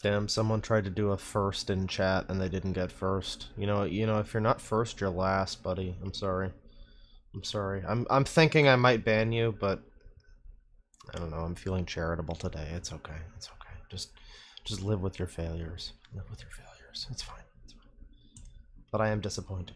Damn, someone tried to do a first in chat and they didn't get first. You know, if you're not first, you're last, buddy. I'm sorry. I'm sorry. I'm thinking I might ban you, but I don't know. I'm feeling charitable today. It's okay. It's okay. Just live with your failures. Live with your failures. It's fine. It's fine. But I am disappointed.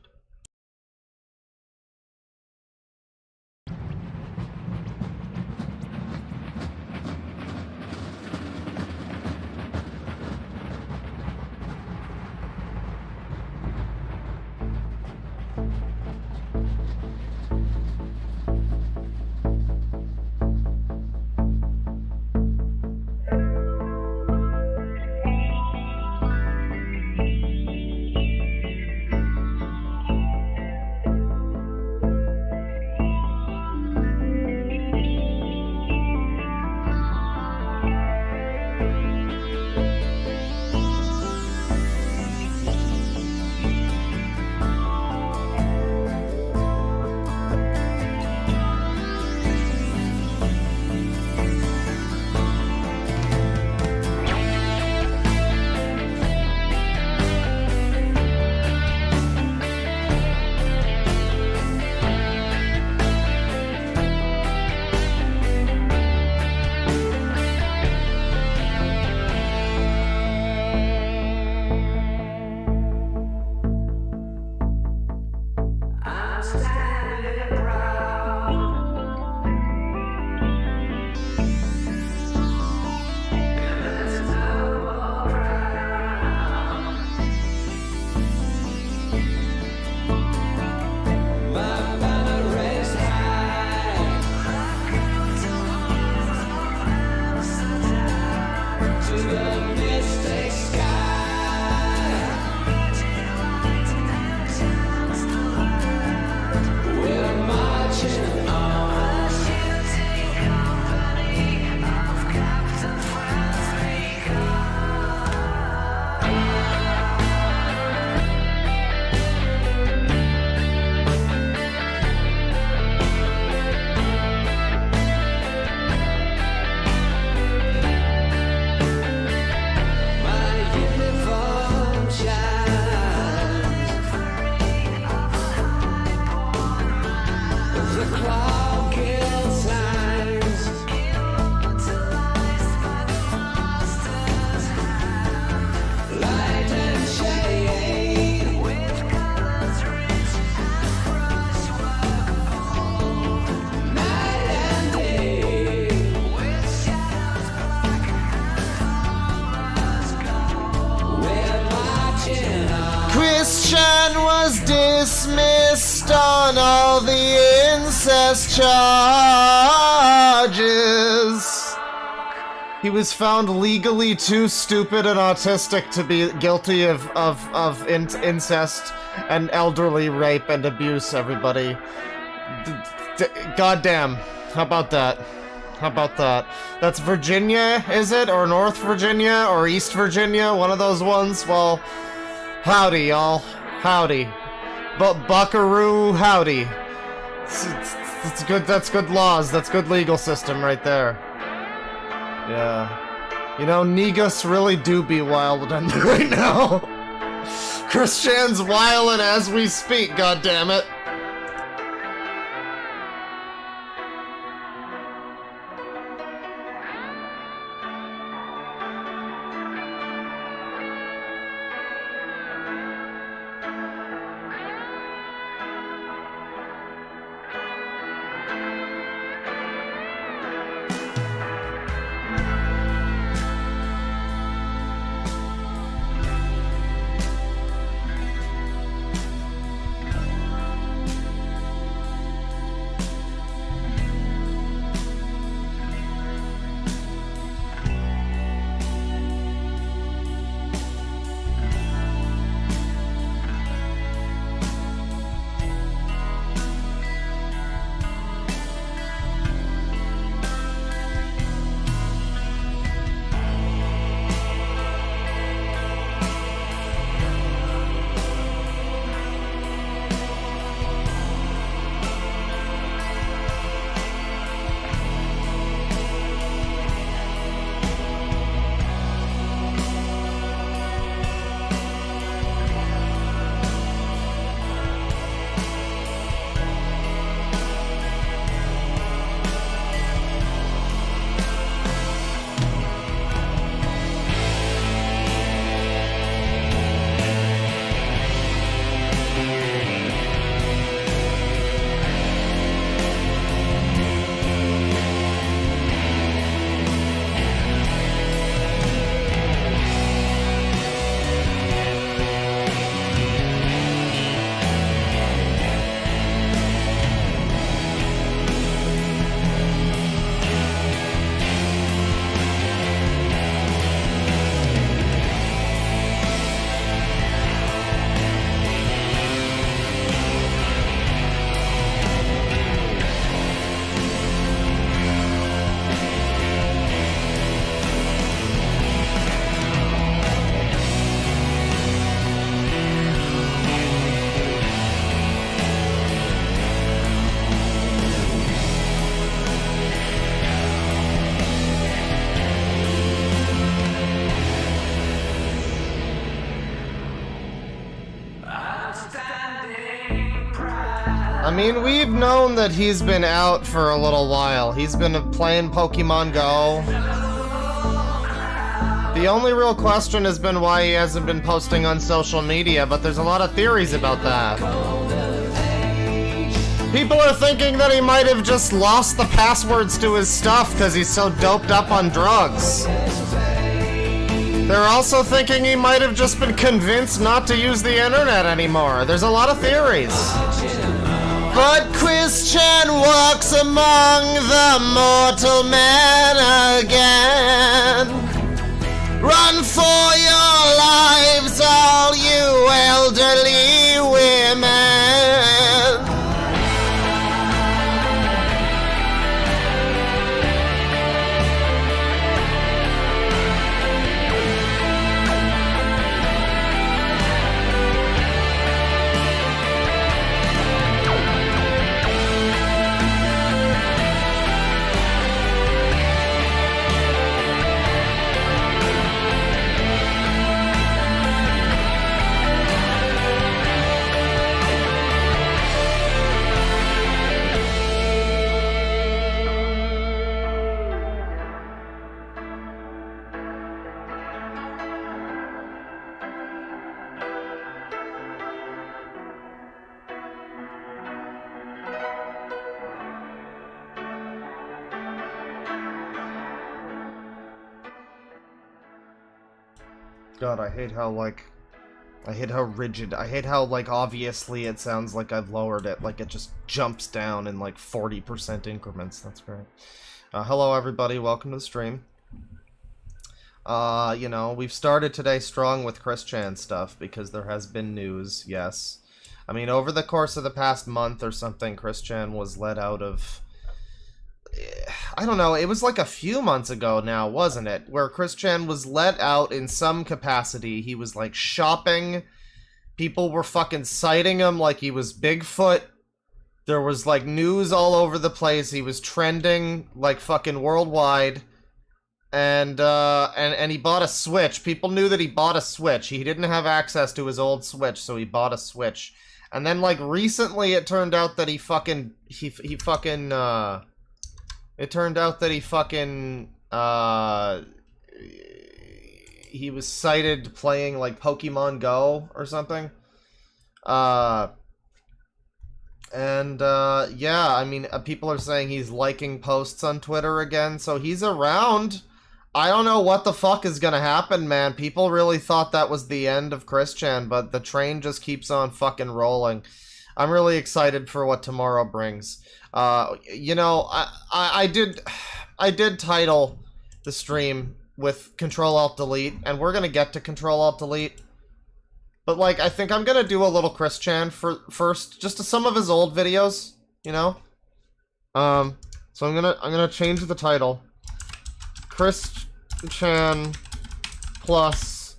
Dismissed on all the incest charges. He was found legally too stupid and autistic to be guilty of incest and elderly rape and abuse, everybody. Goddamn. How about that? How about that? That's Virginia, is it? Or North Virginia? Or East Virginia? One of those ones? Well, howdy, y'all. Howdy. But buckaroo, howdy. It's good. That's good laws. That's good legal system right there. Yeah. You know, Negus really do be wildin' right now. Christian's wildin' as we speak, goddammit. I mean, we've known that he's been out for a little while. He's been playing Pokemon Go. The only real question has been why he hasn't been posting on social media, but there's a lot of theories about that. People are thinking that he might have just lost the passwords to his stuff because he's so doped up on drugs. They're also thinking he might have just been convinced not to use the internet anymore. There's a lot of theories. But Christian walks among the mortal men again. Run for your lives, all you elderly women. God, I hate how rigid, I hate how, like, obviously it sounds like I've lowered it, like it just jumps down in, like, 40% increments. That's great. Hello, everybody, welcome to the stream. You know, we've started today strong with Chris Chan stuff, because there has been news, yes. I mean, over the course of the past month or something, Chris Chan was let out of... I don't know, it was like a few months ago now, wasn't it? Where Chris Chan was let out in some capacity. He was, like, shopping. People were fucking citing him like he was Bigfoot. There was, like, news all over the place. He was trending, like, fucking worldwide. And he bought a Switch. People knew that he bought a Switch. He didn't have access to his old Switch, so he bought a Switch. And then, like, recently it turned out that he was cited playing, like, Pokemon Go or something. Yeah, I mean, people are saying he's liking posts on Twitter again, so he's around. I don't know what the fuck is gonna happen, man. People really thought that was the end of Chris Chan, but the train just keeps on fucking rolling. I'm really excited for what tomorrow brings. You know, I did title the stream with Ctrl-Alt-Delete, and we're gonna get to Ctrl-Alt-Delete. But, like, I think I'm gonna do a little Chris Chan first, just to some of his old videos, you know? So I'm gonna change the title. Chris Chan plus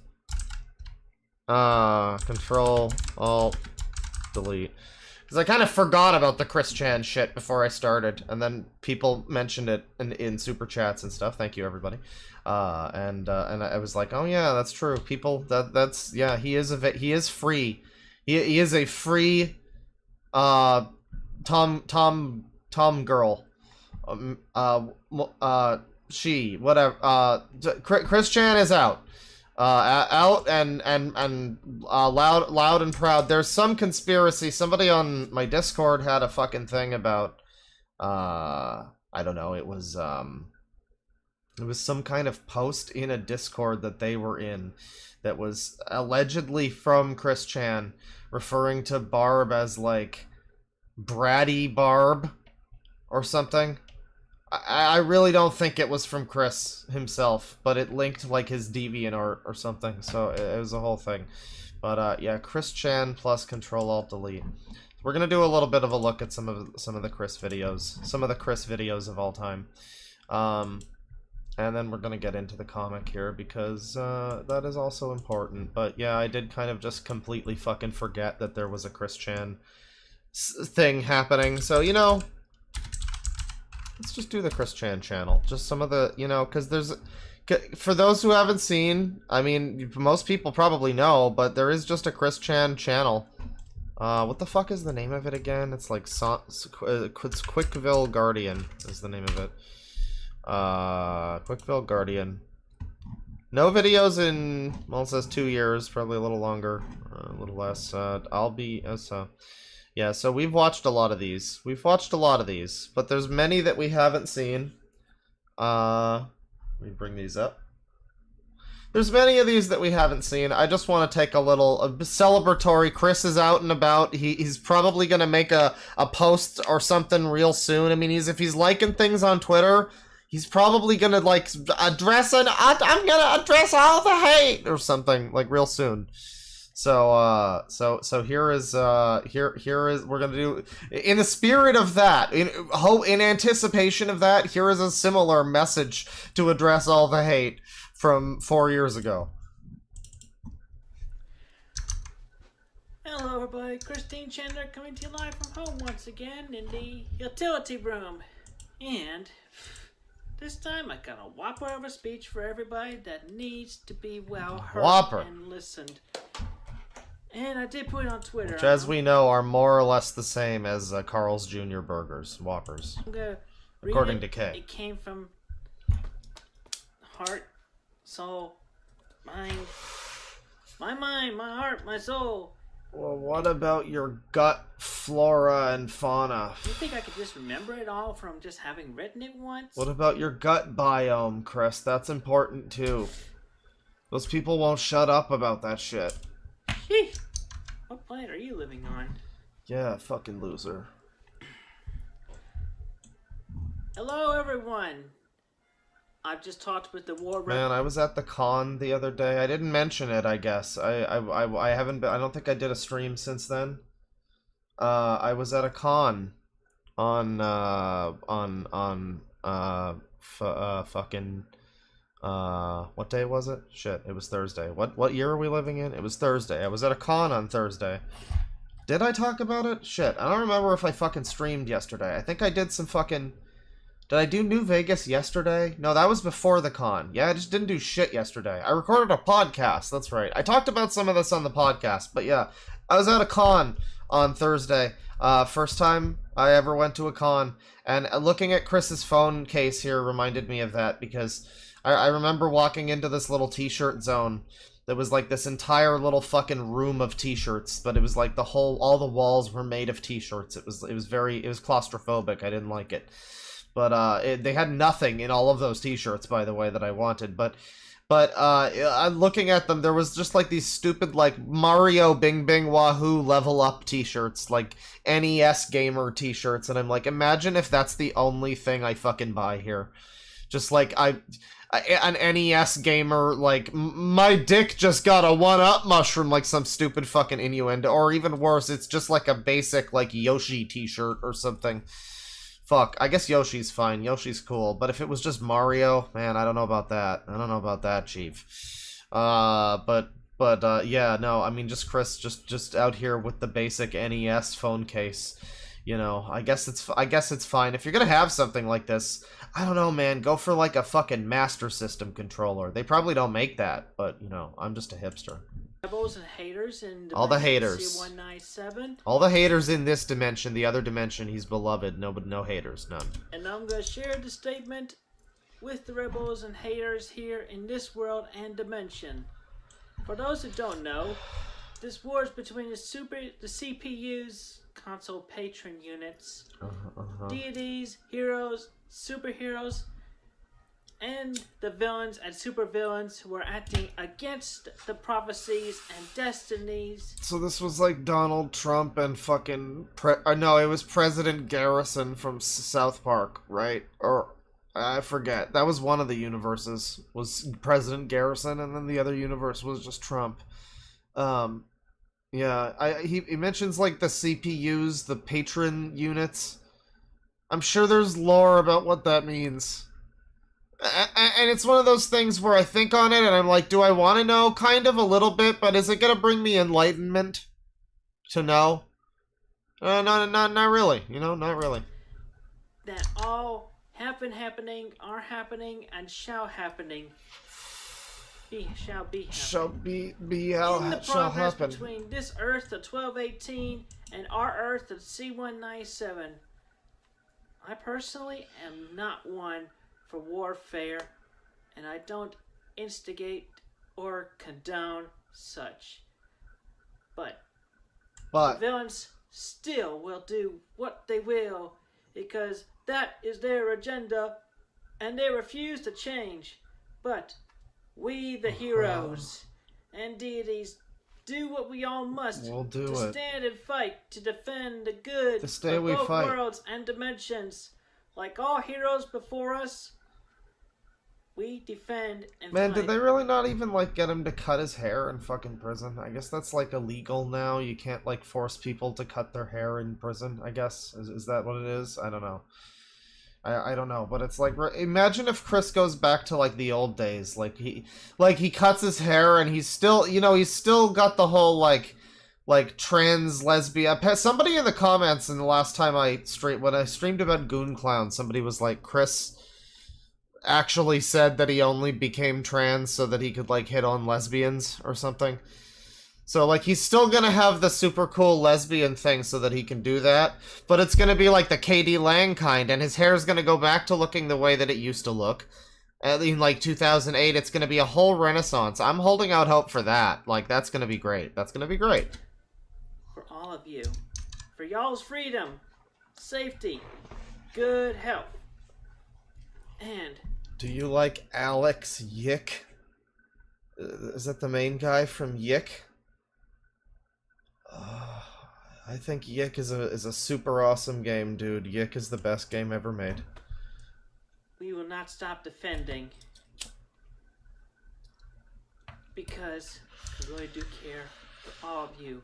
Ctrl-Alt-Delete. Because I kind of forgot about the Chris Chan shit before I started, and then people mentioned it in super chats and stuff. Thank you, everybody. And I was like, oh yeah, that's true. People, that's yeah, he is free. He is a free Tom girl. She, whatever. Chris Chan is out. Out and loud and proud. There's some conspiracy. Somebody on my Discord had a fucking thing about, I don't know, it was some kind of post in a Discord that they were in that was allegedly from Chris Chan, referring to Barb as, like, bratty Barb or something. I really don't think it was from Chris himself, but it linked, like, his DeviantArt or something, so it was a whole thing. But yeah, Chris Chan plus Ctrl-Alt-Delete. We're gonna do a little bit of a look at some of the Chris videos, of all time, and then we're gonna get into the comic here because that is also important. But yeah, I did kind of just completely fucking forget that there was a Chris Chan thing happening. So, you know, let's just do the Chris Chan channel. Just some of the, you know, because there's, for those who haven't seen, I mean, most people probably know, but there is just a Chris Chan channel. What the fuck is the name of it again? It's like it's Quickville Guardian is the name of it. Quickville Guardian. No videos in, well, it says 2 years, probably a little longer, a little less. Yeah, so we've watched a lot of these. But there's many that we haven't seen. Let me bring these up. There's many of these that we haven't seen. I just want to take a celebratory. Chris is out and about. He's probably going to make a post or something real soon. I mean, if he's liking things on Twitter, he's probably going to, like, I'm going to address all the hate or something, like, real soon. So here is we're gonna do, in the spirit of that, in anticipation of that, here is a similar message to address all the hate from 4 years ago. Hello everybody, Christine Chandler coming to you live from home once again in the utility room. And this time I got a whopper of a speech for everybody that needs to be well heard and listened. And I did put it on Twitter. Which, as we know, are more or less the same as Carl's Jr. Burgers, Whoppers. According to Kay. It came from heart, soul, mind, my mind, my heart, my soul. Well, what about your gut, flora, and fauna? You think I could just remember it all from just having written it once? What about your gut biome, Chris? That's important, too. Those people won't shut up about that shit. What planet are you living on? Yeah, fucking loser. Hello, everyone. I've just talked with the war. Man, I was at the con the other day. I didn't mention it, I guess. I haven't been. I don't think I did a stream since then. I was at a con on fucking. What day was it? Shit, it was Thursday. What year are we living in? It was Thursday. I was at a con on Thursday. Did I talk about it? Shit, I don't remember if I fucking streamed yesterday. I think I did some fucking... Did I do New Vegas yesterday? No, that was before the con. Yeah, I just didn't do shit yesterday. I recorded a podcast, that's right. I talked about some of this on the podcast, but yeah. I was at a con on Thursday. First time I ever went to a con. And looking at Chris's phone case here reminded me of that, because... I remember walking into this little t-shirt zone that was like this entire little fucking room of t-shirts, but it was like all the walls were made of t-shirts. It was claustrophobic. I didn't like it. But they had nothing in all of those t-shirts, by the way, that I wanted. But looking at them, there was just like these stupid like Mario Bing Bing Wahoo level up t-shirts, like NES gamer t-shirts, and I'm like, imagine if that's the only thing I fucking buy here. Just like an NES gamer, like, my dick just got a 1-up mushroom, like some stupid fucking innuendo. Or even worse, it's just like a basic, like, Yoshi t-shirt or something. Fuck, I guess Yoshi's fine. Yoshi's cool. But if it was just Mario, man, I don't know about that. I don't know about that, Chief. Yeah, no, I mean, just Chris, just out here with the basic NES phone case. You know, I guess it's fine. If you're gonna have something like this, I don't know, man, go for like a fucking Master System controller. They probably don't make that, but, you know, I'm just a hipster. Rebels and haters in all the haters. C197. All the haters in this dimension. The other dimension, he's beloved. No haters, none. And I'm gonna share the statement with the rebels and haters here in this world and dimension. For those who don't know, this war is between the CPUs, console patron units, deities, heroes, superheroes, and the villains and supervillains who are acting against the prophecies and destinies. So this was like Donald Trump and fucking... no, it was President Garrison from South Park, right? Or... I forget. That was one of the universes, was President Garrison, and then the other universe was just Trump. Yeah, he mentions, like, the CPUs, the patron units. I'm sure there's lore about what that means. And it's one of those things where I think on it, and I'm like, do I want to know? Kind of a little bit, but is it going to bring me enlightenment to know? Not really. You know, not really. That all happening, are happening, and shall happening. shall be happening. Shall In the shall progress happen. between this Earth of 1218 and our Earth of C197, I personally am not one for warfare, and I don't instigate or condone such. But the villains still will do what they will, because that is their agenda, and they refuse to change. But we, the heroes and deities, do what we all must to stand and fight to defend the good of both worlds and dimensions. Like all heroes before us, we defend and Man, fight. did they really not even, like, get him to cut his hair in fucking prison? I guess that's, like, illegal now. You can't, like, force people to cut their hair in prison, I guess. Is that what it is? I don't know. I don't know, but it's like, imagine if Chris goes back to, like, the old days. Like, he cuts his hair and he's still, you know, he's still got the whole, like trans lesbian. Somebody in the comments in the last time when I streamed about Goon Clown, somebody was like, Chris actually said that he only became trans so that he could, like, hit on lesbians or something. So, like, he's still gonna have the super cool lesbian thing so that he can do that, but it's gonna be like the KD Lang kind, and his hair's gonna go back to looking the way that it used to look. In, like, 2008, it's gonna be a whole renaissance. I'm holding out hope for that. Like, that's gonna be great. That's gonna be great. For all of you. For y'all's freedom, safety, good health, and... Do you like Alex Yick? Is that the main guy from Yick? I think Yick is a super awesome game, dude. Yick is the best game ever made. We will not stop defending. Because we really do care for all of you.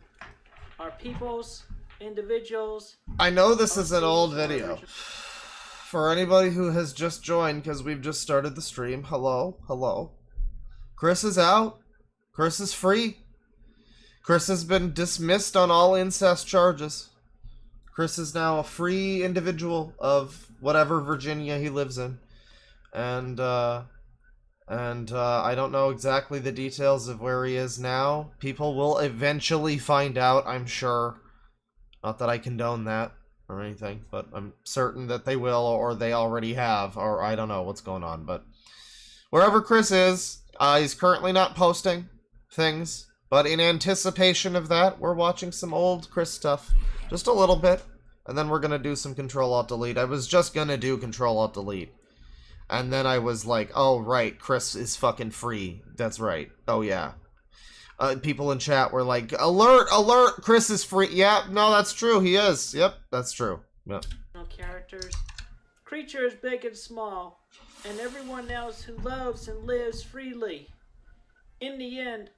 Our peoples, individuals... I know this is an old video. For anybody who has just joined, because we've just started the stream, hello. Chris is out. Chris is free. Chris has been dismissed on all incest charges. Chris is now a free individual of whatever Virginia he lives in. And I don't know exactly the details of where he is now. People will eventually find out, I'm sure. Not that I condone that or anything, but I'm certain that they will, or they already have, or I don't know what's going on. But wherever Chris is, he's currently not posting things. But in anticipation of that, we're watching some old Chris stuff. Just a little bit. And then we're going to do some Ctrl-Alt-Delete. I was just going to do Ctrl-Alt-Delete. And then I was like, oh, right, Chris is fucking free. That's right. Oh, yeah. People in chat were like, alert, alert, Chris is free. Yeah, no, that's true. He is. Yep, that's true. Yep. Characters, creatures big and small, and everyone else who loves and lives freely. In the end,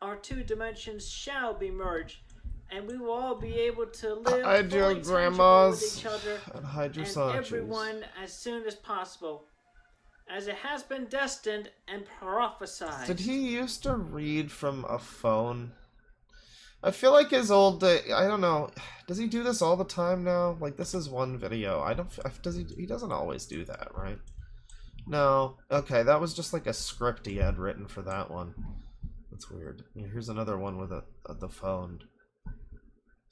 our two dimensions shall be merged, and we will all be able to live hide your fully grandmas with each other and hide your and Sanchos. everyone as soon as possible, as it has been destined and prophesied. Did he used to read from a phone? I feel like his old day, I don't know. Does he do this all the time now? Like, this is one video. He doesn't always do that, right? No. Okay, that was just like a script he had written for that one. That's weird. Yeah, here's another one with the phone.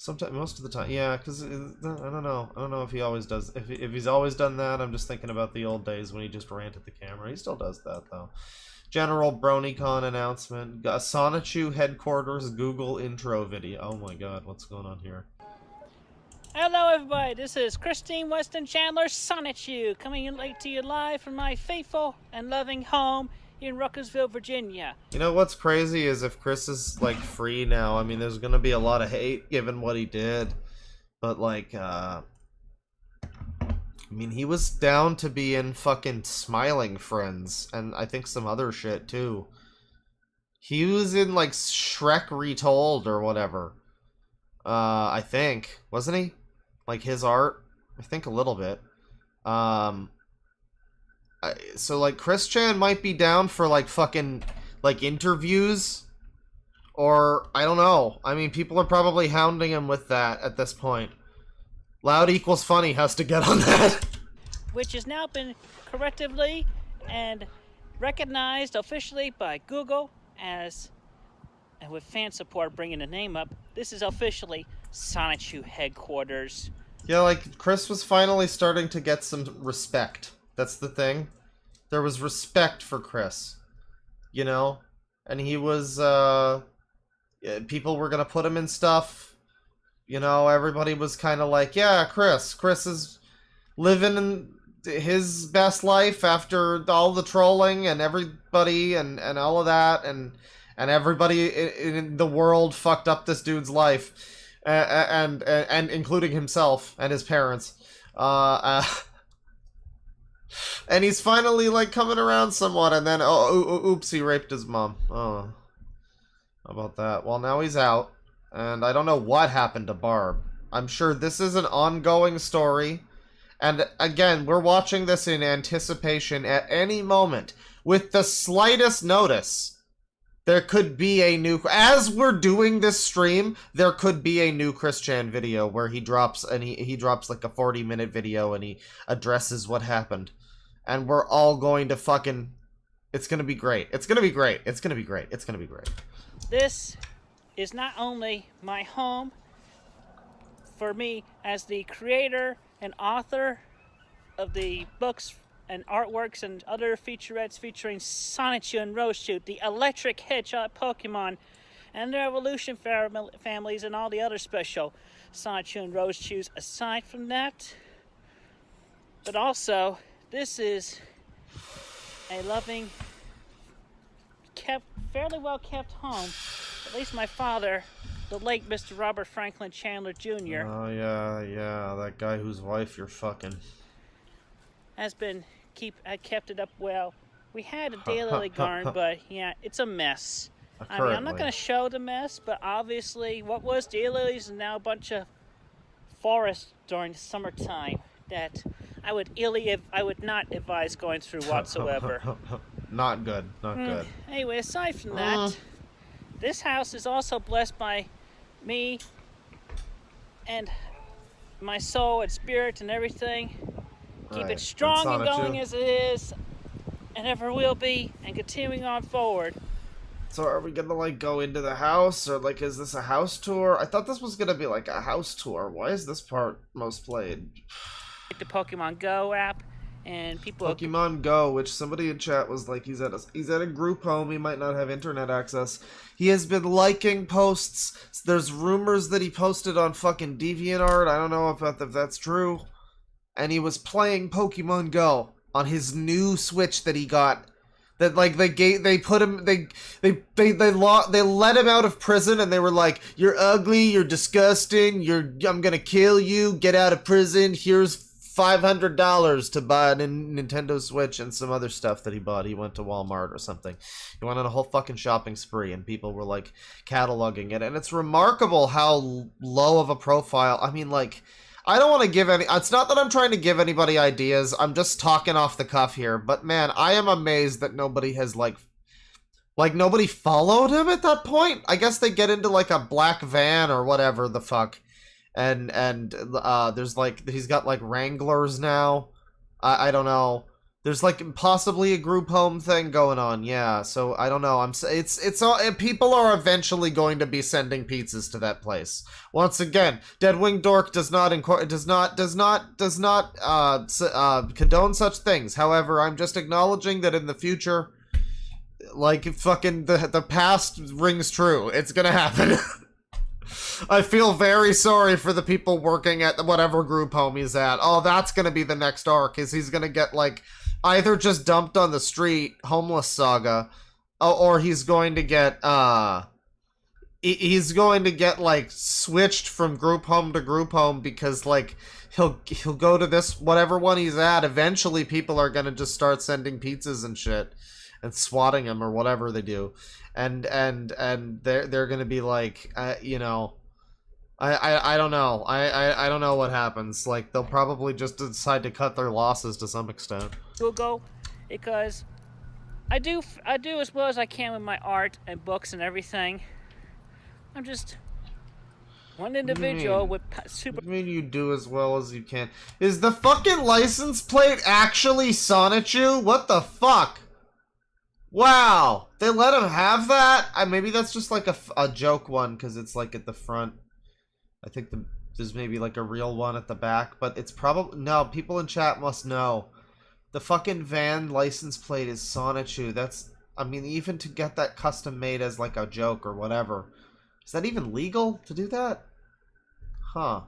Sometimes, most of the time, yeah, because I don't know. I don't know if he always does. If he's always done that, I'm just thinking about the old days when he just ran at the camera. He still does that though. General BronyCon announcement. Sonichu headquarters Google intro video. Oh my God, what's going on here? Hello everybody, this is Christine Weston Chandler Sonichu, coming in late to you live from my faithful and loving home in Ruckersville, Virginia. You know what's crazy is if Chris is, like, free now, I mean, there's gonna be a lot of hate given what he did. But, like, I mean, he was down to be in fucking Smiling Friends, and I think some other shit, too. He was in, like, Shrek Retold or whatever. I think. Wasn't he? Like, his art? I think a little bit. So, like, Chris Chan might be down for, like, fucking, like, interviews. Or, I don't know. I mean, people are probably hounding him with that at this point. Loud equals funny has to get on that. Which has now been correctively and recognized officially by Google as, and with fan support bringing the name up, this is officially Sonichu headquarters. Yeah, like, Chris was finally starting to get some respect. That's the thing. There was respect for Chris. You know? And he was, people were gonna put him in stuff. You know, everybody was kind of like, yeah, Chris is living in his best life after all the trolling and everybody and all of that, and everybody in the world fucked up this dude's life. And including himself and his parents. And he's finally, like, coming around somewhat, and then, oops, he raped his mom. Oh. How about that? Well, now he's out, and I don't know what happened to Barb. I'm sure this is an ongoing story, and again, we're watching this in anticipation at any moment. With the slightest notice, there could be a new... As we're doing this stream, there could be a new Chris Chan video where he drops, and he drops, like, a 40-minute video, and he addresses what happened. And we're all going to fucking... It's gonna be great. It's gonna be great. It's gonna be great. It's gonna be great. This is not only my home for me as the creator and author of the books and artworks and other featurettes featuring Sonichu and Roshoot, the electric hedgehog Pokemon, and their evolution families, and all the other special Sonichu and Roseshoots aside from that. But also, this is a loving, fairly well kept home. At least my father, the late Mr. Robert Franklin Chandler Jr. Oh, yeah, that guy whose wife you're fucking. Has kept it up well. We had a daylily garden, but yeah, it's a mess. I mean, I'm not going to show the mess, but obviously what was daylilies is now a bunch of forest during the summertime that I would not advise going through whatsoever. Not good, not good. Anyway, aside from that, this house is also blessed by me and my soul and spirit and everything. Keep it strong and going as it is, and ever will be, and continuing on forward. So are we gonna, like, go into the house, or, like, is this a house tour? I thought this was gonna be, like, a house tour. Why is this part most played? The Pokemon Go app, and people... Pokemon Go, which somebody in chat was like, he's at a group home, he might not have internet access. He has been liking posts. There's rumors that he posted on fucking DeviantArt. I don't know if that's true. And he was playing Pokemon Go on his new Switch that he got. That, like, they let him out of prison, and they were like, "You're ugly, you're disgusting, I'm gonna kill you, get out of prison, here's $500 to buy a Nintendo Switch," and some other stuff that he bought. He went to Walmart or something. He went on a whole fucking shopping spree, and people were, like, cataloging it. And it's remarkable how low of a profile, I mean, like... I don't want to give any... It's not that I'm trying to give anybody ideas. I'm just talking off the cuff here. But, man, I am amazed that nobody has, like, nobody followed him at that point? I guess they get into, like, a black van or whatever the fuck. And there's, like... He's got, like, Wranglers now. I don't know. There's, like, possibly a group home thing going on, yeah. So, I don't know. It's all... People are eventually going to be sending pizzas to that place. Once again, DeadwingDork does not condone such things. However, I'm just acknowledging that in the future, like, fucking, the past rings true. It's gonna happen. I feel very sorry for the people working at whatever group home he's at. Oh, that's gonna be the next arc, is he's gonna get, like... Either just dumped on the street, homeless saga, or he's going to get, like, switched from group home to group home because, like, he'll go to this, whatever one he's at, eventually people are gonna just start sending pizzas and shit, and swatting him or whatever they do, and they're gonna be like, you know... I don't know. I don't know what happens. Like, they'll probably just decide to cut their losses to some extent. Google, because I do as well as I can with my art and books and everything. I'm just one individual with super... What do you mean you do as well as you can? Is the fucking license plate actually Sonichu? What the fuck? Wow! They let him have that? Maybe that's just like a joke one, because it's like at the front. I think there's maybe like a real one at the back, but it's probably... No, people in chat must know. The fucking van license plate is Sonichu. That's... I mean, even to get that custom made as like a joke or whatever. Is that even legal to do that? Huh.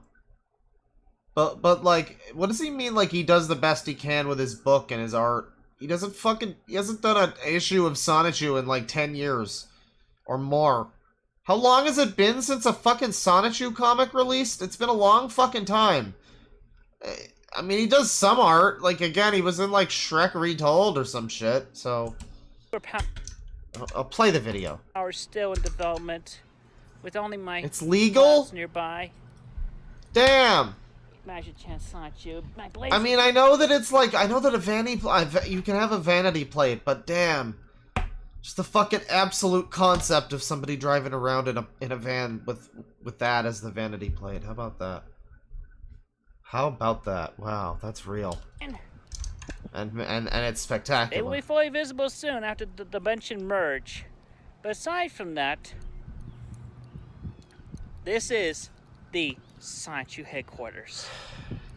But like, what does he mean like he does the best he can with his book and his art? He hasn't done an issue of Sonichu in like 10 years. Or more. How long has it been since a fucking Sonichu comic released? It's been a long fucking time. I mean, he does some art. Like, again, he was in like Shrek Retold or some shit, so... I'll play the video. Are still in development, with only my... It's legal? ...nearby. Damn! Magic chance not you. I mean, I know that it's like... I know that you can have a vanity plate, but damn. Just the fucking absolute concept of somebody driving around in a van with that as the vanity plate. How about that? How about that? Wow, that's real. And it's spectacular. It will be fully visible soon after the dimension merge. But aside from that, this is the Sonichu headquarters.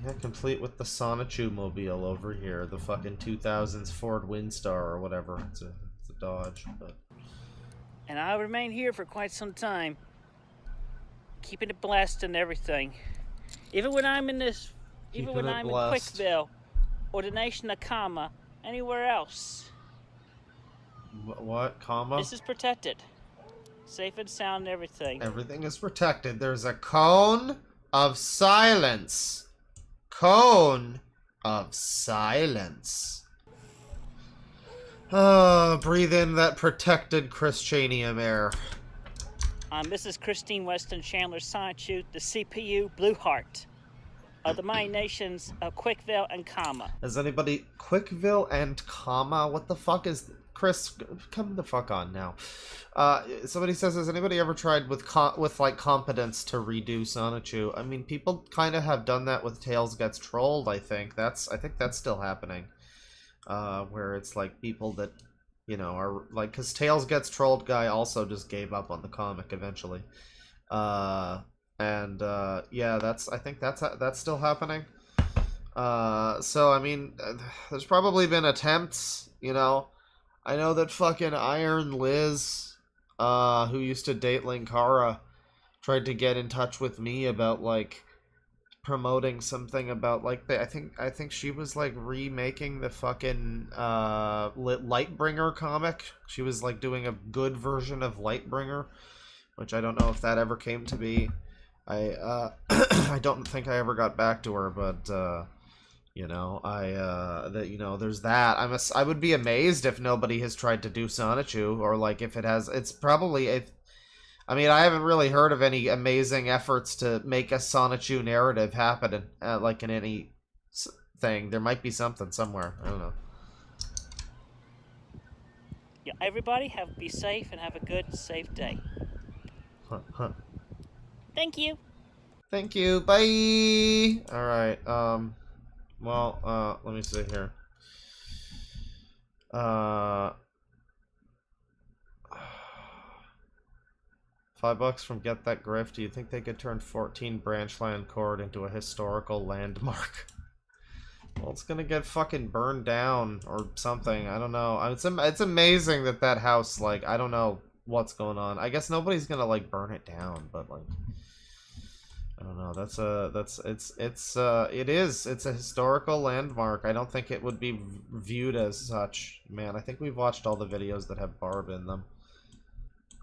Yeah, complete with the Sonichu mobile over here. The fucking 2000s Ford Windstar or whatever. It's a Dodge, but... And I'll remain here for quite some time. Keeping it blessed and everything. Even when I'm in Quickville, or the nation of Kama, anywhere else. What? Kama? This is protected. Safe and sound and everything. Everything is protected. There's a cone of silence. Cone of silence. Breathe in that protected Christianium air. I'm Mrs. Christine Weston Chandler Sonichu, the CPU Blue Heart of the mighty nations of Quickville and Kama. Has anybody... Quickville and Kama? What the fuck is... Chris, come the fuck on now. Somebody says, has anybody ever tried with like competence to redo Sonichu? I mean, people kind of have done that with Tails Gets Trolled, I think. I think that's still happening. Where it's like people that, you know, are like, because Tails Gets Trolled guy also just gave up on the comic eventually. Yeah, I think that's still happening. So I mean, there's probably been attempts, you know. I know that fucking Iron Liz, who used to date Linkara, tried to get in touch with me about like promoting something about like I think she was like remaking the fucking Lightbringer comic. She was like doing a good version of Lightbringer, which I don't know if that ever came to be. I I don't think I ever got back to her, but you know, you know, there's that. I would be amazed if nobody has tried to do Sonichu, or like if it has. It's probably I mean, I haven't really heard of any amazing efforts to make a Sonichu narrative happen, like in any thing. There might be something somewhere. I don't know. Yeah, everybody be safe and have a good, safe day. Thank you. Thank you. Bye. All right. Well, let me see here. $5 from Get That Grift. Do you think they could turn 14 Branchland Court into a historical landmark? Well, it's gonna get fucking burned down or something. I don't know. It's amazing that house, like, I don't know what's going on. I guess nobody's gonna like burn it down, but like, I don't know. It's a historical landmark. I don't think it would be viewed as such. Man, I think we've watched all the videos that have Barb in them.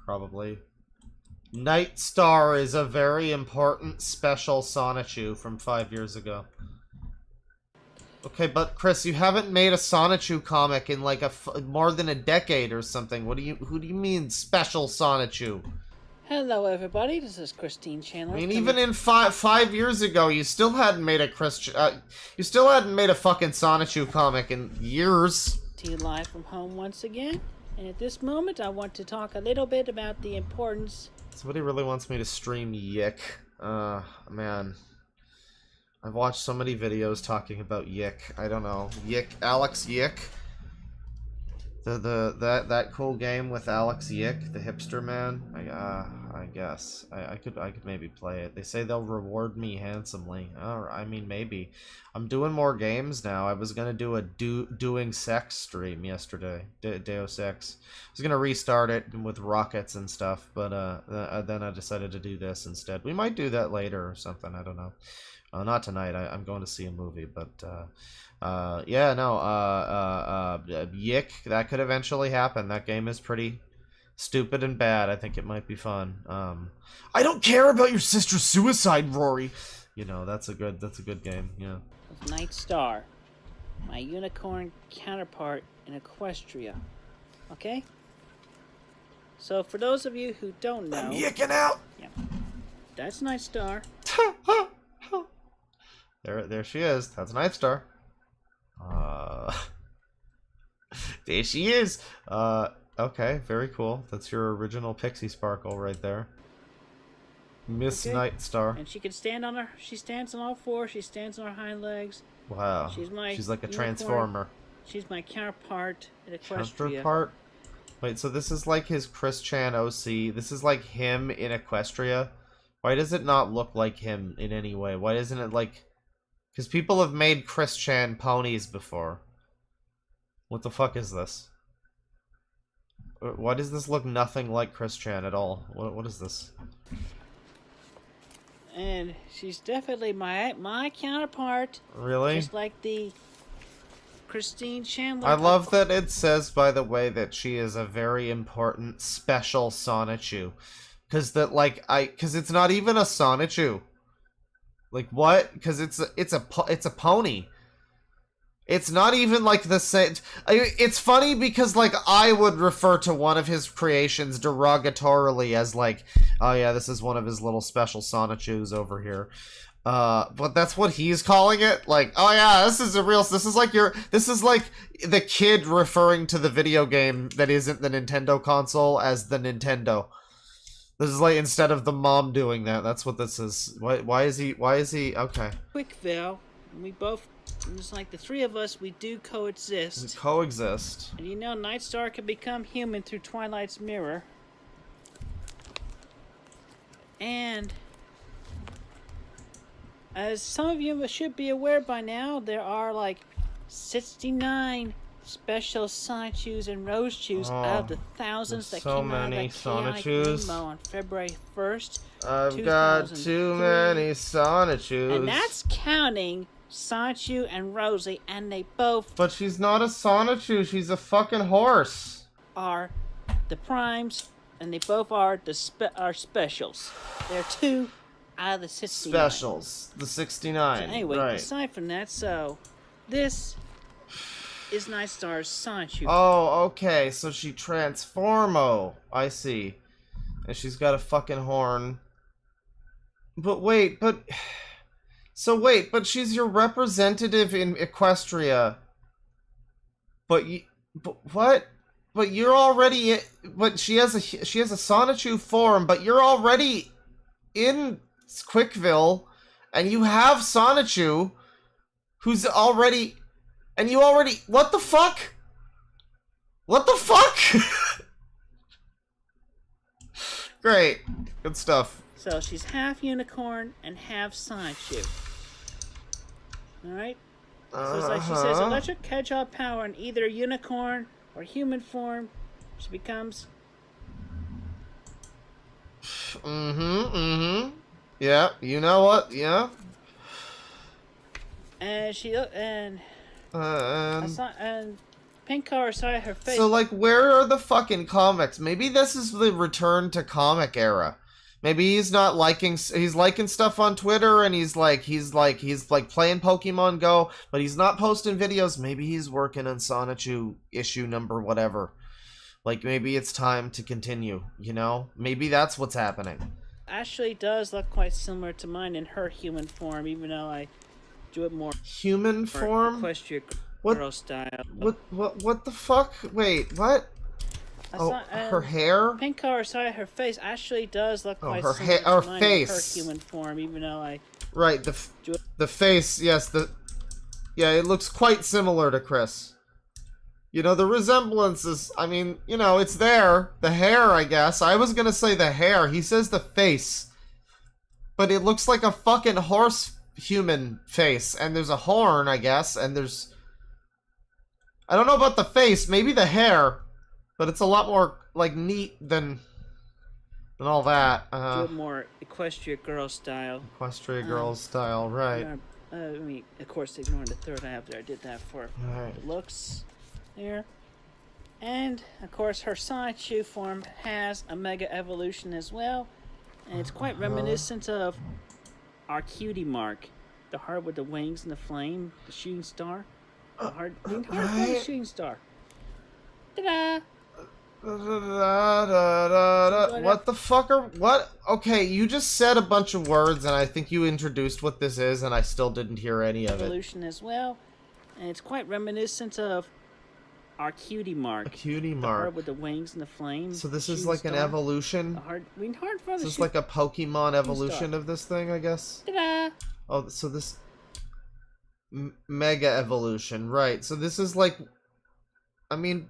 Probably. Night Star is a very important special Sonichu from 5 years ago. Okay, but Chris, you haven't made a Sonichu comic in like more than a decade or something. Who do you mean special Sonichu? Hello, everybody. This is Christine Chandler. I mean, even in five years ago, you still hadn't made a you still hadn't made a fucking Sonichu comic in years. To you live from home once again, and at this moment, I want to talk a little bit about the importance. Somebody really wants me to stream Yick. Man. I've watched so many videos talking about Yick. I don't know. Yick. Alex Yick. That cool game with Alex Yick, the hipster man. I guess I could maybe play it. They say they'll reward me handsomely. Oh, I mean maybe. I'm doing more games now. I was gonna do a doing sex stream yesterday. Deus Ex. I was gonna restart it with rockets and stuff, but then I decided to do this instead. We might do that later or something. I don't know. Not tonight. I'm going to see a movie, but yeah, no, Yick, that could eventually happen. That game is pretty stupid and bad. I think it might be fun. I don't care about your sister's suicide, Rory. You know, that's a good game, yeah. Of Night Star, my unicorn counterpart in Equestria. Okay? So for those of you who don't know... I'm yicking out! Yeah. That's Night Star. There she is. That's Night Star. There she is. Okay, very cool. That's your original Pixie Sparkle right there. Miss Okay. Night Star. And she can stand on her. She stands on all fours. She stands on her hind legs. Wow. She's like a unicorn. transformer. She's my counterpart in Equestria. Counterpart? Wait, so this is like his Chris Chan OC. This is like him in Equestria. Why does it not look like him in any way? Why isn't it like... Because people have made Chris Chan ponies before. What the fuck is this? Why does this look nothing like Chris Chan at all? What is this? And she's definitely my counterpart. Really? Just like the Christine Chandler. I love that it says, by the way, that she is a very important special Sonichu. Because it's not even a Sonichu. Like what? Because it's a pony. It's not even like the same. It's funny because like I would refer to one of his creations derogatorily as like, oh yeah, this is one of his little special Sonichus over here. But that's what he's calling it. Like, oh yeah, this is like the kid referring to the video game that isn't the Nintendo console as the Nintendo. This is like instead of the mom doing that. That's what this is. Why is he okay? Quickville, and we both, it's like the three of us, we do coexist. Coexist. And you know, Nightstar can become human through Twilight's mirror. And as some of you should be aware by now, there are like 69 special Sonichus and Rosechus out of the thousands that came out of that chaotic limbo on February 1st. I've got too many Sonichus. And that's counting Sonichu and Rosie, and they both... But she's not a Sonichu, she's a fucking horse. ...are the primes, and they both are are specials. They're 2 out of the 69. Specials, the 69. So anyway, right. aside from that, so this is Nightstar's Sonichu. Oh, okay, so she transformo. I see. And she's got a fucking horn. But wait, but she's your representative in Equestria. But what? But you're already but she has a Sonichu form, but you're already in Quickville, and you have Sonichu, who's already, and you already, what the fuck? What the fuck? Great. Good stuff. So she's half unicorn and half Sonichu. Alright? So it's like she says electric hedgehog power in either unicorn or human form. She becomes... Yeah, you know what? Yeah. And pink color side her face. So like, where are the fucking comics? Maybe this is the return to comic era. Maybe he's not liking. He's liking stuff on Twitter, and he's like playing Pokemon Go, but he's not posting videos. Maybe he's working on Sonichu issue number whatever. Like maybe it's time to continue. You know, maybe that's what's happening. Ashley does look quite similar to mine in her human form, even though I do it more human form. Equestria girl style. What the fuck? Wait, what? Her hair? Pink color side of her face actually does look quite her similar to mine face. in her human form, even though I... Right, the face, yes, yeah, it looks quite similar to Chris. You know, the resemblance is, I mean, you know, it's there. The hair, I guess. I was gonna say the hair. He says the face. But it looks like a fucking horse human face. And there's a horn, I guess. And there's... I don't know about the face. Maybe the hair. But it's a lot more, like, neat than all that. Do it more Equestria Girl style. Equestria Girl style, right. I mean, of course, ignoring the third eye after I did that for Right. the looks there. And, of course, her Sonichu form has a Mega Evolution as well. And it's quite reminiscent of our cutie mark. The heart with the wings and the flame, the shooting star. The heart, the shooting star. Ta-da! What the fuck are... What? Okay, you just said a bunch of words, and I think you introduced what this is, and I still didn't hear any of it. Evolution as well. And it's quite reminiscent of our cutie mark. A cutie The mark. heart with the wings and the flame. So this the is shooting like an star. evolution? The heart, I mean, heart for Is the this like a Pokemon evolution star. of this thing, I guess? Ta-da! Oh, so this... Mega evolution, right. So this is like... I mean...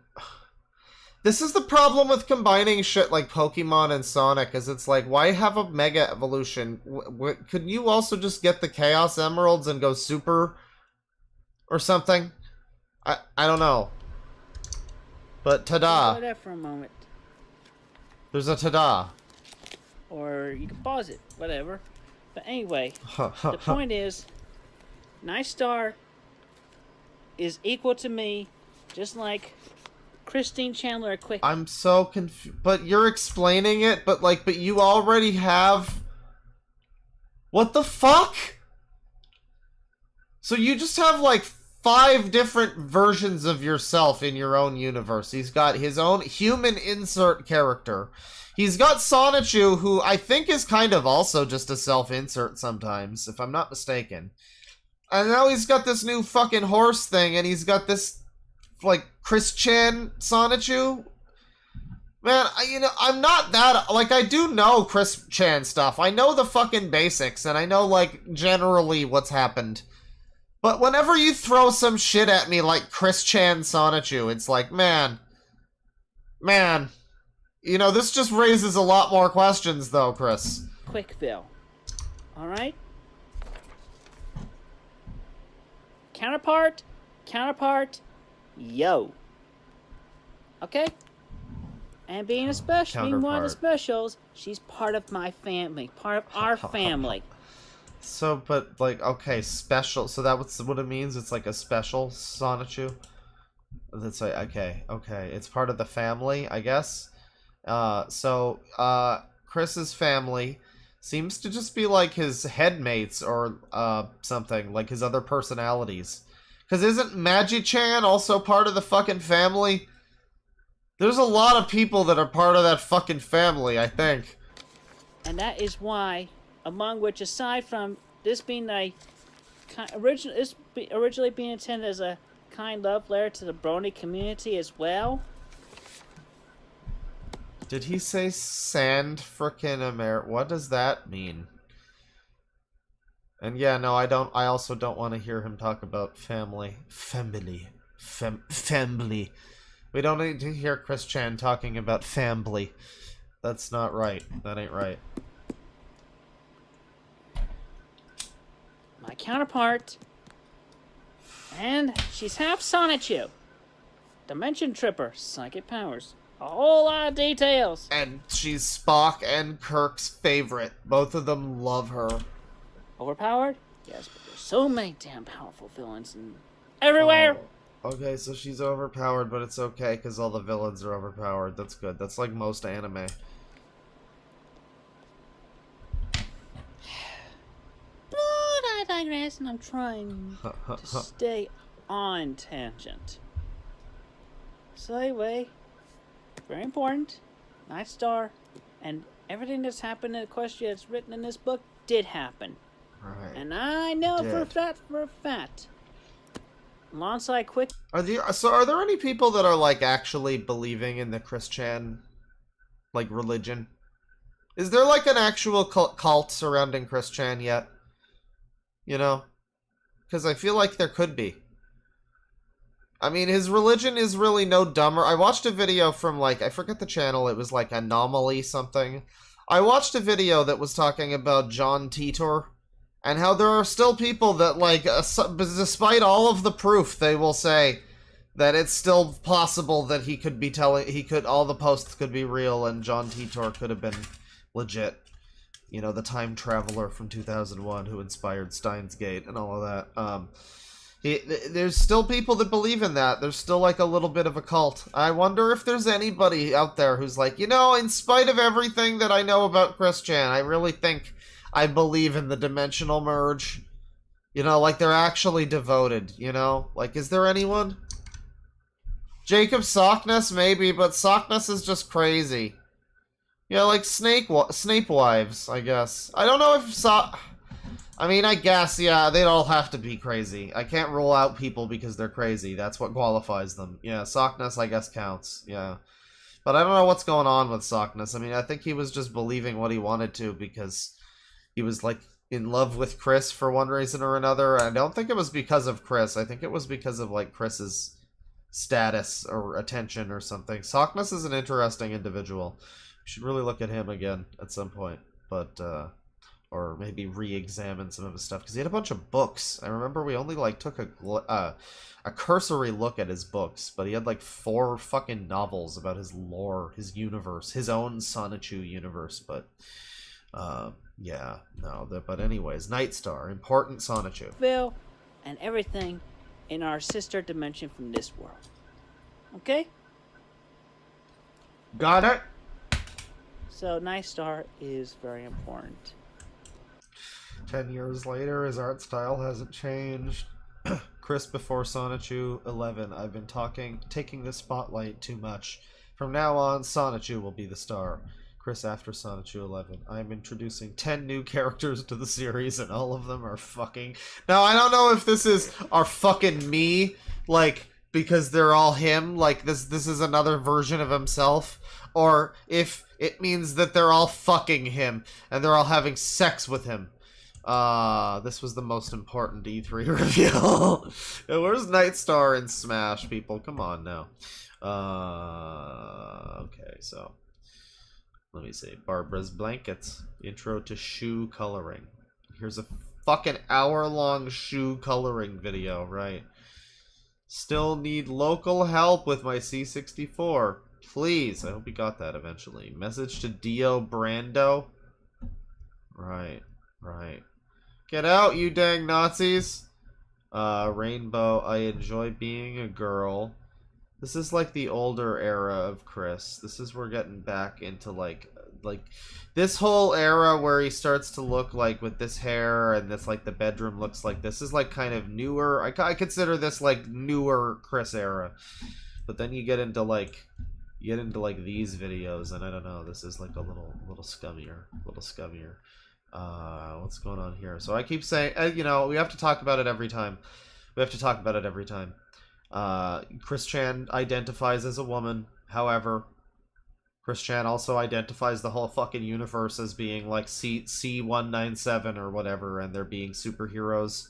This is the problem with combining shit like Pokemon and Sonic, is it's like, why have a Mega evolution? Could you also just get the Chaos Emeralds and go Super? Or something? I don't know. But ta-da. Enjoy that for a moment. There's a ta-da. Or you can pause it, whatever. But anyway, the point is, Night Star is equal to me, just like Christine Chandler at Quick. I'm so confused. But you're explaining it, but you already have... What the fuck? So you just have, like, 5 different versions of yourself in your own universe. He's got his own human insert character. He's got Sonichu, who I think is kind of also just a self-insert sometimes, if I'm not mistaken. And now he's got this new fucking horse thing, and he's got this, like, Chris Chan Sonichu. Man, I'm not that... Like, I do know Chris Chan stuff. I know the fucking basics, and I know, like, generally what's happened. But whenever you throw some shit at me like Chris Chan Sonichu, it's like, man. You know, this just raises a lot more questions, though, Chris. Quickville. Alright? Counterpart, yo. Okay? And being a special, being one of the specials, she's part of my family, part of our family. So, but, like, okay, special. So that's what it means? It's like a special Sonichu? That's like, okay. It's part of the family, I guess. Chris's family seems to just be like his headmates or, something. Like his other personalities. Because isn't Magi-chan also part of the fucking family? There's a lot of people that are part of that fucking family, I think. And that is why... Among which, aside from this being originally being intended as a kind love letter to the Brony community as well. Did he say sand frickin' America? What does that mean? And yeah, no, I also don't want to hear him talk about family. Family. We don't need to hear Chris Chan talking about family. That's not right. That ain't right. My counterpart. And she's half Sonichu. Dimension Tripper, psychic powers. A whole lot of details. And she's Spock and Kirk's favorite. Both of them love her. Overpowered? Yes, but there's so many damn powerful villains and everywhere. Oh, okay, so she's overpowered, but it's okay because all the villains are overpowered. That's good. That's like most anime. I digress, and I'm trying to stay on tangent. So anyway, very important, Night Star, and everything that's happened in the question that's written in this book did happen. Right. And I know for a fact. Alongside Quick... Are there any people that are, like, actually believing in the Chris Chan, like, religion? Is there, like, an actual cult surrounding Chris Chan yet? You know? Because I feel like there could be. I mean, his religion is really no dumber. I watched a video from, like, I forget the channel, it was like Anomaly something. I watched a video that was talking about John Titor, and how there are still people that, like, despite all of the proof, they will say that it's still possible that he could be all the posts could be real, and John Titor could have been legit. You know, the time traveler from 2001 who inspired Steins Gate and all of that. There's still people that believe in that. There's still, like, a little bit of a cult. I wonder if there's anybody out there who's like, you know, in spite of everything that I know about Chris Chan, I really think I believe in the dimensional merge. You know, like, they're actually devoted, you know? Like, is there anyone? Jacob Sockness, maybe, but Sockness is just crazy. Yeah, like Snape Wives, I guess. I don't know if I mean, I guess, yeah, they'd all have to be crazy. I can't rule out people because they're crazy. That's what qualifies them. Yeah, Sockness, I guess, counts. Yeah. But I don't know what's going on with Sockness. I mean, I think he was just believing what he wanted to because he was, like, in love with Chris for one reason or another. I don't think it was because of Chris. I think it was because of, like, Chris's status or attention or something. Sockness is an interesting individual. You should really look at him again at some point. But, or maybe re-examine some of his stuff, because he had a bunch of books. I remember we only, like, took a cursory look at his books, but he had, like, 4 fucking novels about his lore, his universe, his own Sonichu universe, but, yeah, no, but anyways, Nightstar, important Sonichu. Phil, and everything in our sister dimension from this world. Okay? Got it? So, Nightstar is very important. 10 years later, his art style hasn't changed. Chris before Sonichu 11. I've been taking the spotlight too much. From now on, Sonichu will be the star. Chris after Sonichu 11. I'm introducing 10 new characters to the series, and all of them are fucking... Now, I don't know if this are fucking me, like, because they're all him, like, this is another version of himself, or if it means that they're all fucking him, and they're all having sex with him. This was the most important E3 reveal. Where's Nightstar in Smash, people? Come on now. Okay, so let me see. Barbara's Blankets. Intro to shoe coloring. Here's a fucking hour-long shoe coloring video, right? Still need local help with my C64. Please. I hope you got that eventually. Message to Dio Brando. Right. Get out, you dang Nazis! Rainbow, I enjoy being a girl. This is like the older era of Chris. This is we're getting back into like this whole era where he starts to look like with this hair and this like the bedroom looks like this is like kind of newer. I consider this like newer Chris era. But then you get into like these videos and I don't know, this is like a little scummier. What's going on here? So I keep saying, you know, we have to talk about it every time. Chris Chan identifies as a woman. However, Chris Chan also identifies the whole fucking universe as being like C197 or whatever, and they're being superheroes.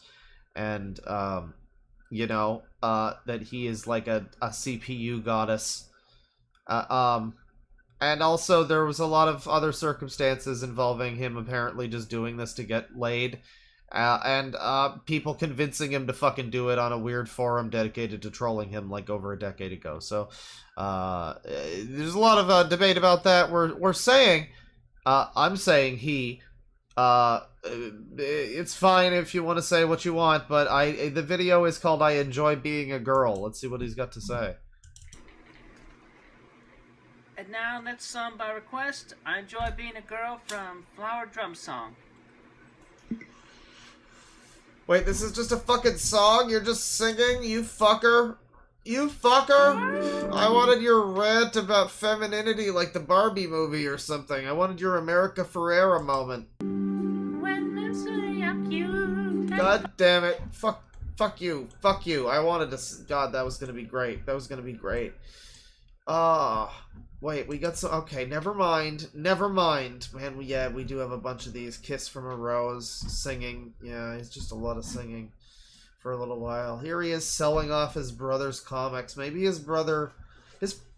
And, you know, that he is like a CPU goddess. And also, there was a lot of other circumstances involving him apparently just doing this to get laid. And people convincing him to fucking do it on a weird forum dedicated to trolling him like over a decade ago. So, there's a lot of debate about that. We're saying, I'm saying it's fine if you want to say what you want, but the video is called I Enjoy Being a Girl. Let's see what he's got to say. And now let's song by request. I Enjoy Being a Girl from Flower Drum Song. Wait, this is just a fucking song? You're just singing? You fucker? You fucker? I wanted your rant about femininity like the Barbie movie or something. I wanted your America Ferrera moment. When they say I'm cute. God damn it. Fuck you. Fuck you. I wanted to... God, that was gonna be great. Wait, we got some... Okay, never mind. Man, we do have a bunch of these. Kiss from a Rose, singing. Yeah, it's just a lot of singing. for a little while. Here he is selling off his brother's comics. Maybe his brother...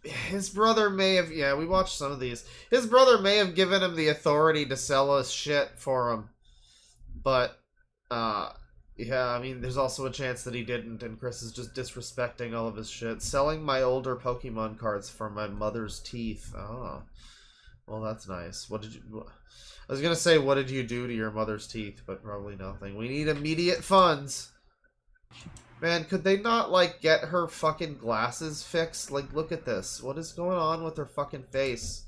His brother may have... Yeah, we watched some of these. His brother may have given him the authority to sell his shit for him. But, yeah, I mean, there's also a chance that he didn't, and Chris is just disrespecting all of his shit. Selling my older Pokemon cards for my mother's teeth. Oh. Well, that's nice. What did you... I was gonna say, what did you do to your mother's teeth? But probably nothing. We need immediate funds. Man, could they not, like, get her fucking glasses fixed? Like, look at this. What is going on with her fucking face?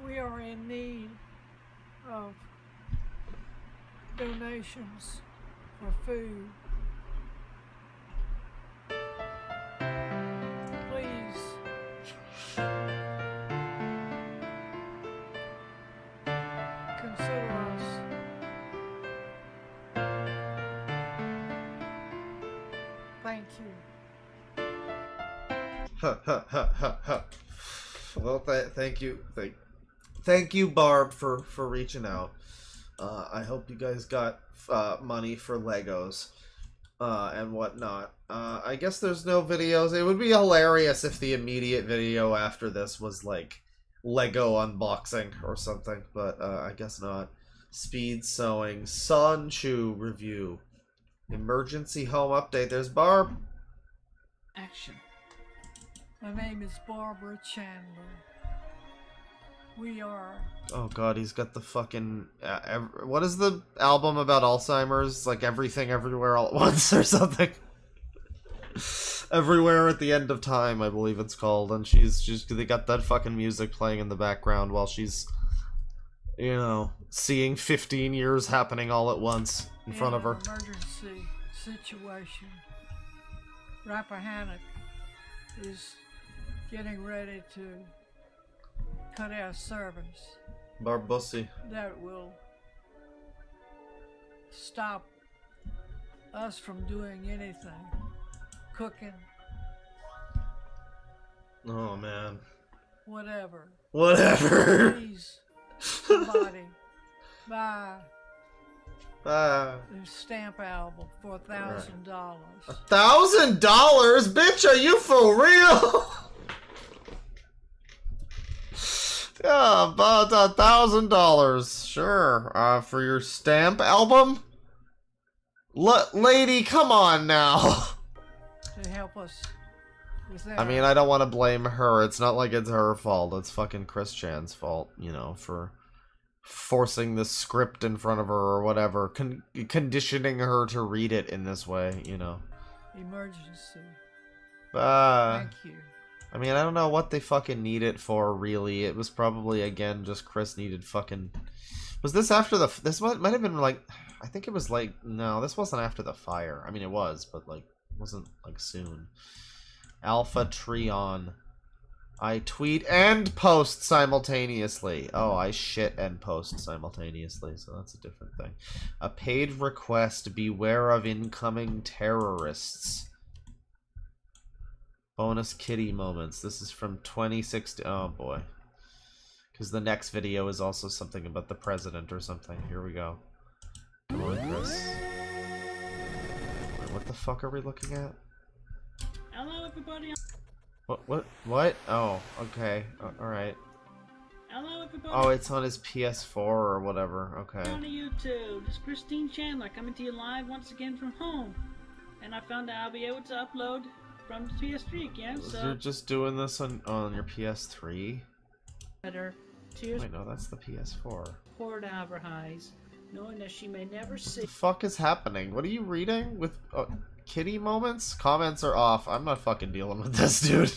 We are in need of donations for food. Please. Consider us. Thank you. Well, thank you. Thank you, Barb, for reaching out. I hope you guys got money for Legos and whatnot. I guess there's no videos. It would be hilarious if the immediate video after this was like Lego unboxing or something, but I guess not. Speed sewing, Sanchu review, emergency home update. There's Barb. Action. My name is Barbara Chandler. We are... Oh god, he's got the fucking... what is the album about Alzheimer's? Like Everything Everywhere All at Once or something? Everywhere at the End of Time, I believe it's called. And they got that fucking music playing in the background while she's, you know, seeing 15 years happening all at once in front of her. Emergency situation. Rappahannock is getting ready to cut our service. Barbussy. That will stop us from doing anything. Cooking. Oh man. Whatever. Whatever. Please, somebody, buy Ah. the stamp album for $1,000. $1,000? Bitch, are you for real? Yeah, about $1,000. Sure. For your stamp album? Lady, come on now. To help us with that. I mean, I don't want to blame her. It's not like it's her fault. It's fucking Chris Chan's fault, you know, for forcing the script in front of her or whatever. Conditioning her to read it in this way, you know. Emergency. Thank you. I mean, I don't know what they fucking need it for, really. It was probably, again, just Chris needed fucking... Was this after the... This might have been, like... I think it was, like... No, this wasn't after the fire. I mean, it was, but, like, it wasn't, like, soon. Alpha Treon. I tweet and post simultaneously. Oh, I shit and post simultaneously, so that's a different thing. A paid request. Beware of incoming terrorists. Bonus kitty moments. This is from 2016. Oh boy. Because the next video is also something about the president or something. Here we go. Come on, Chris. What the fuck are we looking at? Hello, everybody. What? Oh, okay. Alright. Hello, everybody. Oh, it's on his PS4 or whatever. Okay. On YouTube, this is Christine Chandler coming to you live once again from home. And I found out I'll be able to upload from the PS3 again, so... You're just doing this on your PS3? Better. Cheers. Wait, no, that's the PS4. Poor to advertise, knowing that she may never see... What the fuck is happening? What are you reading? With kitty moments? Comments are off. I'm not fucking dealing with this, dude.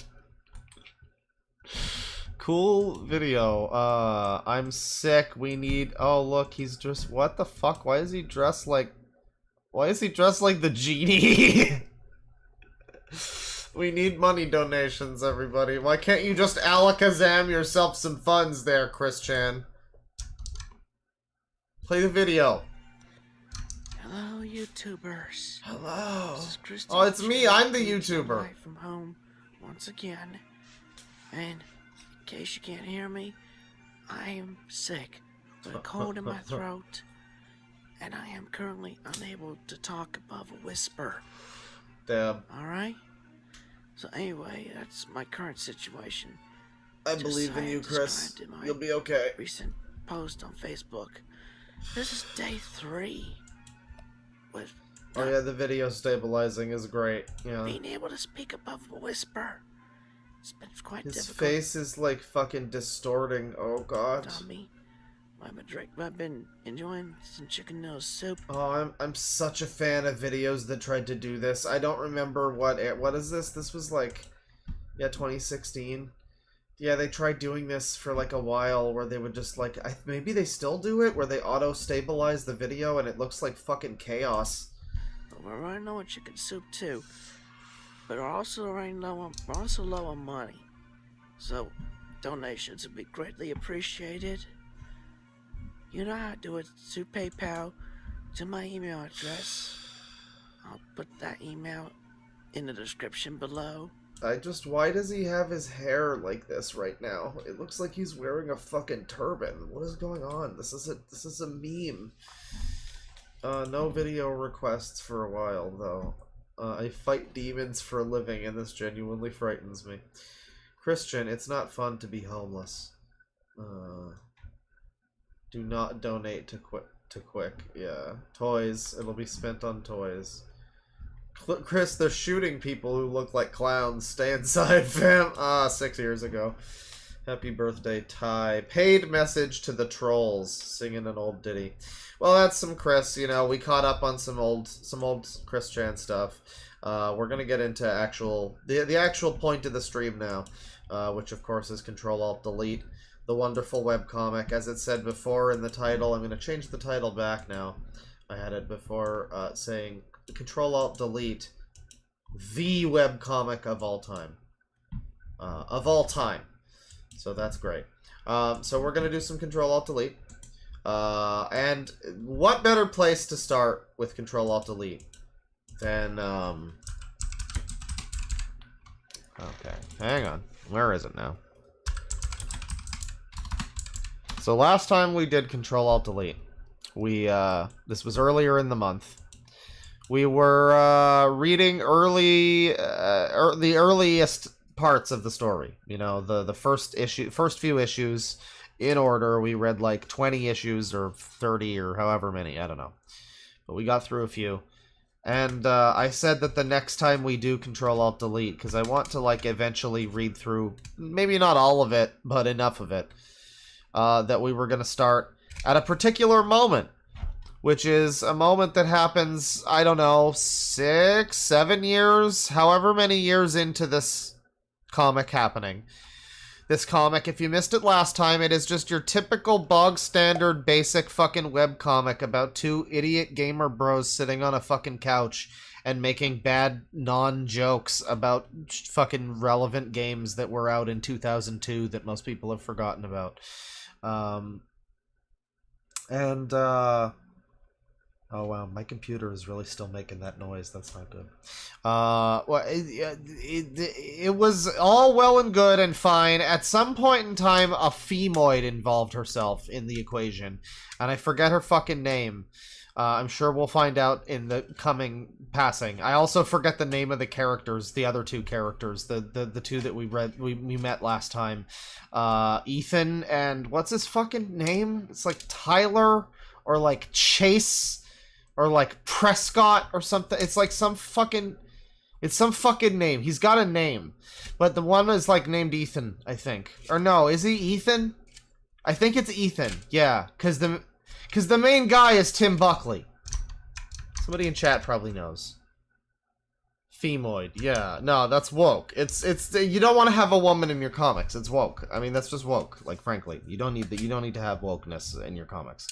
Cool video. I'm sick. We need... Oh, look, he's just... What the fuck? Why is he dressed like... Why is he dressed like the genie? We need money donations, everybody. Why can't you just alakazam yourself some funds there, Chris Chan? Play the video. Hello, YouTubers. Hello. This is Christine Oh, it's me. I'm the Chandler, YouTuber. live from home once again. And in case you can't hear me, I am sick with a cold in my throat. and I am currently unable to talk above a whisper. Damn. Alright? So anyway, that's my current situation. I believe in you, Chris. You'll be okay. Recent post on Facebook. This is day 3. With Oh yeah, the video stabilizing is great. Yeah. being able to speak above a whisper. It's been quite His difficult. face is like fucking distorting. Oh god. Tommy, I've been enjoying some chicken noodle soup. Oh, I'm such a fan of videos that tried to do this. I don't remember what is this? This was like, yeah, 2016. Yeah, they tried doing this for like a while where they would just like, maybe they still do it, where they auto-stabilize the video and it looks like fucking chaos. We're running low on chicken soup too, but we're also low on money. So donations would be greatly appreciated. You know how to do it through PayPal to my email address. I'll put that email in the description below. Why does he have his hair like this right now? It looks like he's wearing a fucking turban. What is going on? This is a meme. No video requests for a while, though. I fight demons for a living, and this genuinely frightens me. Christian, it's not fun to be homeless. Do not donate to Quick. Yeah. Toys. It'll be spent on toys. Chris, they're shooting people who look like clowns. Stay inside, fam. 6 years ago. Happy birthday, Ty. Paid message to the trolls. Singing an old ditty. Well, that's some Chris. You know, we caught up on some old Chris Chan stuff. We're gonna get into the actual point of the stream now, which of course is Ctrl-Alt-Delete. The wonderful webcomic. As it said before in the title, I'm gonna change the title back now. I had it before saying Ctrl-Alt-Delete, the webcomic of all time. So that's great. So we're going to do some Ctrl-Alt-Delete. And what better place to start with Ctrl-Alt-Delete than... Okay, hang on. Where is it now? So last time we did Ctrl-Alt-Delete, this was earlier in the month. We were reading the earliest parts of the story. You know, the first few issues in order. We read like 20 issues or 30 or however many, I don't know. But we got through a few. And I said that the next time we do Ctrl-Alt-Delete, because I want to like eventually read through, maybe not all of it, but enough of it, that we were going to start at a particular moment. Which is a moment that happens, I don't know, 6, 7 years, however many years into this comic happening. This comic, if you missed it last time, it is just your typical bog standard basic fucking webcomic about 2 idiot gamer bros sitting on a fucking couch and making bad non-jokes about fucking relevant games that were out in 2002 that most people have forgotten about. Oh wow, my computer is really still making that noise. That's not good. Well, it was all well and good and fine. At some point in time, a femoid involved herself in the equation, and I forget her fucking name. I'm sure we'll find out in the coming passing. I also forget the name of the characters, the other 2 characters, the 2 that we met last time. Ethan and what's his fucking name? It's like Tyler or like Chase. Or like Prescott or something. It's like some fucking name. He's got a name. But the one is like named Ethan, I think. Or no, is he Ethan? I think it's Ethan. Yeah, cuz the main guy is Tim Buckley. Somebody in chat probably knows. Femoid. Yeah. No, that's woke. It's you don't want to have a woman in your comics. It's woke. I mean, that's just woke, like frankly. You don't need to have wokeness in your comics.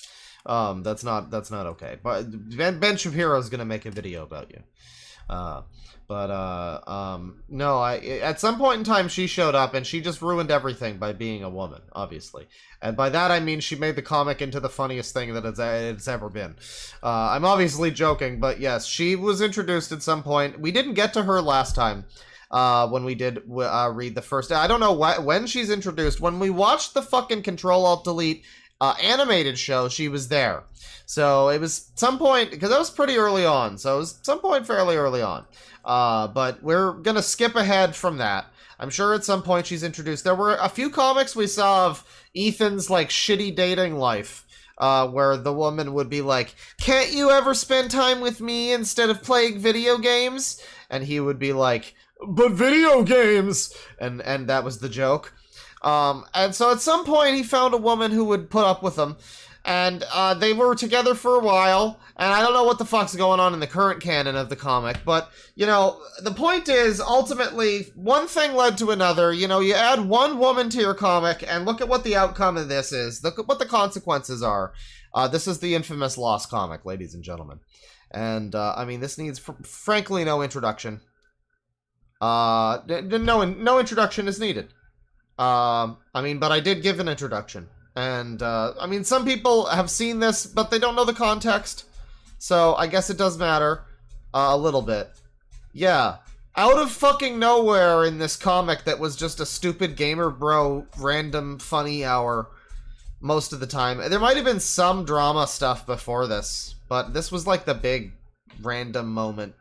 That's not okay. But Ben Shapiro's gonna make a video about you. No, at some point in time she showed up and she just ruined everything by being a woman, obviously. And by that I mean she made the comic into the funniest thing that it's ever been. I'm obviously joking, but yes, she was introduced at some point. We didn't get to her last time. When we did read the first... I don't know when she's introduced. When we watched the fucking Ctrl-Alt-Delete animated show, she was there. So it was some point, because that was pretty early on, so it was some point fairly early on. But we're gonna skip ahead from that. I'm sure at some point she's introduced. There were a few comics we saw of Ethan's, like, shitty dating life, where the woman would be like, can't you ever spend time with me instead of playing video games? And he would be like, but video games! And that was the joke. And so at some point he found a woman who would put up with him, and they were together for a while, and I don't know what the fuck's going on in the current canon of the comic, but, you know, the point is, ultimately, one thing led to another. You know, you add one woman to your comic, and look at what the outcome of this is. Look at what the consequences are. This is the infamous Lost comic, ladies and gentlemen. And, I mean, this needs, frankly, no introduction. No introduction is needed. I mean, but I did give an introduction. And, I mean, some people have seen this, but they don't know the context. So, I guess it does matter. A little bit. Yeah. Out of fucking nowhere in this comic that was just a stupid gamer bro random funny hour most of the time. There might have been some drama stuff before this, but this was like the big random moment.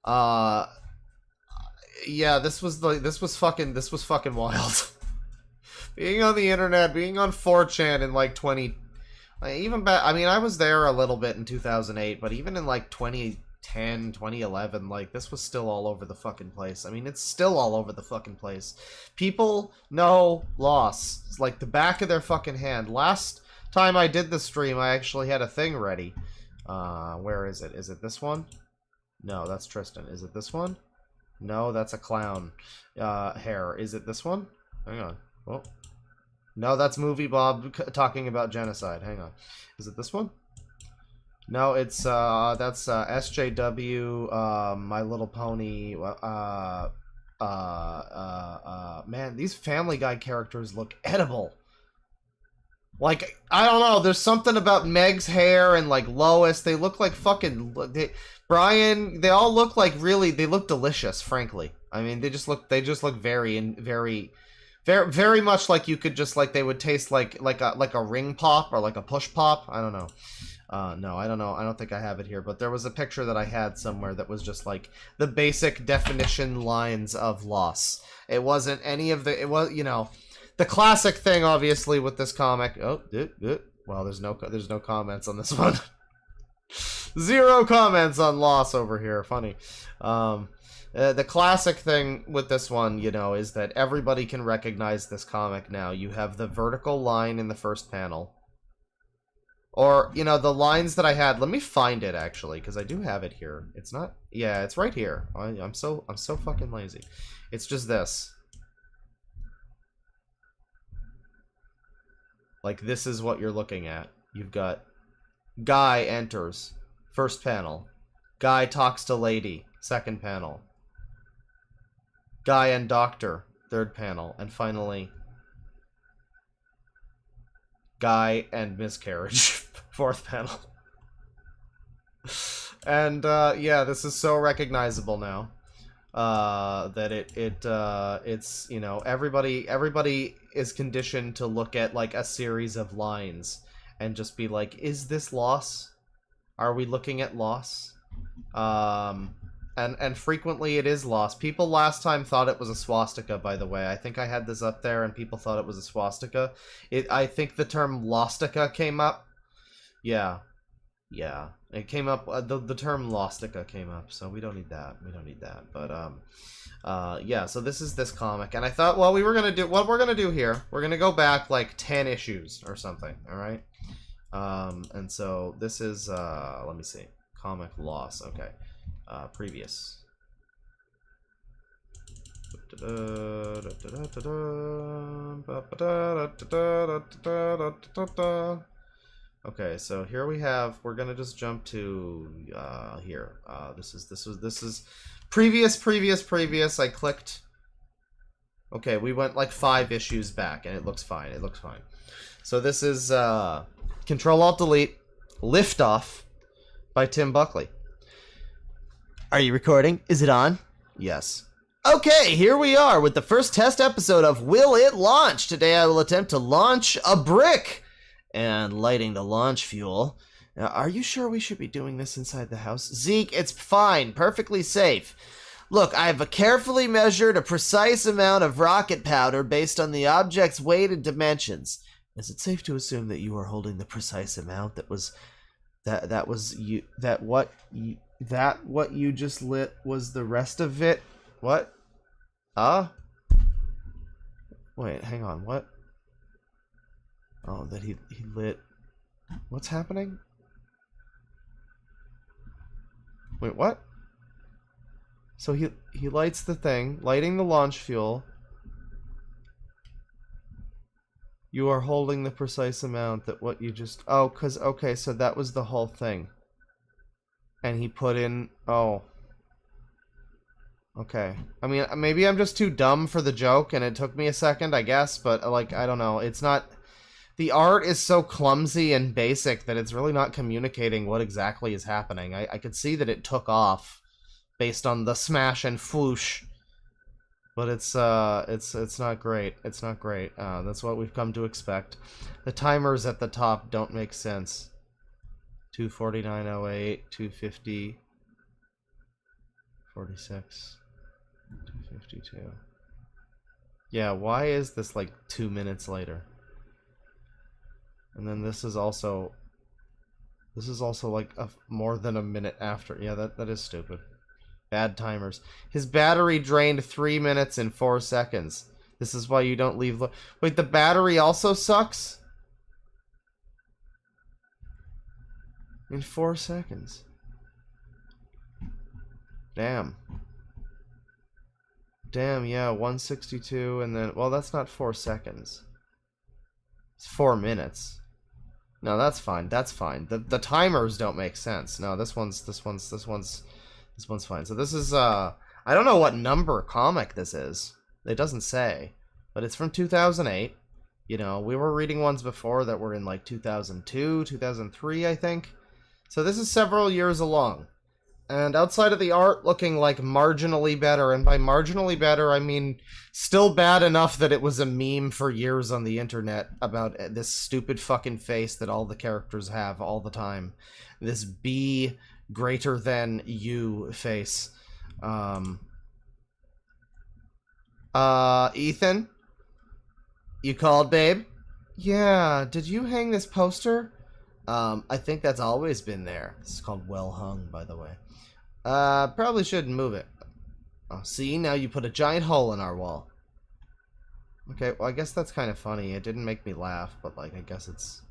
Yeah, this was fucking wild. Being on the internet, being on 4chan in like even back, I mean, I was there a little bit in 2008, but even in like 2010, 2011, like, this was still all over the fucking place. I mean, it's still all over the fucking place. People know Lost. It's like the back of their fucking hand. Last time I did the stream, I actually had a thing ready. Where is it? Is it this one? No, that's Tristan. Is it this one? No, that's a clown hair. Is it this one? Hang on. Oh. No, that's Movie Bob talking about genocide. Hang on. Is it this one? No, it's that's SJW, My Little Pony. Man, these Family Guy characters look edible. Like, I don't know, there's something about Meg's hair and, like, Lois. They look like fucking... Brian, they all look like really... They look delicious, frankly. I mean, they just look very much like you could just, like, they would taste like a ring pop or like a push pop. I don't know. No, I don't know. I don't think I have it here, but there was a picture that I had somewhere that was just like the basic definition lines of Lost. It wasn't any of the... It was, you know... The classic thing, obviously, with this comic... Oh, well, there's no comments on this one. 0 comments on Lost over here. Funny. The classic thing with this one, you know, is that everybody can recognize this comic now. You have the vertical line in the first panel. Or, you know, the lines that I had... Let me find it, actually, because I do have it here. It's not... Yeah, it's right here. I'm so fucking lazy. It's just this. Like, this is what you're looking at. You've got guy enters, first panel. Guy talks to lady, second panel. Guy and doctor, third panel. And finally, guy and miscarriage, fourth panel. And, yeah, this is so recognizable now. That it's, you know, everybody is conditioned to look at, like, a series of lines and just be like, is this Lost? Are we looking at Lost? And frequently it is Lost. People last time thought it was a swastika, by the way. I think I had this up there and people thought it was a swastika. I think the term Lostica came up. Yeah. Yeah. It came up, the term Lostica came up, so we don't need that. But, yeah, so this is this comic, and I thought, well, what we're gonna do here, we're gonna go back, like, 10 issues or something, alright? And so, this is, let me see, comic Lost, okay, previous. Okay, so here we have, we're gonna just jump to here. This is previous. I clicked. Okay, we went like 5 issues back, and it looks fine. So this is Ctrl-Alt-Delete, Liftoff by Tim Buckley. Are you recording? Is it on? Yes. Okay, here we are with the first test episode of Will It Launch? Today I will attempt to launch a brick and lighting the launch fuel. Now, are you sure we should be doing this inside the house? Zeke, it's fine, perfectly safe. Look, I've carefully measured a precise amount of rocket powder based on the object's weight and dimensions. Is it safe to assume that you are holding the precise amount that what you just lit was the rest of it? What? Wait, hang on, what? Oh, that he lit... What's happening? Wait, what? So he lights the thing, lighting the launch fuel. You are holding the precise amount that what you just... Oh, okay, so that was the whole thing. And he put in... Oh. Okay. I mean, maybe I'm just too dumb for the joke, and it took me a second, I guess, but, like, I don't know. It's not... The art is so clumsy and basic that it's really not communicating what exactly is happening. I could see that it took off based on the smash and whoosh. But it's not great. It's not great. That's what we've come to expect. The timers at the top don't make sense. 249.08, 250, 46, 252. Yeah, why is this like 2 minutes later? And then this is also like more than a minute after. Yeah, that is stupid. Bad timers. His battery drained 3 minutes and 4 seconds. This is why you don't leave... Wait, the battery also sucks? In 4 seconds. Damn. Damn, yeah, 162 and then... Well, that's not 4 seconds. It's 4 minutes. No, that's fine. That's fine. The timers don't make sense. No, this one's fine. So this is I don't know what number comic this is. It doesn't say, but it's from 2008. You know, we were reading ones before that were in like 2002, 2003, I think. So this is several years along. And outside of the art looking like marginally better, and by marginally better, I mean still bad enough that it was a meme for years on the internet about this stupid fucking face that all the characters have all the time. This B greater than you face. Ethan? You called, babe? Yeah, did you hang this poster? I think that's always been there. This is called Well Hung, by the way. Probably shouldn't move it. Oh, see, now you put a giant hole in our wall. Okay, well, I guess that's kind of funny. It didn't make me laugh, but, like, I guess it's...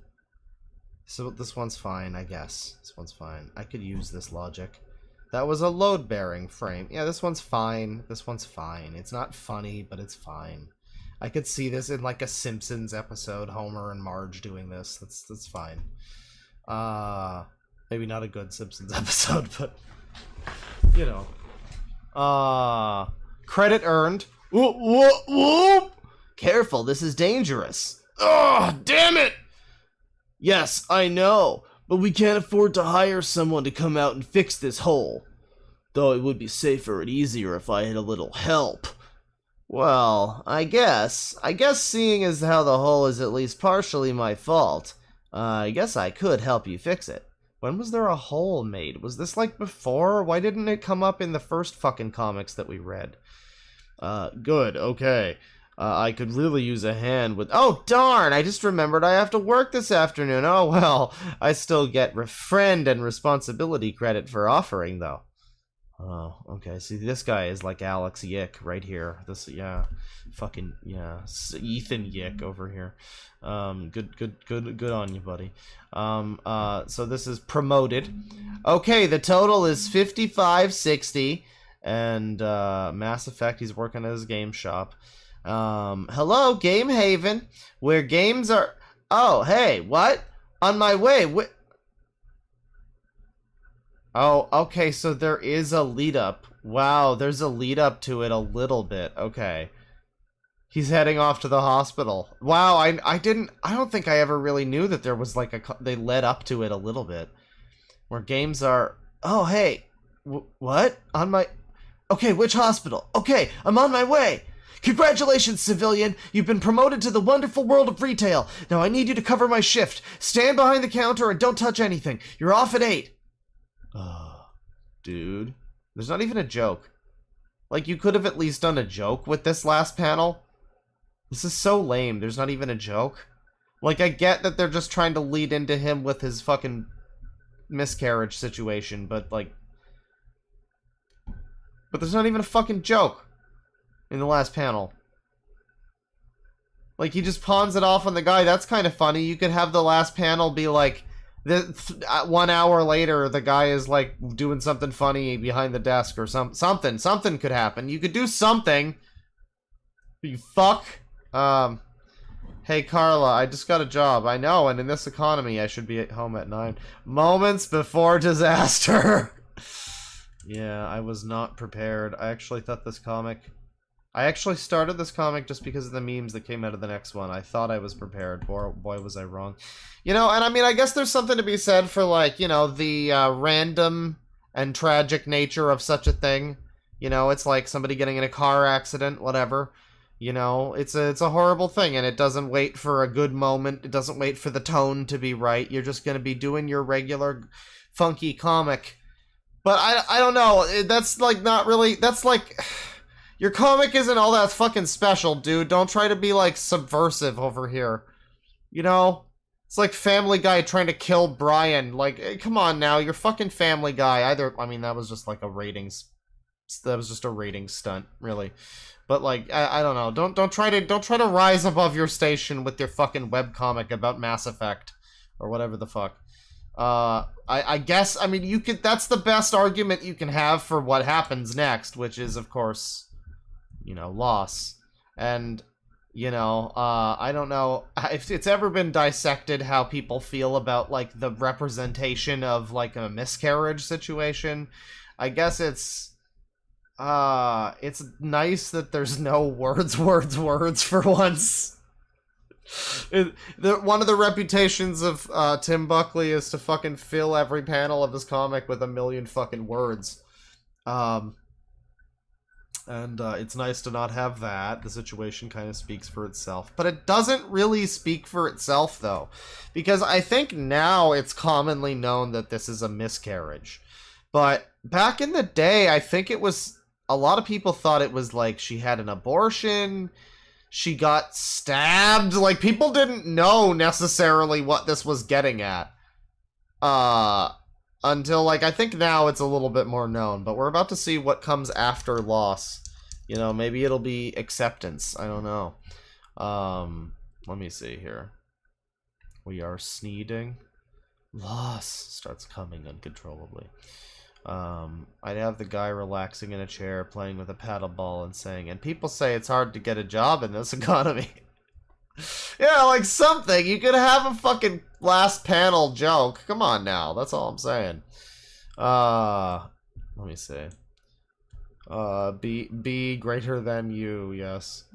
So this one's fine, I guess. This one's fine. I could use this logic. That was a load-bearing frame. Yeah, this one's fine. This one's fine. It's not funny, but it's fine. I could see this in, like, a Simpsons episode. Homer and Marge doing this. That's fine. Maybe not a good Simpsons episode, but... You know. Credit earned. Whoop, whoop, whoop! Careful, this is dangerous. Oh, damn it! Yes, I know, but we can't afford to hire someone to come out and fix this hole. Though it would be safer and easier if I had a little help. Well, I guess seeing as how the hole is at least partially my fault, I guess I could help you fix it. When was there a hole made? Was this like before? Why didn't it come up in the first fucking comics that we read? Good, okay. I could really use a hand with... Oh, darn! I just remembered I have to work this afternoon. Oh, well, I still get friend and responsibility credit for offering, though. Oh, okay. See, this guy is like Alex Yick right here. This, yeah. Fucking, yeah. Ethan Yick over here. Good on you, buddy. So this is promoted. Okay, the total is 55.60. And, Mass Effect, he's working at his game shop. Hello, Game Haven, where games are... Oh, hey, what? On my way, Oh, okay, so there is a lead-up. Wow, there's a lead-up to it a little bit. Okay. He's heading off to the hospital. Wow, I don't think I ever really knew that there was, like, they led up to it a little bit. Where games are... Oh, hey. What? On my... Okay, which hospital? Okay, I'm on my way. Congratulations, civilian! You've been promoted to the wonderful world of retail. Now I need you to cover my shift. Stand behind the counter and don't touch anything. You're off at 8. Dude. There's not even a joke. Like, you could have at least done a joke with this last panel. This is so lame. There's not even a joke. Like, I get that they're just trying to lead into him with his fucking miscarriage situation, but, like... But there's not even a fucking joke in the last panel. Like, he just pawns it off on the guy. That's kind of funny. You could have the last panel be like, 1 hour later, the guy is, like, doing something funny behind the desk or something. Something could happen. You could do something. You fuck. Hey, Carla, I just got a job. I know, and in this economy, I should be at home at 9. Moments before disaster. Yeah, I was not prepared. I actually thought this comic... I actually started this comic just because of the memes that came out of the next one. I thought I was prepared. Boy, was I wrong. You know, and I mean, I guess there's something to be said for, like, you know, the random and tragic nature of such a thing. You know, it's like somebody getting in a car accident, whatever. You know, it's a horrible thing, and it doesn't wait for a good moment. It doesn't wait for the tone to be right. You're just going to be doing your regular funky comic. But I don't know. That's, like, not really... That's, like... Your comic isn't all that fucking special, dude. Don't try to be, like, subversive over here. You know? It's like Family Guy trying to kill Brian. Like, hey, come on now. You're fucking Family Guy. I mean, that was just, like, a ratings... That was just a ratings stunt, really. But, like, I don't know. Don't try to rise above your station with your fucking webcomic about Mass Effect. Or whatever the fuck. I guess, I mean, you could... That's the best argument you can have for what happens next, which is, of course... You know, loss. And, you know, I don't know if it's ever been dissected how people feel about, like, the representation of, like, a miscarriage situation. I guess it's nice that there's no words for once. One of the reputations of Tim Buckley is to fucking fill every panel of his comic with a million fucking words. And it's nice to not have that. The situation kind of speaks for itself. But it doesn't really speak for itself, though. Because I think now it's commonly known that this is a miscarriage. But back in the day, I think it was... A lot of people thought it was like she had an abortion, she got stabbed. Like, people didn't know necessarily what this was getting at. Until, like, I think now it's a little bit more known. But we're about to see what comes after loss. You know, maybe it'll be acceptance. I don't know. Let me see here. We are sneezing. Loss starts coming uncontrollably. I'd have the guy relaxing in a chair, playing with a paddle ball and saying, and people say it's hard to get a job in this economy. Yeah, like something. You could have a fucking last panel joke. Come on now. That's all I'm saying. Let me see. Be greater than you, yes.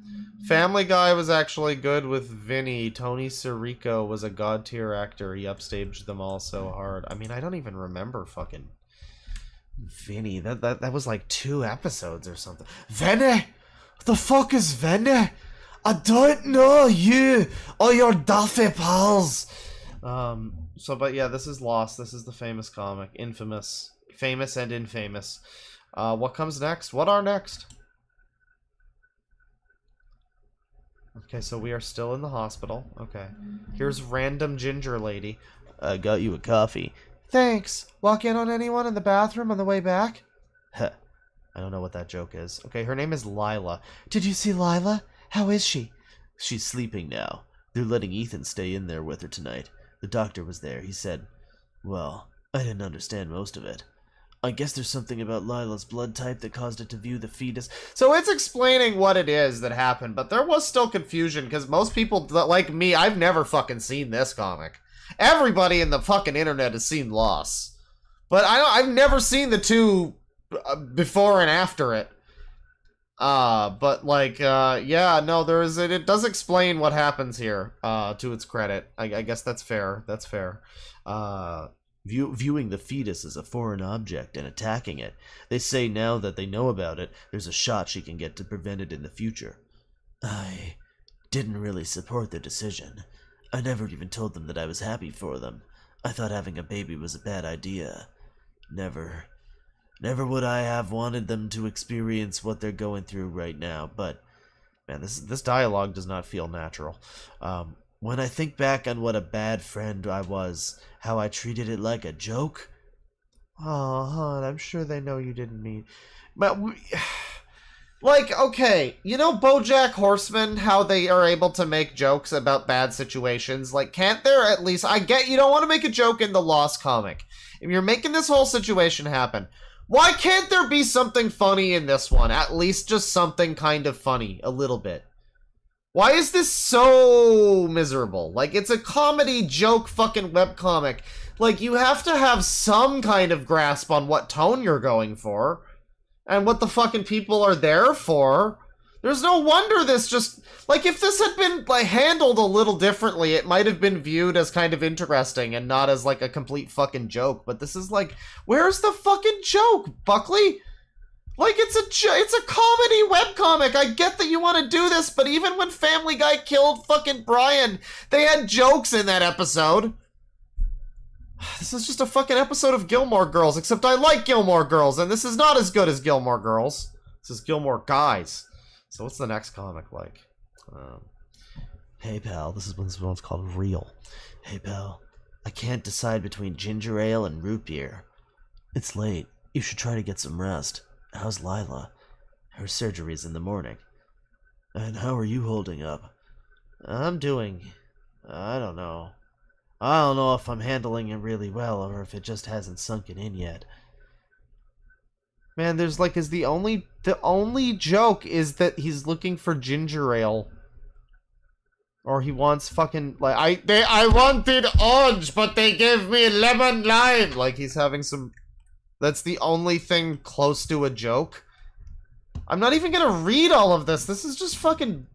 Family Guy was actually good with Vinny. Tony Sirico was a god tier actor. He upstaged them all so hard. I mean, I don't even remember fucking Vinny. That was like 2 episodes or something. Vinny? What the fuck is Vinny? I don't know you or your daffy pals. But yeah, this is Lost. This is the famous comic. Infamous. Famous and infamous. What comes next? What are next? Okay, so we are still in the hospital. Okay. Here's random ginger lady. I got you a coffee. Thanks. Walk in on anyone in the bathroom on the way back? Huh. I don't know what that joke is. Okay, her name is Lila. Did you see Lila? How is she? She's sleeping now. They're letting Ethan stay in there with her tonight. The doctor was there. He said, well, I didn't understand most of it. I guess there's something about Lila's blood type that caused it to view the fetus. So it's explaining what it is that happened, but there was still confusion, because most people, like me, I've never fucking seen this comic. Everybody in the fucking internet has seen Lost. But I've never seen the two before and after it. But like, yeah, no, it does explain what happens here, to its credit. I guess that's fair. That's fair. Viewing the fetus as a foreign object and attacking it. They say now that they know about it, there's a shot she can get to prevent it in the future. I didn't really support their decision. I never even told them that I was happy for them. I thought having a baby was a bad idea. Never would I have wanted them to experience what they're going through right now, but man, this dialogue does not feel natural. When I think back on what a bad friend I was, how I treated it like a joke. Oh, hon, I'm sure they know you didn't mean... But, like, okay, you know BoJack Horseman, how they are able to make jokes about bad situations? Like, can't there at least... I get you don't want to make a joke in the Lost comic. If you're making this whole situation happen, why can't there be something funny in this one? At least just something kind of funny, a little bit. Why is this so miserable? Like, it's a comedy joke fucking webcomic. Like, you have to have some kind of grasp on what tone you're going for. And what the fucking people are there for. There's no wonder this just... Like, if this had been, like, handled a little differently, it might have been viewed as kind of interesting and not as, like, a complete fucking joke. But this is like, where's the fucking joke, Buckley? Like, it's a comedy webcomic. I get that you want to do this, but even when Family Guy killed fucking Brian, they had jokes in that episode. This is just a fucking episode of Gilmore Girls, except I like Gilmore Girls, and this is not as good as Gilmore Girls. This is Gilmore Guys. So what's the next comic like? Hey pal, this one's called Real. Hey pal, I can't decide between ginger ale and root beer. It's late. You should try to get some rest. How's Lila? Her surgery's in the morning. And how are you holding up? I'm doing... I don't know. I don't know if I'm handling it really well or if it just hasn't sunken in yet. Man, there's like, the only joke is that he's looking for ginger ale. Or he wants fucking, like, I wanted orange, but they gave me lemon lime. Like, he's having some, that's the only thing close to a joke. I'm not even gonna read all of this. This is just fucking...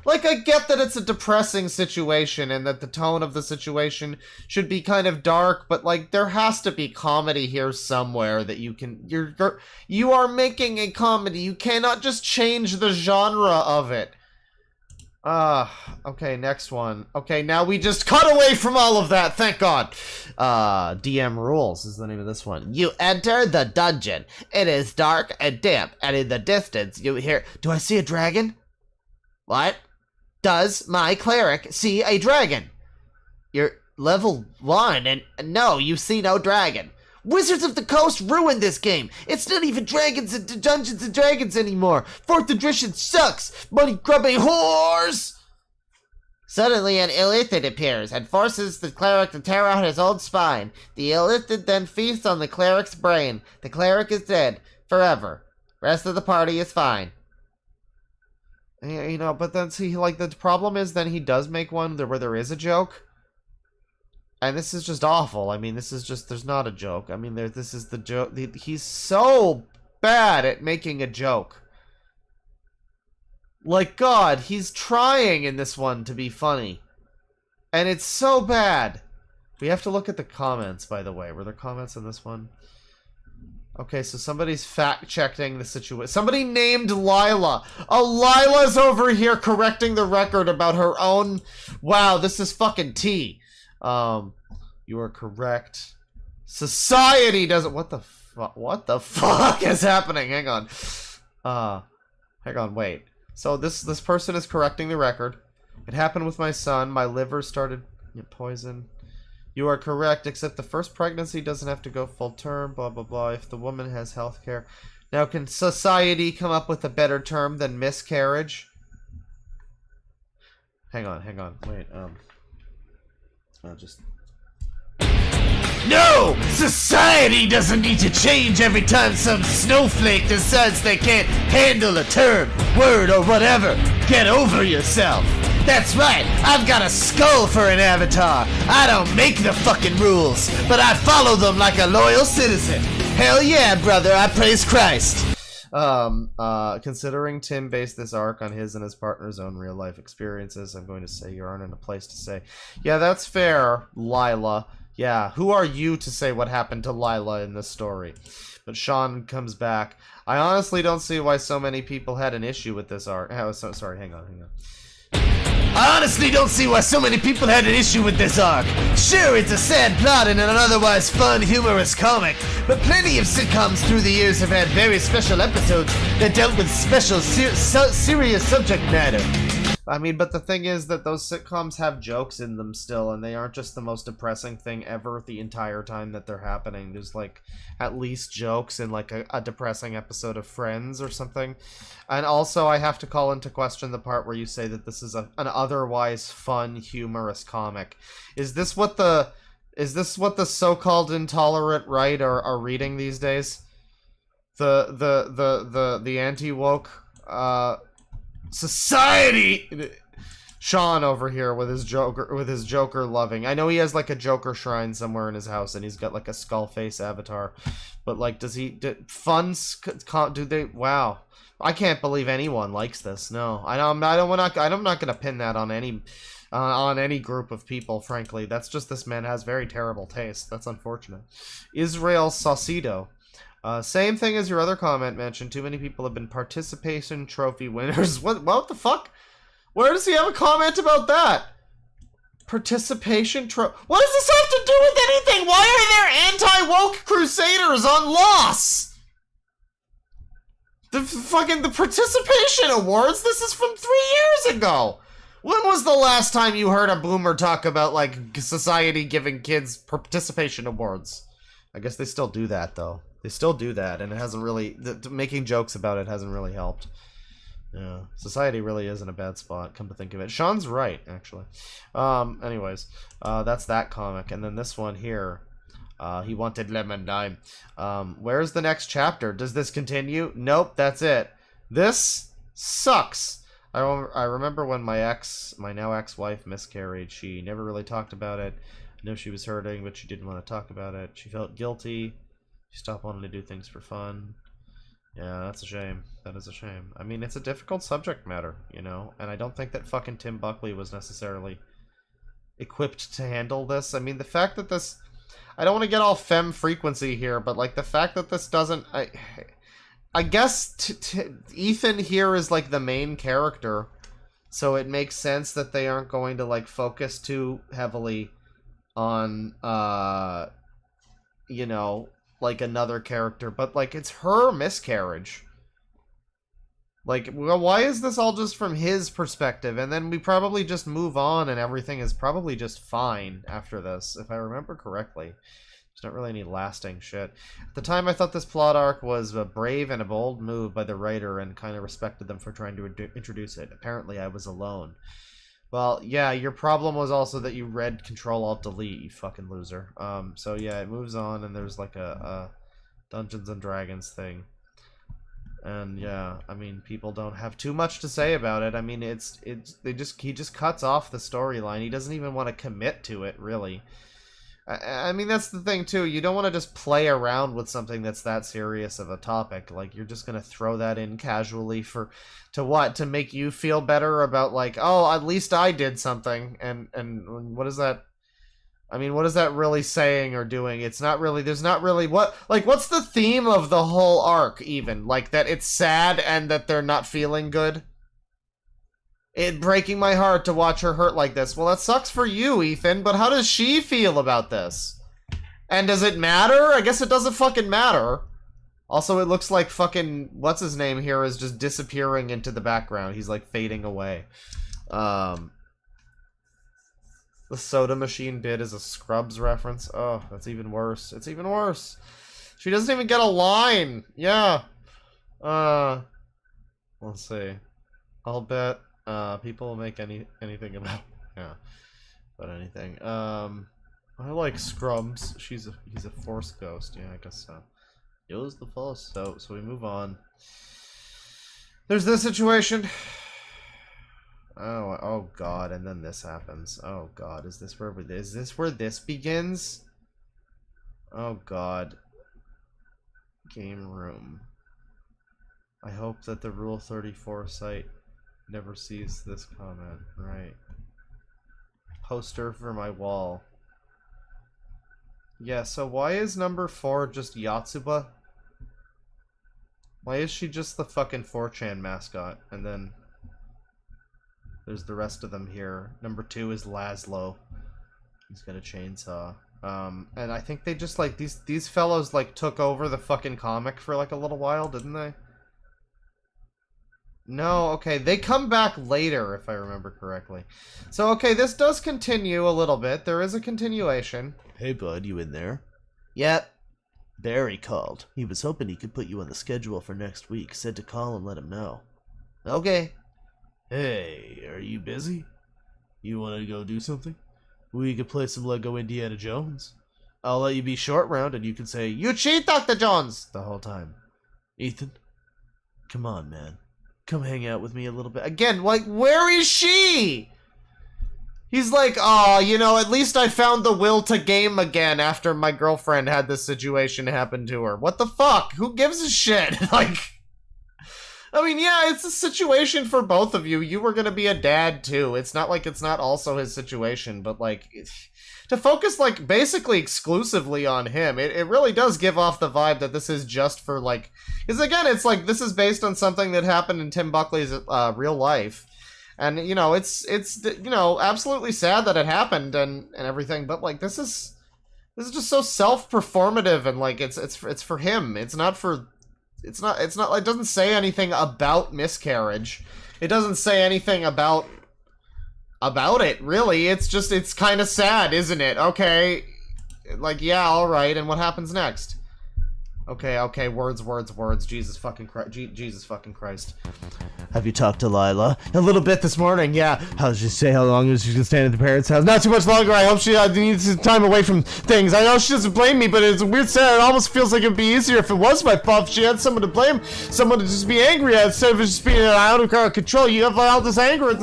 Like, I get that it's a depressing situation and that the tone of the situation should be kind of dark, but, like, there has to be comedy here somewhere that you can... You are making a comedy. You cannot just change the genre of it. Okay, next one. Okay, now we just cut away from all of that, thank God. DM Rules is the name of this one. You enter the dungeon. It is dark and damp, and in the distance you hear... Do I see a dragon? What? Does my cleric see a dragon? You're level 1, and no, you see no dragon. Wizards of the Coast ruined this game. It's not even Dragons and Dungeons and Dragons anymore. 4th edition sucks. Money-grubbing whores! Suddenly an Illithid appears and forces the cleric to tear out his own spine. The Illithid then feasts on the cleric's brain. The cleric is dead. Forever. Rest of the party is fine. You know, but then see, like, the problem is then he does make one where there is a joke. And this is just awful. I mean, this is just, there's not a joke. I mean, this is the joke. He's so bad at making a joke. Like, God, he's trying in this one to be funny. And it's so bad. We have to look at the comments, by the way. Were there comments in this one? Okay, so somebody's fact-checking the situation. Somebody named Lila. Oh, Lila's over here correcting the record about her own... Wow, this is fucking tea. You are correct. Society doesn't... What the fuck is happening? Hang on. Hang on, wait. So this person is correcting the record. It happened with my son. My liver started poison. You are correct, except the first pregnancy doesn't have to go full term, blah, blah, blah, if the woman has health care. Now, can society come up with a better term than miscarriage? Hang on, wait, I'll just... No! Society doesn't need to change every time some snowflake decides they can't handle a term, word, or whatever. Get over yourself. That's right, I've got a skull for an avatar. I don't make the fucking rules, but I follow them like a loyal citizen. Hell yeah, brother, I praise Christ. Considering Tim based this arc on his and his partner's own real-life experiences, I'm going to say you aren't in a place to say, yeah, that's fair, Lila. Yeah, who are you to say what happened to Lila in this story? But Sean comes back. I honestly don't see why so many people had an issue with this arc. Oh, sorry, hang on. I honestly don't see why so many people had an issue with this arc. Sure, it's a sad plot in an otherwise fun, humorous comic, but plenty of sitcoms through the years have had very special episodes that dealt with special, serious subject matter. I mean, but the thing is that those sitcoms have jokes in them still, and they aren't just the most depressing thing ever the entire time that they're happening. There's, like, at least jokes in, like, a depressing episode of Friends or something. And also, I have to call into question the part where you say that this is an otherwise fun, humorous comic. Is this what the so-called intolerant right are reading these days? The anti-woke, society. Sean over here with his Joker loving. I know he has like a Joker shrine somewhere in his house, and he's got like a skull face avatar. But like, wow. I can't believe anyone likes this. No, I'm not gonna pin that on any group of people. Frankly, that's just, this man has very terrible taste. That's unfortunate. Israel Saucedo. Same thing as your other comment mentioned. Too many people have been participation trophy winners. What the fuck? Where does he have a comment about that? Participation trophy. What does this have to do with anything? Why are there anti-woke crusaders on Loss? The participation awards? This is from 3 years ago. When was the last time you heard a boomer talk about, like, society giving kids participation awards? I guess they still do that, though. They still do that, and it hasn't really... making jokes about it hasn't really helped. Yeah, society really is in a bad spot, come to think of it. Sean's right, actually. Anyways, that's that comic. And then this one here, he wanted lemon dime. Where's the next chapter? Does this continue? Nope, that's it. This sucks. I remember when my now ex-wife miscarried. She never really talked about it. I know she was hurting, but she didn't want to talk about it. She felt guilty. She stopped wanting to do things for fun. Yeah, that's a shame. That is a shame. I mean, it's a difficult subject matter, you know? And I don't think that fucking Tim Buckley was necessarily equipped to handle this. I mean, the fact that this... I don't want to get all femme frequency here, but, like, the fact that this doesn't... I guess Ethan here is, like, the main character, so it makes sense that they aren't going to, like, focus too heavily on, you know... like another character, but like it's her miscarriage. Like, well, why is this all just from his perspective? And then we probably just move on and everything is probably just fine after this, if I remember correctly. There's not really any lasting shit. At the time, I thought this plot arc was a brave and a bold move by the writer and kind of respected them for trying to introduce it. Apparently, I was alone. Well, yeah, your problem was also that you read Ctrl-Alt-Delete, you fucking loser. So yeah, it moves on, and there's like a Dungeons and Dragons thing. And yeah, I mean, people don't have too much to say about it. I mean, he just cuts off the storyline. He doesn't even want to commit to it, really. I mean, that's the thing, too. You don't want to just play around with something that's that serious of a topic. Like, you're just going to throw that in casually to what? To make you feel better about, like, oh, at least I did something. And what is that? I mean, what is that really saying or doing? It's not really, there's not really, what's the theme of the whole arc, even? Like, that it's sad and that they're not feeling good? It breaking my heart to watch her hurt like this. Well, that sucks for you, Ethan, but how does she feel about this? And does it matter? I guess it doesn't fucking matter. Also, it looks like fucking, what's his name here is just disappearing into the background. He's like fading away. The soda machine bit is a Scrubs reference. Oh, that's even worse. It's even worse. She doesn't even get a line. Yeah. Let's see. I'll bet people will make anything about anything. I like Scrubs. He's a Force ghost. Yeah, I guess so. Use the Force. So we move on. There's this situation. Oh god, and then this happens. Oh god, is this where this begins? Oh god. Game room. I hope that the Rule 34 site never sees this comment, right? Poster for my wall. Yeah, so why is number 4 just Yatsuba? Why is she just the fucking 4chan mascot? And then there's the rest of them here. Number 2 is Laszlo. He's got a chainsaw. And I think they just, like, these fellows, like, took over the fucking comic for, like, a little while, didn't they? No, okay, they come back later, if I remember correctly. So, okay, this does continue a little bit. There is a continuation. Hey, bud, you in there? Yep. Barry called. He was hoping he could put you on the schedule for next week. Said to call and let him know. Okay. Hey, are you busy? You want to go do something? We could play some Lego Indiana Jones. I'll let you be short round and you can say, "You cheat, Dr. Jones!" the whole time. Ethan, come on, man. Come hang out with me a little bit. Again, like, where is she? He's like, oh, you know, at least I found the will to game again after my girlfriend had this situation happen to her. What the fuck? Who gives a shit? Like, I mean, yeah, it's a situation for both of you. You were gonna be a dad, too. It's not like it's not also his situation, but, like, to focus, like, basically exclusively on him, it really does give off the vibe that this is just for, like... Because, again, it's like, this is based on something that happened in Tim Buckley's real life. And, you know, it's you know, absolutely sad that it happened and everything, but, like, this is just so self-performative and, like, it's for him. It's not for... It's not, it doesn't say anything about miscarriage. It doesn't say anything about it, really. It's just, it's kind of sad, isn't it? Okay. Like, yeah, alright, and what happens next? Okay, words. Jesus fucking Christ. Have you talked to Lila? A little bit this morning, yeah. How did she say how long is she gonna stand at the parents' house? Not too much longer. I hope she needs some time away from things. I know she doesn't blame me, but it's weird sad. It almost feels like it'd be easier if it was my fault. If she had someone to blame, someone to just be angry at instead of just being out of control. You have all this anger.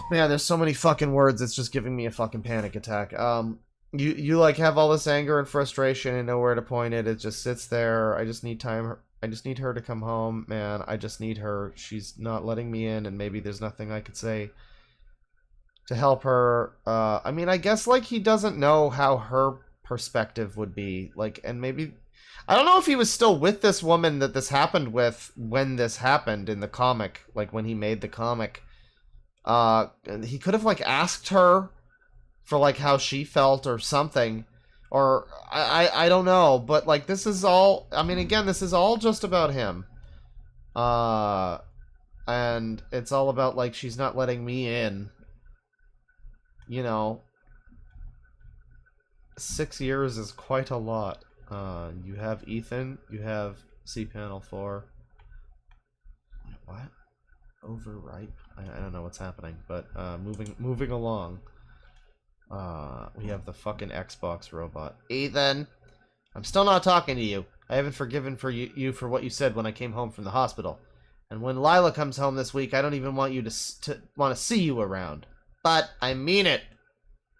Man, there's so many fucking words. It's just giving me a fucking panic attack. You like have all this anger and frustration and know where to point it. It just sits there. I just need time. I just need her to come home, man. I just need her. She's not letting me in, and maybe there's nothing I could say to help her. I mean, I guess, like, he doesn't know how her perspective would be. Like, and maybe... I don't know if he was still with this woman that this happened with when this happened in the comic. Like, when he made the comic. He could have, like, asked her for, like, how she felt or something, or I don't know, but, like, this is all, I mean, again, this is all just about him, and it's all about, like, she's not letting me in, you know. 6 years is quite a lot. You have Ethan, you have cPanel 4, what? Overripe? I don't know what's happening, but, moving along. We have the fucking Xbox robot. Ethan, I'm still not talking to you. I haven't forgiven you for what you said when I came home from the hospital. And when Lila comes home this week, I don't even want you to want to see you around. But I mean it.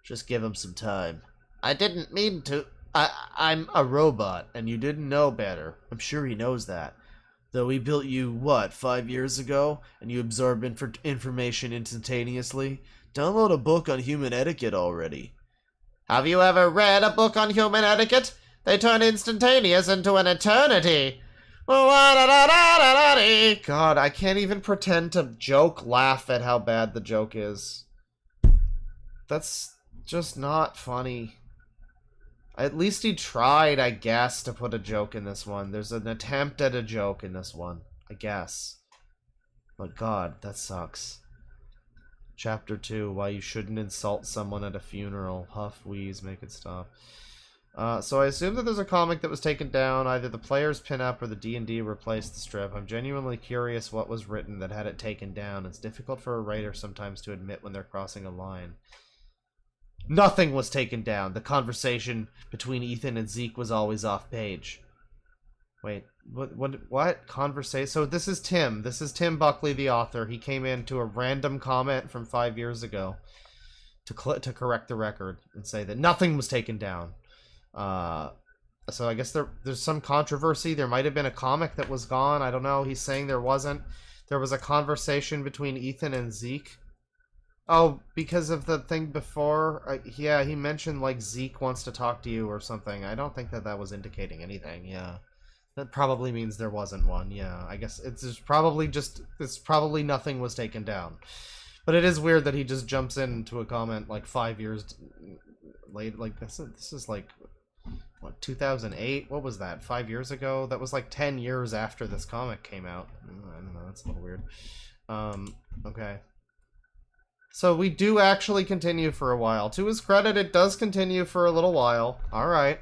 Just give him some time. I didn't mean to. I'm a robot, and you didn't know better. I'm sure he knows that. Though he built you, what, 5 years ago? And you absorb information instantaneously? Download a book on human etiquette already. Have you ever read a book on human etiquette? They turn instantaneous into an eternity. God, I can't even pretend to laugh at how bad the joke is. That's just not funny. At least he tried, I guess, to put a joke in this one. There's an attempt at a joke in this one, I guess. But God, that sucks. Chapter 2, why you shouldn't insult someone at a funeral. Huff, wheeze, make it stop. So I assume that there's a comic that was taken down. Either the player's pinup or the D&D replaced the strip. I'm genuinely curious what was written that had it taken down. It's difficult for a writer sometimes to admit when they're crossing a line. Nothing was taken down. The conversation between Ethan and Zeke was always off page. Wait, what conversation? So this is Tim. This is Tim Buckley, the author. He came into a random comment from 5 years ago to correct the record and say that nothing was taken down. So I guess there's some controversy. There might have been a comic that was gone. I don't know. He's saying there wasn't. There was a conversation between Ethan and Zeke. Oh, because of the thing before? Yeah, he mentioned, like, Zeke wants to talk to you or something. I don't think that was indicating anything, yeah. That probably means there wasn't one, yeah. I guess it's probably nothing was taken down. But it is weird that he just jumps into a comment, like, 5 years late. Like, this is like, what, 2008? What was that, 5 years ago? That was, like, 10 years after this comic came out. I don't know, that's a little weird. Okay. So we do actually continue for a while. To his credit, it does continue for a little while. Alright.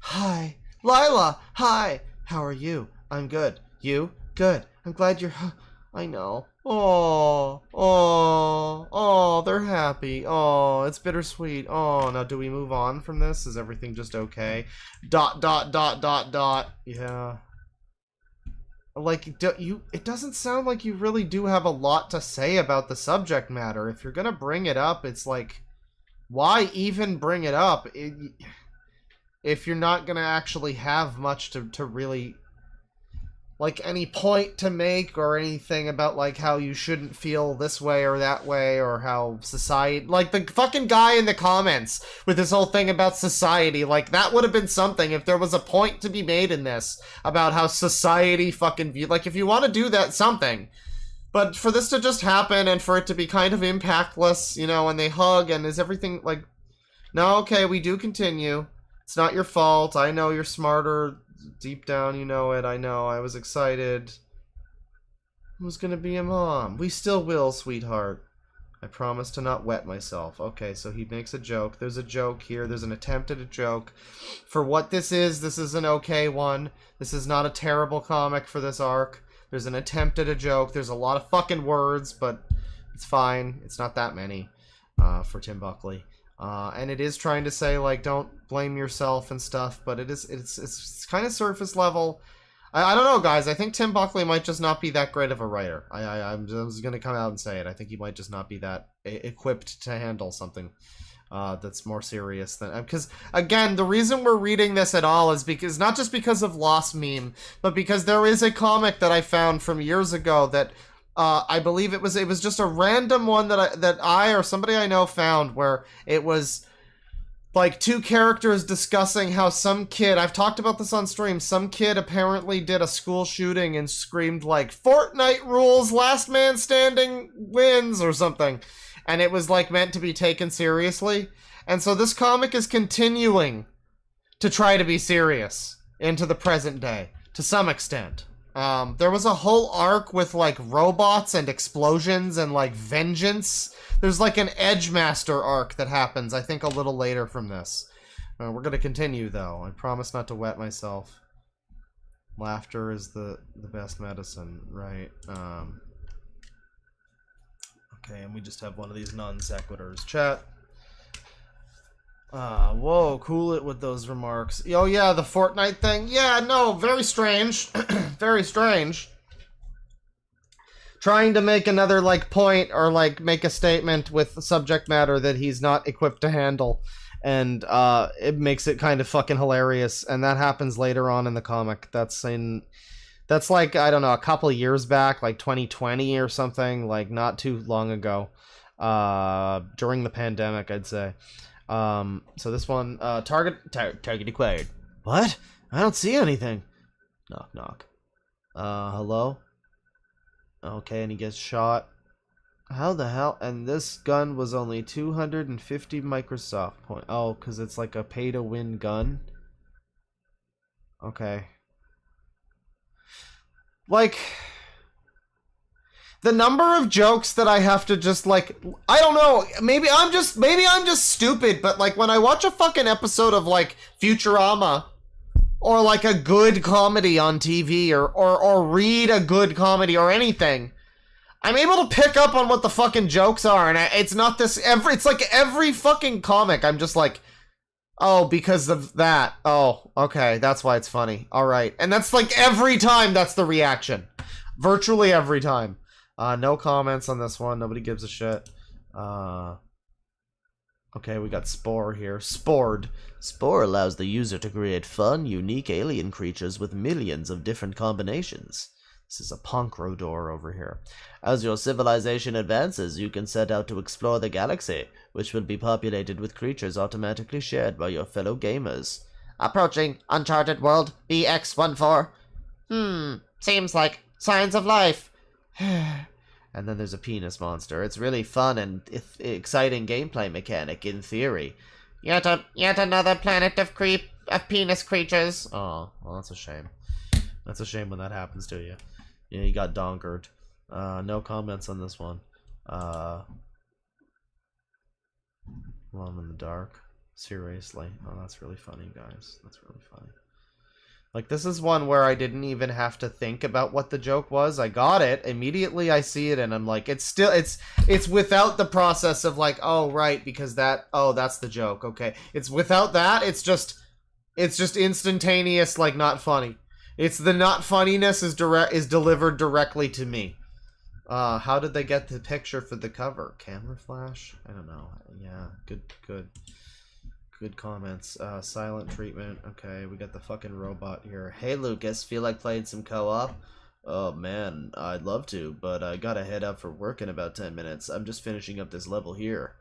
Hi. Lila! Hi! How are you? I'm good. You? Good. I'm glad you're... I know. Oh, they're happy. Oh, it's bittersweet. Oh, now do we move on from this? Is everything just okay? ... Yeah. Like, it doesn't sound like you really do have a lot to say about the subject matter. If you're gonna bring it up, it's like, why even bring it up if you're not gonna actually have much to really, like, any point to make or anything about, like, how you shouldn't feel this way or that way or how society... Like, the fucking guy in the comments with this whole thing about society, like, that would have been something if there was a point to be made in this about how society fucking view... Like, if you want to do that, something. But for this to just happen and for it to be kind of impactless, you know, and they hug and is everything, like... No, okay, we do continue. It's not your fault. I know you're smarter... Deep down, you know it. I know. I was excited. Who's gonna be a mom? We still will, sweetheart. I promise to not wet myself. Okay, so he makes a joke. There's a joke here. There's an attempt at a joke. For what this is an okay one. This is not a terrible comic for this arc. There's an attempt at a joke. There's a lot of fucking words, but it's fine. It's not that many for Tim Buckley. And it is trying to say, like, don't blame yourself and stuff, but it's kind of surface level. I don't know, guys. I think Tim Buckley might just not be that great of a writer. I'm just going to come out and say it. I think he might just not be that equipped to handle something that's more serious than... Because, again, the reason we're reading this at all is because not just because of Lost Meme, but because there is a comic that I found from years ago that... I believe it was just a random one that I or somebody I know found where it was like two characters discussing how some kid, I've talked about this on stream, some kid apparently did a school shooting and screamed like, Fortnite rules, last man standing wins or something. And it was like meant to be taken seriously. And so this comic is continuing to try to be serious into the present day to some extent. There was a whole arc with, like, robots and explosions and, like, vengeance. There's, like, an Edgemaster arc that happens, I think, a little later from this. We're gonna continue, though. I promise not to wet myself. Laughter is the best medicine, right? Okay, and we just have one of these non-sequiturs. Chat. Whoa, cool it with those remarks. Oh yeah, the Fortnite thing? Yeah, no, very strange. Very strange. Trying to make another, like, point or, like, make a statement with subject matter that he's not equipped to handle. And, it makes it kind of fucking hilarious. And that happens later on in the comic. That's like, I don't know, a couple of years back, like 2020 or something, like, not too long ago. During the pandemic, I'd say. So this one, target acquired. What? I don't see anything. Knock, knock. Hello? Okay, and he gets shot. How the hell? And this gun was only 250 Microsoft points. Oh, because it's like a pay-to-win gun? Okay. Like... The number of jokes that I have to just, like, I don't know, maybe I'm just stupid, but, like, when I watch a fucking episode of, like, Futurama, or, like, a good comedy on TV, or read a good comedy or anything, I'm able to pick up on what the fucking jokes are, and it's not this, it's like every fucking comic, I'm just like, oh, because of that, oh, okay, that's why it's funny, alright, and that's, like, every time that's the reaction, virtually every time. No comments on this one. Nobody gives a shit. Okay, we got Spore here. Spored. Spore allows the user to create fun, unique alien creatures with millions of different combinations. This is a Ponkro door over here. As your civilization advances, you can set out to explore the galaxy, which will be populated with creatures automatically shared by your fellow gamers. Approaching uncharted world BX14. Seems like signs of life. And then there's a penis monster. It's really fun and exciting gameplay mechanic in theory. Yet another planet of penis creatures. Oh, well, that's a shame. That's a shame when that happens to you. Yeah, you got donkered. No comments on this one. Well, I'm in the dark. Seriously. Oh, that's really funny, guys. That's really funny. Like, this is one where I didn't even have to think about what the joke was. I got it. Immediately I see it and I'm like, it's without the process of like, oh, right, because that's the joke. Okay. It's without that. It's just instantaneous, like, not funny. It's the not funniness is delivered directly to me. How did they get the picture for the cover? Camera flash? I don't know. Yeah, good comments. Silent treatment. Okay, we got the fucking robot here. Hey Lucas, feel like playing some co-op? Oh man, I'd love to, but I gotta head out for work in about 10 minutes. I'm just finishing up this level here.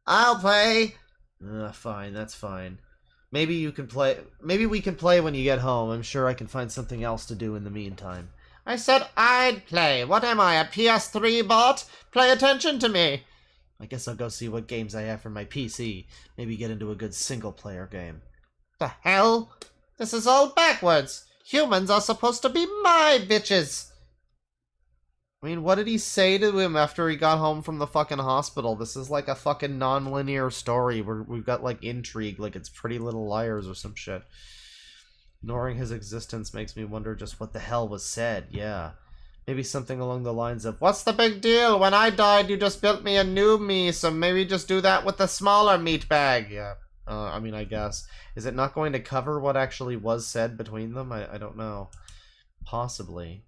I'll play! Fine, that's fine. Maybe you can play. Maybe we can play when you get home. I'm sure I can find something else to do in the meantime. I said I'd play. What am I, a PS3 bot? Pay attention to me. I guess I'll go see what games I have for my PC. Maybe get into a good single-player game. The hell? This is all backwards. Humans are supposed to be my bitches. I mean, what did he say to him after he got home from the fucking hospital? This is like a fucking non-linear story where we've got like intrigue, like it's Pretty Little Liars or some shit. Ignoring his existence makes me wonder just what the hell was said. Yeah. Maybe something along the lines of, what's the big deal? When I died, you just built me a new me, so maybe just do that with the smaller meat bag. Yeah. I mean, I guess. Is it not going to cover what actually was said between them? I don't know. Possibly.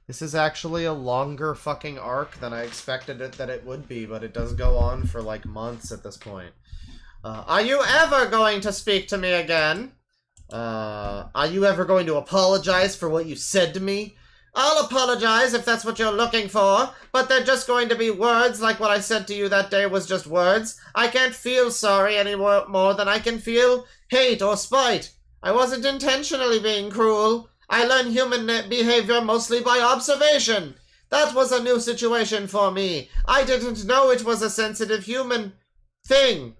This is actually a longer fucking arc than I expected that it would be, but it does go on for like months at this point. Are you ever going to speak to me again? Are you ever going to apologize for what you said to me? I'll apologize if that's what you're looking for, but they're just going to be words like what I said to you that day was just words. I can't feel sorry any more than I can feel hate or spite. I wasn't intentionally being cruel. I learn human behavior mostly by observation. That was a new situation for me. I didn't know it was a sensitive human thing.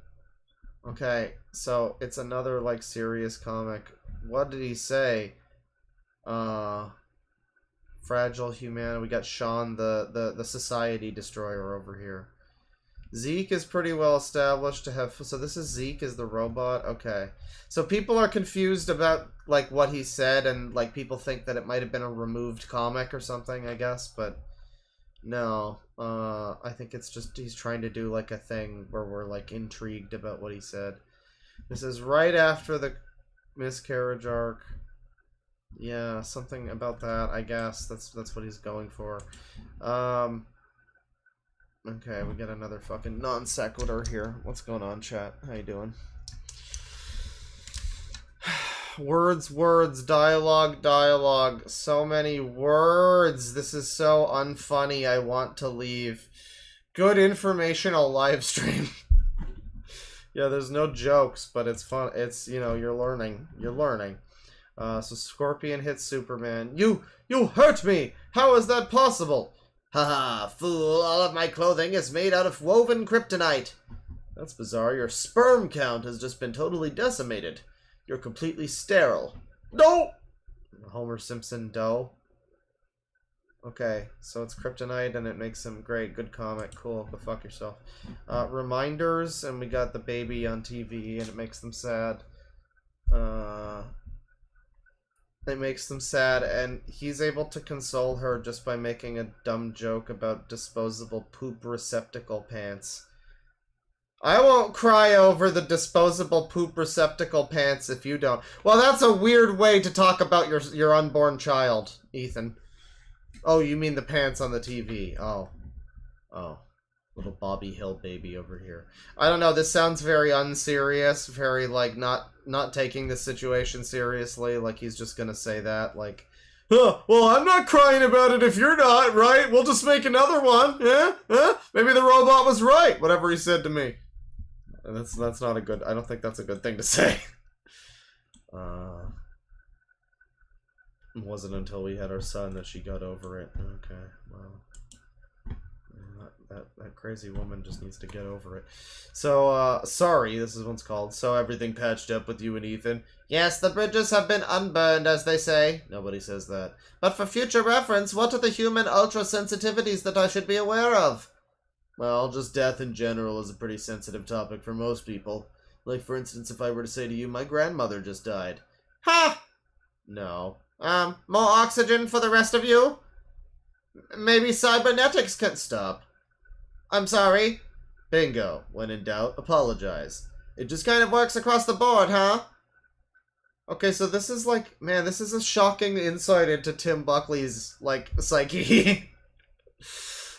Okay, so it's another, like, serious comic. What did he say? Fragile humanity. We got Sean, the society destroyer over here. Zeke is pretty well established to have... So this is Zeke is the robot? Okay. So people are confused about, like, what he said, and, like, people think that it might have been a removed comic or something, I guess, but... No. I think it's just he's trying to do, like, a thing where we're, like, intrigued about what he said. This is right after the miscarriage arc. Yeah, something about that, I guess. That's what he's going for. Okay, we got another fucking non sequitur here. What's going on, chat? How you doing? Words, dialogue. So many words. This is so unfunny. I want to leave. Good informational live stream. Yeah, there's no jokes, but it's fun. It's, you know, you're learning. So Scorpion hits Superman. You hurt me! How is that possible? Haha, fool, all of my clothing is made out of woven kryptonite. That's bizarre. Your sperm count has just been totally decimated. You're completely sterile. No! Homer Simpson dough. Okay, so it's kryptonite and it makes him great. Good comic. Cool. Go fuck yourself. Reminders, and we got the baby on TV and it makes them sad. It makes them sad, and he's able to console her just by making a dumb joke about disposable poop receptacle pants. I won't cry over the disposable poop receptacle pants if you don't. Well, that's a weird way to talk about your unborn child, Ethan. Oh, you mean the pants on the TV. Oh. Little Bobby Hill baby over here. I don't know, this sounds very unserious, very, like, not taking the situation seriously, like he's just gonna say that, like, Huh, well, I'm not crying about it if you're not, right? We'll just make another one. Yeah? Huh? Maybe the robot was right, whatever he said to me. And that's not a good... I don't think that's a good thing to say. It wasn't until we had our son that she got over it. Okay, well... That crazy woman just needs to get over it. So, sorry, this is what's called. So everything patched up with you and Ethan. Yes, the bridges have been unburned, as they say. Nobody says that. But for future reference, what are the human ultra-sensitivities that I should be aware of? Well, just death in general is a pretty sensitive topic for most people. Like, for instance, if I were to say to you, my grandmother just died. Ha! No. More oxygen for the rest of you? Maybe cybernetics can stop. I'm sorry. Bingo. When in doubt, apologize. It just kind of works across the board, huh? Okay, so this is like, man, this is a shocking insight into Tim Buckley's, like, psyche.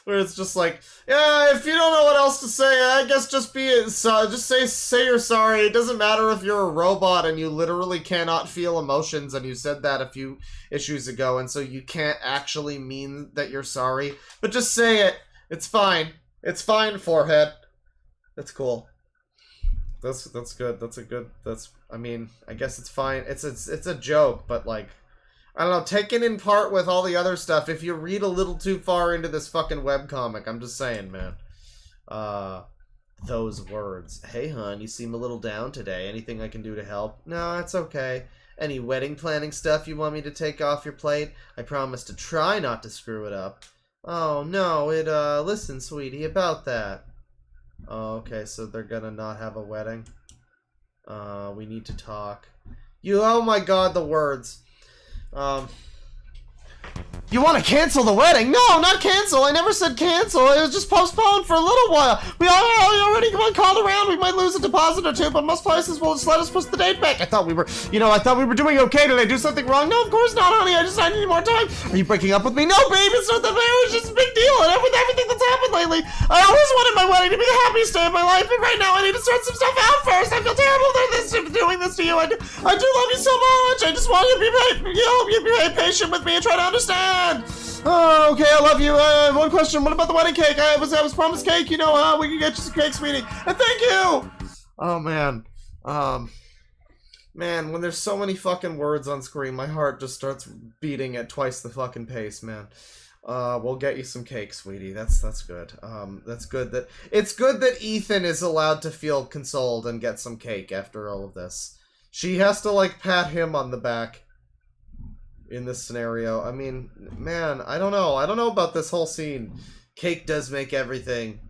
Where it's just like, yeah, if you don't know what else to say, I guess just say you're sorry. It doesn't matter if you're a robot and you literally cannot feel emotions, and you said that a few issues ago, and so you can't actually mean that you're sorry. But just say it. It's fine. It's fine, forehead. That's cool. That's good. I mean, I guess it's fine. It's a joke, but like, I don't know, taken in part with all the other stuff, if you read a little too far into this fucking webcomic, I'm just saying, man. Those words. Hey, hon, you seem a little down today. Anything I can do to help? No, it's okay. Any wedding planning stuff you want me to take off your plate? I promise to try not to screw it up. Oh, no, listen, sweetie, about that. Oh, okay, so they're gonna not have a wedding. We need to talk. Oh my god, the words. You want to cancel the wedding? No, not cancel. I never said cancel. It was just postponed for a little while. We already called around. We might lose a deposit or two, but most places will just let us push the date back. I thought we were doing okay. Did I do something wrong? No, of course not, honey. I need more time. Are you breaking up with me? No, babe. It's not that marriage. It's a big deal. And everything that's happened lately. I always wanted my wedding to be the happiest day of my life, but right now I need to sort some stuff out first. I feel terrible doing this to you. I do love you so much. I just want you to be patient with me and try to understand. Oh, okay, I love you. One question. What about the wedding cake? I was promised cake. You know, we can get you some cake, sweetie. And thank you. Oh man, man. When there's so many fucking words on screen, my heart just starts beating at twice the fucking pace, man. We'll get you some cake, sweetie. That's good. That's good. It's good that Ethan is allowed to feel consoled and get some cake after all of this. She has to like pat him on the back. In this scenario, I mean, man, I don't know about this whole scene. Cake does make everything.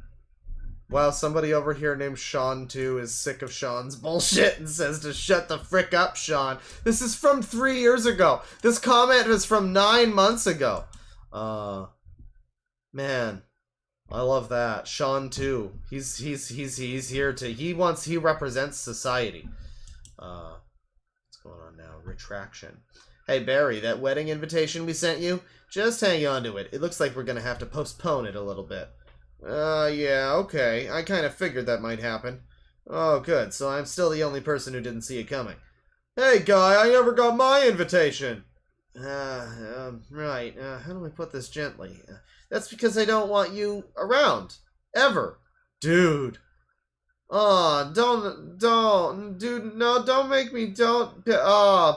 Wow, somebody over here named Sean too is sick of Sean's bullshit and says to shut the frick up, Sean. This is from 3 years ago. This comment was from 9 months ago. Man, I love that. Sean too. He's here to, he represents society. What's going on now? Retraction. Hey Barry, that wedding invitation we sent you? Just hang on to it. It looks like we're gonna have to postpone it a little bit. Yeah, okay. I kind of figured that might happen. Oh, good. So I'm still the only person who didn't see it coming. Hey guy, I never got my invitation! Right. How do I put this gently? That's because I don't want you around. Ever. Dude. Oh, dude, no, don't make me,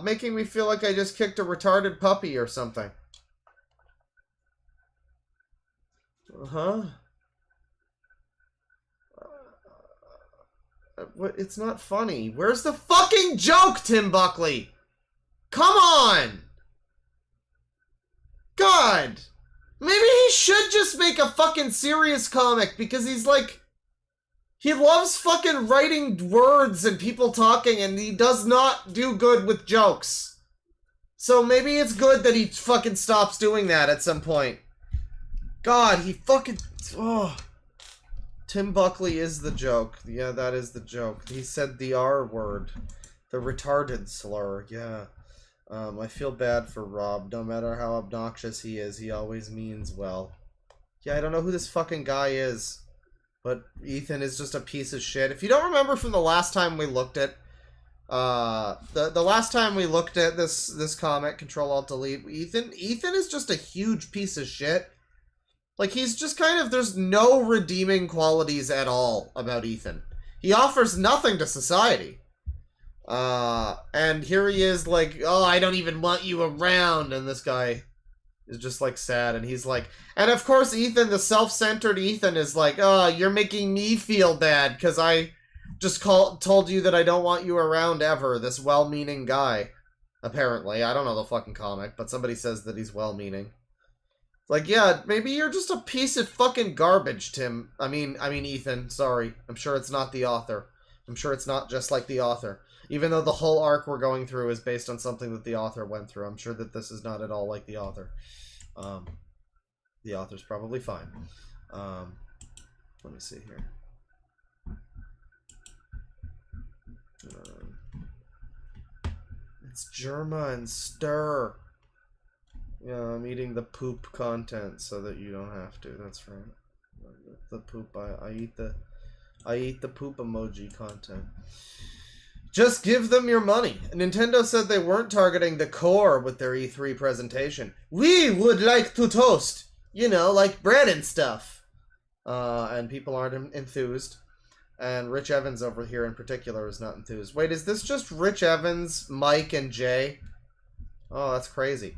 making me feel like I just kicked a retarded puppy or something. What? It's not funny. Where's the fucking joke, Tim Buckley? Come on! God! Maybe he should just make a fucking serious comic, because he's like... He loves fucking writing words and people talking, and he does not do good with jokes. So maybe it's good that he fucking stops doing that at some point. God, he fucking... Oh. Tim Buckley is the joke. Yeah, that is the joke. He said the R word. The retarded slur, yeah. I feel bad for Rob. No matter how obnoxious he is, he always means well. Yeah, I don't know who this fucking guy is. But Ethan is just a piece of shit. If you don't remember from the last time we looked at The last time we looked at this comic, Control Alt Delete, Ethan is just a huge piece of shit. Like, he's just kind of, there's no redeeming qualities at all about Ethan. He offers nothing to society. And here he is like, oh, I don't even want you around, and this guy is just like sad, and he's like, and of course Ethan, the self-centered Ethan, is like, oh, you're making me feel bad, because I just told you that I don't want you around ever, this well-meaning guy. Apparently. I don't know the fucking comic, but somebody says that he's well-meaning. Like, yeah, maybe you're just a piece of fucking garbage, Tim. I mean, Ethan, sorry. I'm sure it's not the author. I'm sure it's not just like the author. Even though the whole arc we're going through is based on something that the author went through, I'm sure that this is not at all like the author. The author's probably fine. Let me see here. It's Germa and Stir. Yeah, I'm eating the poop content so that you don't have to. That's right. The poop. I eat the poop emoji content. Just give them your money. Nintendo said they weren't targeting the core with their E3 presentation. We would like to toast. You know, like bread and stuff. And people aren't enthused. And Rich Evans over here in particular is not enthused. Wait, is this just Rich Evans, Mike, and Jay? Oh, that's crazy.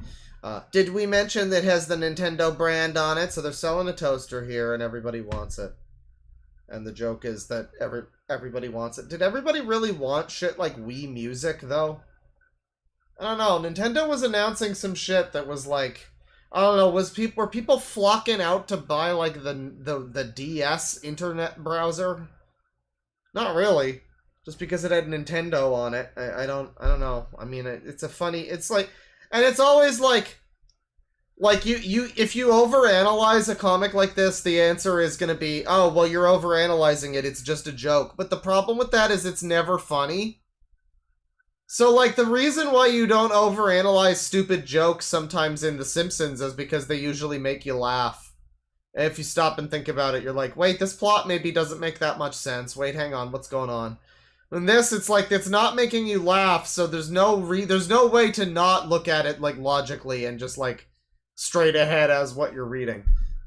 Did we mention that it has the Nintendo brand on it? So they're selling a toaster here and everybody wants it. And the joke is that everybody wants it. Did everybody really want shit like Wii Music, though? I don't know. Nintendo was announcing some shit that was like... I don't know, were people flocking out to buy like the DS internet browser? Not really. Just because it had Nintendo on it. I don't know. I mean, it's a funny... It's like... And it's always like if you overanalyze a comic like this, the answer is going to be, oh, well, you're overanalyzing it, it's just a joke. But the problem with that is it's never funny. So, like, the reason why you don't overanalyze stupid jokes sometimes in The Simpsons is because they usually make you laugh. And if you stop and think about it, you're like, wait, this plot maybe doesn't make that much sense. Wait, hang on, what's going on? In this, it's like, it's not making you laugh, so there's no way to not look at it, like, logically and just, like, straight ahead as what you're reading.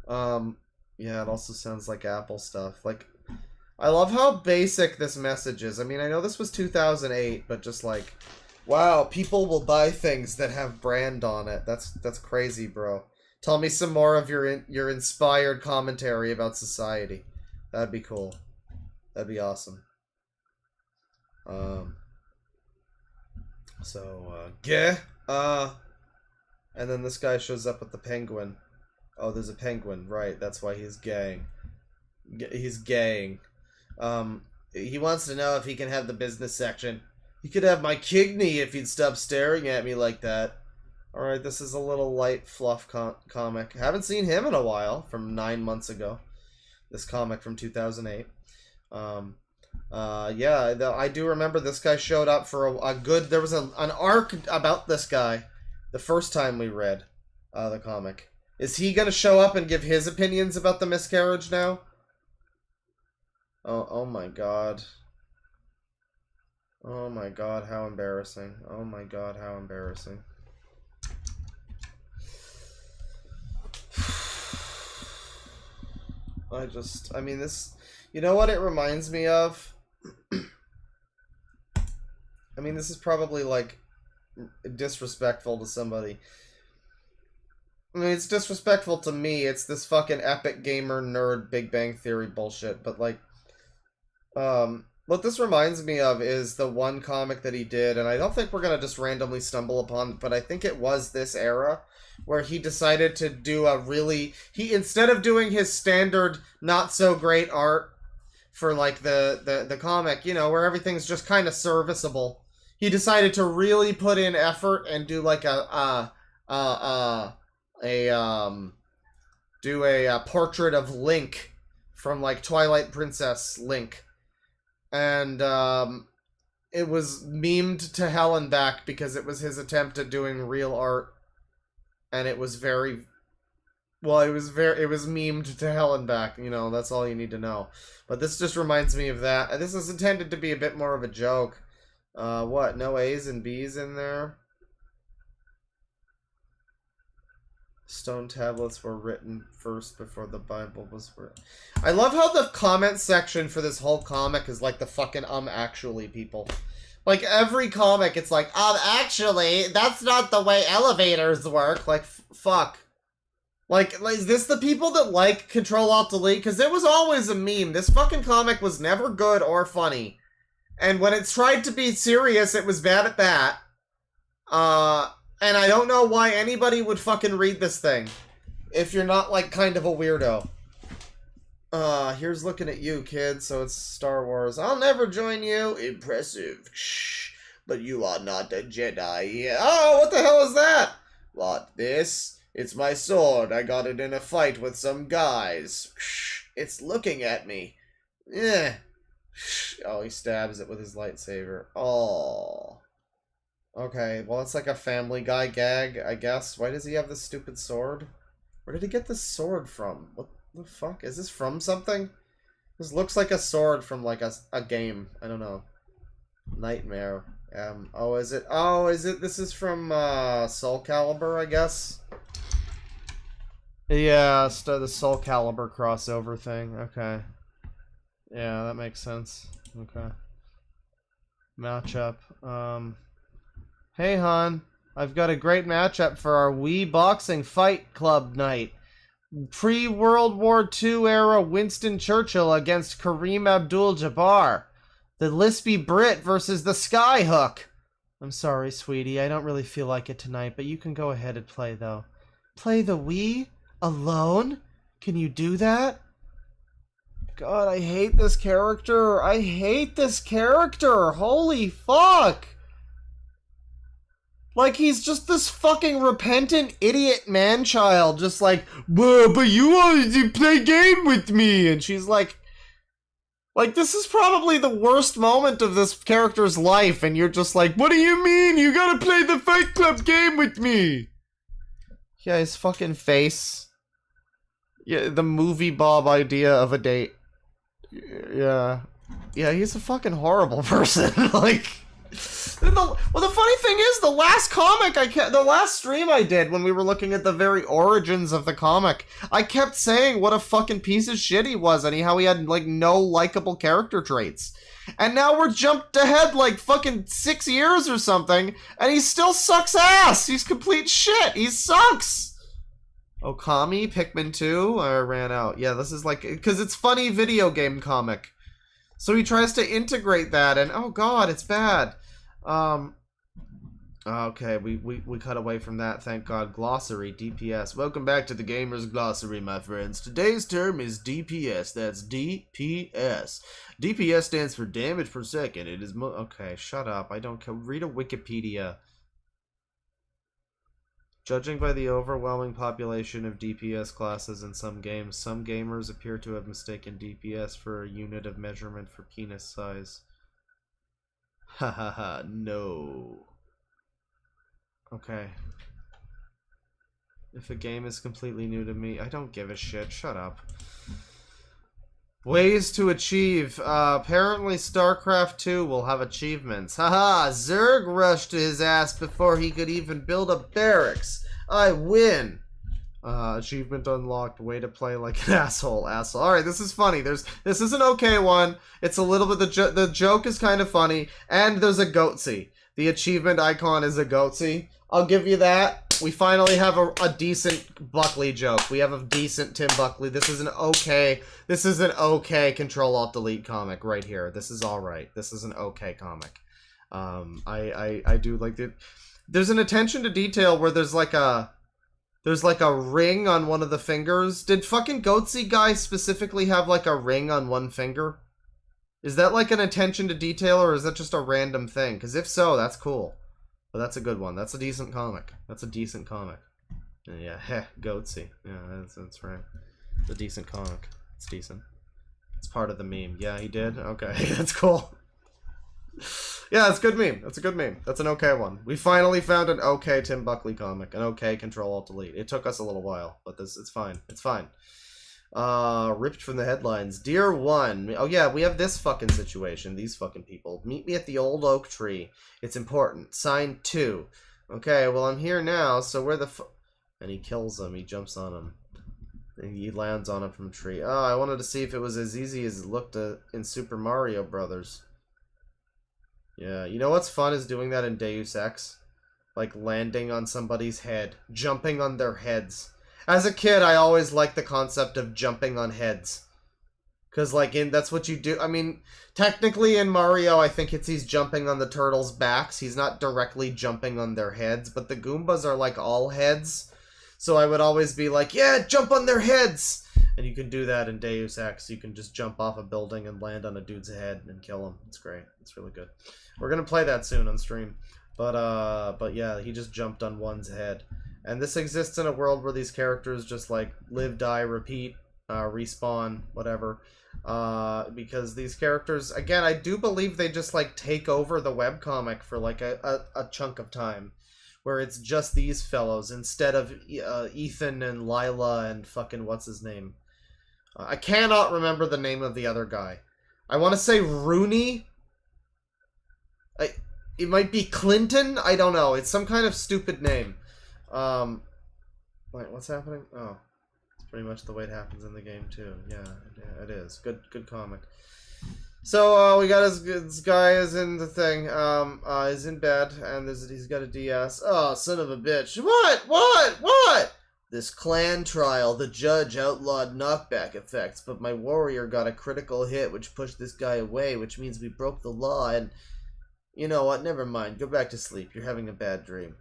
Yeah, it also sounds like Apple stuff. Like, I love how basic this message is. I mean, I know this was 2008, but just like, wow, people will buy things that have brand on it. That's crazy, bro. Tell me some more of your inspired commentary about society. That'd be cool. That'd be awesome. And then this guy shows up with the penguin. Oh, there's a penguin, right? That's why he's gaying. He's gaying. He wants to know if he can have the business section. He could have my kidney if he'd stop staring at me like that. Alright, this is a little light fluff comic. Haven't seen him in a while, from 9 months ago. This comic from 2008. Yeah, I do remember this guy showed up for a good... There was an arc about this guy the first time we read the comic. Is he gonna show up and give his opinions about the miscarriage now? Oh my god. Oh my god, how embarrassing. Oh my god, how embarrassing. I mean, this... You know what it reminds me of? I mean, this is probably, like, disrespectful to somebody. I mean, it's disrespectful to me. It's this fucking epic gamer nerd Big Bang Theory bullshit, but, like... what this reminds me of is the one comic that he did, and I don't think we're gonna just randomly stumble upon, but I think it was this era, where he decided to do a really... instead of doing his standard not-so-great art for, like, the comic, you know, where everything's just kind of serviceable, he decided to really put in effort and do, like, a portrait of Link from, like, Twilight Princess Link. And, it was memed to hell and back because it was his attempt at doing real art. And it was very... Well, it was memed to hell and back, you know, that's all you need to know. But this just reminds me of that. And this is intended to be a bit more of a joke. What? No A's and B's in there? Stone tablets were written first before the Bible was written. I love how the comment section for this whole comic is like the fucking actually people. Like every comic, it's like, actually, that's not the way elevators work. Like, fuck. Like, is this the people that like Ctrl-Alt-Delete? Because it was always a meme. This fucking comic was never good or funny. And when it tried to be serious, it was bad at that. And I don't know why anybody would fucking read this thing. If you're not, like, kind of a weirdo. Here's looking at you, kid. So it's Star Wars. I'll never join you. Impressive. Shh. But you are not a Jedi. Oh, what the hell is that? What, this? It's my sword. I got it in a fight with some guys. Shh. It's looking at me. Eh. Oh, he stabs it with his lightsaber. Oh. Okay, well, it's like a Family Guy gag, I guess. Why does he have this stupid sword? Where did he get this sword from? What the fuck? Is this from something? This looks like a sword from, like, a game. I don't know. Nightmare. Oh, is it? Oh, is it? This is from, Soul Calibur, I guess? Yeah, the Soul Calibur crossover thing. Okay. Yeah, that makes sense. Okay. Matchup. Hey, hon. I've got a great matchup for our Wii Boxing Fight Club night. Pre-World War II era Winston Churchill against Kareem Abdul-Jabbar. The Lispy Brit versus the Skyhook. I'm sorry, sweetie. I don't really feel like it tonight, but you can go ahead and play, though. Play the Wii? Alone? Can you do that? God, I hate this character. I hate this character. Holy fuck. Like, he's just this fucking repentant idiot man-child. Just like, but you wanted to play game with me. And she's like, this is probably the worst moment of this character's life. And you're just like, what do you mean? You gotta play the Fight Club game with me. Yeah, his fucking face. Yeah, the movie Bob idea of a date. Yeah. Yeah, he's a fucking horrible person. Like, well, the funny thing is, the last comic the last stream I did when we were looking at the very origins of the comic, I kept saying what a fucking piece of shit he was and how he had, like, no likable character traits. And now we're jumped ahead, like, fucking 6 years or something, and he still sucks ass! He's complete shit! He sucks! Okami, Pikmin 2, I ran out. Yeah, this is like, because it's funny video game comic. So he tries to integrate that, and oh god, it's bad. Okay, we cut away from that, thank god. Glossary, DPS. Welcome back to the Gamer's Glossary, my friends. Today's term is DPS. That's DPS. DPS stands for damage per second. It is okay, shut up. I don't care. Read a Wikipedia. Judging by the overwhelming population of DPS classes in some games, some gamers appear to have mistaken DPS for a unit of measurement for penis size. Ha ha ha, no. Okay. If a game is completely new to me, I don't give a shit, shut up. Ways to achieve. Apparently StarCraft 2 will have achievements. Haha, Zerg rushed to his ass before he could even build a barracks. I win. Achievement unlocked. Way to play like an asshole. Alright, this is funny. This is an okay one. It's a little bit, the joke is kind of funny. And there's a goatsy. The achievement icon is a goatsy. I'll give you that. We finally have a decent Buckley joke. We have a decent Tim Buckley. This is an okay Ctrl-Alt-Delete comic right here. This is alright. This is an okay comic. I do like it. There's an attention to detail where there's like a ring on one of the fingers. Did fucking Goatsy guy specifically have like a ring on one finger? Is that like an attention to detail, or is that just a random thing? Because if so, that's cool. But that's a good one. That's a decent comic. That's a decent comic. Yeah, heh, Goatsy. Yeah, that's right. It's a decent comic. It's decent. It's part of the meme. Yeah, he did? Okay, that's cool. Yeah, it's a good meme. That's a good meme. That's an okay one. We finally found an okay Tim Buckley comic. An okay Ctrl-Alt-Delete. It took us a little while, but it's fine. It's fine. Ripped from the headlines. Dear One. Oh yeah, we have this fucking situation. These fucking people. Meet me at the old oak tree. It's important. Sign 2. Okay, well I'm here now, so where the and he kills him. He jumps on him. And he lands on him from a tree. Oh, I wanted to see if it was as easy as it looked in Super Mario Brothers. Yeah, you know what's fun is doing that in Deus Ex? Like landing on somebody's head. Jumping on their heads. As a kid, I always liked the concept of jumping on heads. Because, like, that's what you do. I mean, technically in Mario, I think he's jumping on the turtles' backs. He's not directly jumping on their heads. But the Goombas are, like, all heads. So I would always be like, yeah, jump on their heads! And you can do that in Deus Ex. You can just jump off a building and land on a dude's head and kill him. It's great. It's really good. We're going to play that soon on stream. But yeah, he just jumped on one's head. And this exists in a world where these characters just, like, live, die, repeat, respawn, whatever. Because these characters, again, I do believe they just, like, take over the webcomic for, like, a chunk of time. Where it's just these fellows instead of Ethan and Lila and fucking what's his name. I cannot remember the name of the other guy. I want to say Rooney. It might be Clinton? I don't know. It's some kind of stupid name. Wait, what's happening? Oh, it's pretty much the way it happens in the game too. Yeah, it is. Good comic. So, we got this guy is in the thing, is in bed, and he's got a DS. Oh, son of a bitch. What? This clan trial, the judge outlawed knockback effects, but my warrior got a critical hit, which pushed this guy away, which means we broke the law, and... You know what, never mind. Go back to sleep. You're having a bad dream.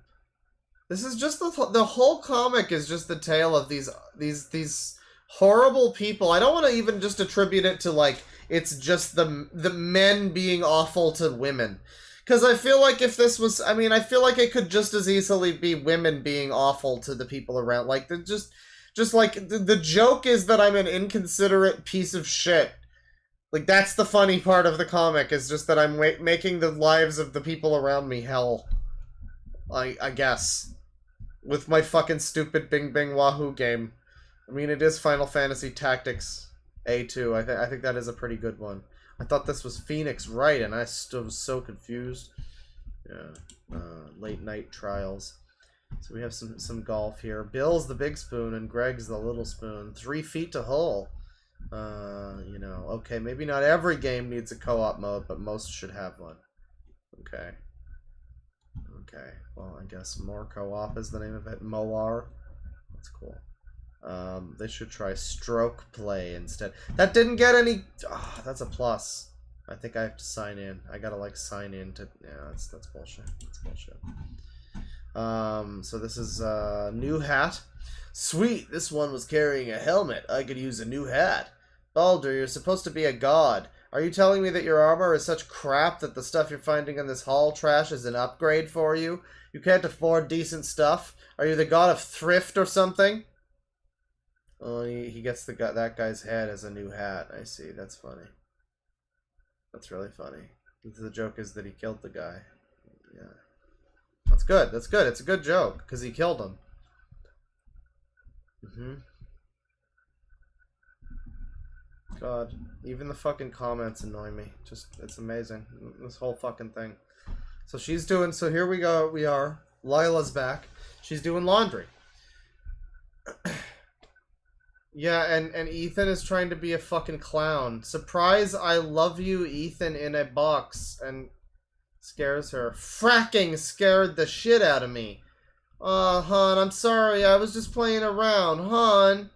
This is just the whole comic is just the tale of these horrible people. I don't want to even just attribute it to, like, it's just the men being awful to women. Because I feel like if this was... I mean, I feel like it could just as easily be women being awful to the people around. Like, they're just like, the joke is that I'm an inconsiderate piece of shit. Like, that's the funny part of the comic, is just that I'm making the lives of the people around me hell. I guess. With my fucking stupid Bing Bing Wahoo game. I mean, it is Final Fantasy Tactics A2. I think that is a pretty good one. I thought this was Phoenix Wright, and I still was so confused. Yeah. Late night trials. So we have some golf here. Bill's the big spoon, and Greg's the little spoon. 3 feet to hole. You know, okay, maybe not every game needs a co-op mode, but most should have one. Okay. Okay, well, I guess more co-op is the name of it. Molar. That's cool. They should try stroke play instead. That didn't get any... Oh, that's a plus. I think I have to sign in. I gotta, like, sign in to... Yeah, that's bullshit. That's bullshit. So this is a new hat. Sweet, this one was carrying a helmet. I could use a new hat. Baldur, you're supposed to be a god. Are you telling me that your armor is such crap that the stuff you're finding in this hall trash is an upgrade for you? You can't afford decent stuff? Are you the god of thrift or something? Oh, he gets that guy's head as a new hat. I see. That's funny. That's really funny. The joke is that he killed the guy. Yeah. That's good. That's good. It's a good joke, because he killed him. God, even the fucking comments annoy me. Just, it's amazing. This whole fucking thing. So she's doing, so here we go, we are. Lila's back. She's doing laundry. Yeah, and Ethan is trying to be a fucking clown. Surprise, I love you, Ethan, in a box. And scares her. Fracking scared the shit out of me. Oh, hon, I'm sorry. I was just playing around, hon.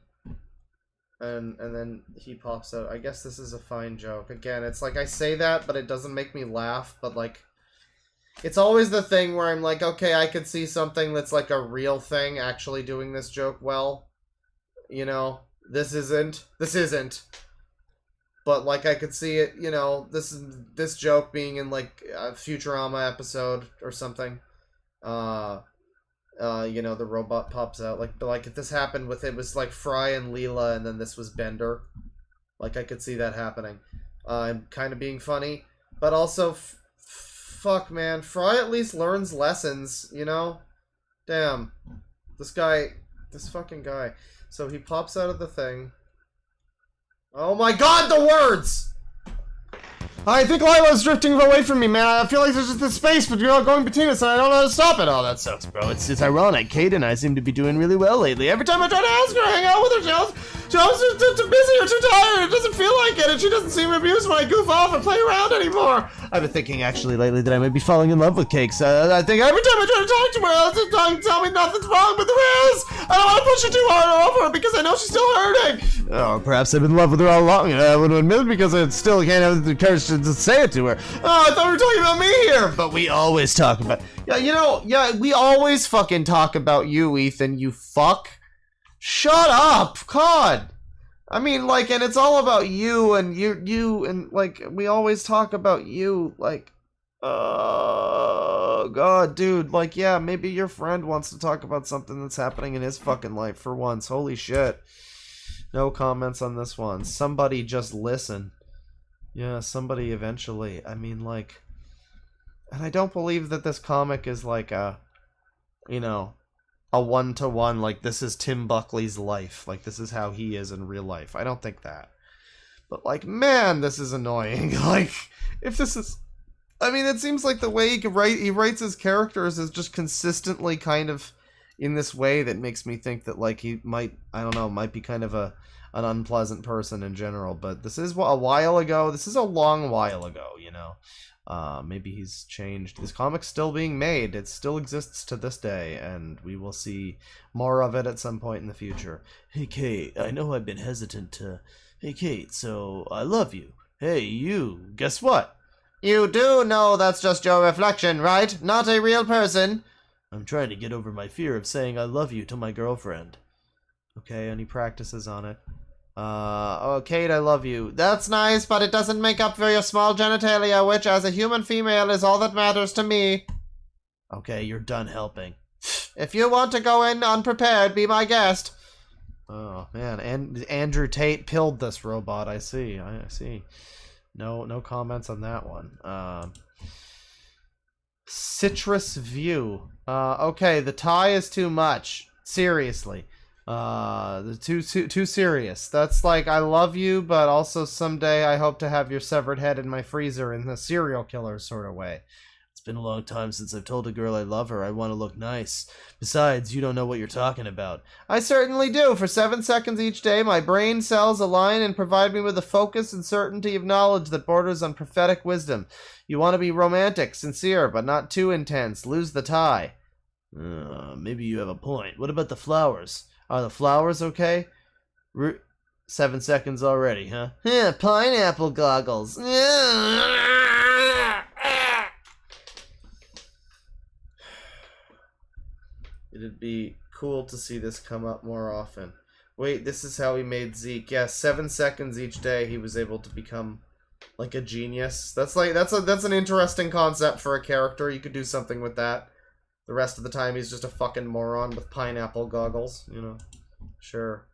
And then he pops out. I guess this is a fine joke. Again, it's like I say that, but it doesn't make me laugh. But, like, it's always the thing where I'm like, okay, I could see something that's like a real thing actually doing this joke well. You know, this isn't. But, like, I could see it, you know, this joke being in, like, a Futurama episode or something. You know, the robot pops out. Like if this happened with it was like Fry and Leela, and then this was Bender. Like, I could see that happening. Kind of being funny. But also, fuck, man. Fry at least learns lessons, you know? Damn. This fucking guy. So he pops out of the thing. Oh my god, the words! I think Lila's drifting away from me, man. I feel like there's just this space between going between us and I don't know how to stop it. Oh, that sucks, bro. It's ironic. Kate and I seem to be doing really well lately. Every time I try to ask her to hang out with her, she's too busy or too tired. It doesn't feel like it, and she doesn't seem amused when I goof off and play around anymore. I've been thinking, actually, lately that I might be falling in love with Cakes. I think every time I try to talk to her, she'll tell me nothing's wrong, but there is. I don't want to push her too hard over her because I know she's still hurting. Oh, perhaps I've been in love with her all along, and I want to admit it because I still can't have the courage to say it to her. Oh, I thought we were talking about me here, but we always talk about... Yeah, we always fucking talk about you, Ethan, you fuck. Shut up, God. I mean, like, and it's all about you, and you, and, like, we always talk about you, like, oh, God, dude, like, yeah, maybe your friend wants to talk about something that's happening in his fucking life for once. Holy shit. No comments on this one. Somebody just listen. Yeah, somebody eventually. I mean, like, and I don't believe that this comic is like a, you know, a one-to-one, like, this is Tim Buckley's life. Like, this is how he is in real life. I don't think that. But, like, man, this is annoying. Like, if this is... I mean, it seems like the way he writes his characters is just consistently kind of in this way that makes me think that, like, he might, I don't know, might be kind of an unpleasant person in general. But this is a while ago. This is a long while ago, you know. Maybe he's changed. This comic's still being made. It still exists to this day, and we will see more of it at some point in the future. Hey, Kate, I know I've been hesitant to... Hey, Kate, so I love you. Hey, you, guess what? You do know that's just your reflection, right? Not a real person. I'm trying to get over my fear of saying I love you to my girlfriend. Okay, and he practices on it. Oh, Kate, I love you. That's nice, but it doesn't make up for your small genitalia, which, as a human female, is all that matters to me. Okay, you're done helping. If you want to go in unprepared, be my guest. Oh, man, and Andrew Tate pilled this robot, I see. I see. No comments on that one. Citrus View. Okay, the tie is too much. Seriously. The too serious. That's like, I love you, but also someday I hope to have your severed head in my freezer in the serial killer sort of way. It's been a long time since I've told a girl I love her. I want to look nice. Besides, you don't know what you're talking about. I certainly do. For 7 seconds each day, my brain cells align and provide me with a focus and certainty of knowledge that borders on prophetic wisdom. You want to be romantic, sincere, but not too intense. Lose the tie. Maybe you have a point. What about the flowers? Are the flowers okay? 7 seconds already, huh? Yeah, pineapple goggles. It'd be cool to see this come up more often. Wait, this is how he made Zeke. Yeah, 7 seconds each day he was able to become like a genius. That's an interesting concept for a character. You could do something with that. The rest of the time he's just a fucking moron with pineapple goggles, you know. Sure.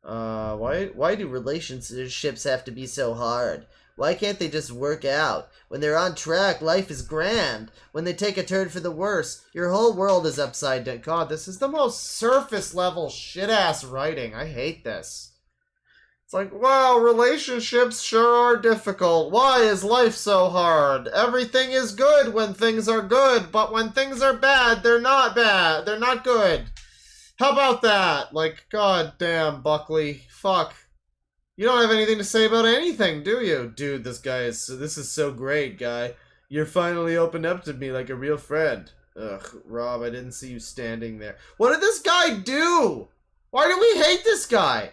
Why do relationships have to be so hard? Why can't they just work out? When they're on track, life is grand. When they take a turn for the worse, your whole world is upside down. God, this is the most surface level shit-ass writing. I hate this. It's like, wow, relationships sure are difficult. Why is life so hard? Everything is good when things are good, but when things are bad, they're not bad. They're not good. How about that? Like, god damn, Buckley. Fuck. You don't have anything to say about anything, do you? Dude, this is so great, guy. You're finally opened up to me like a real friend. Ugh, Rob, I didn't see you standing there. What did this guy do? Why do we hate this guy?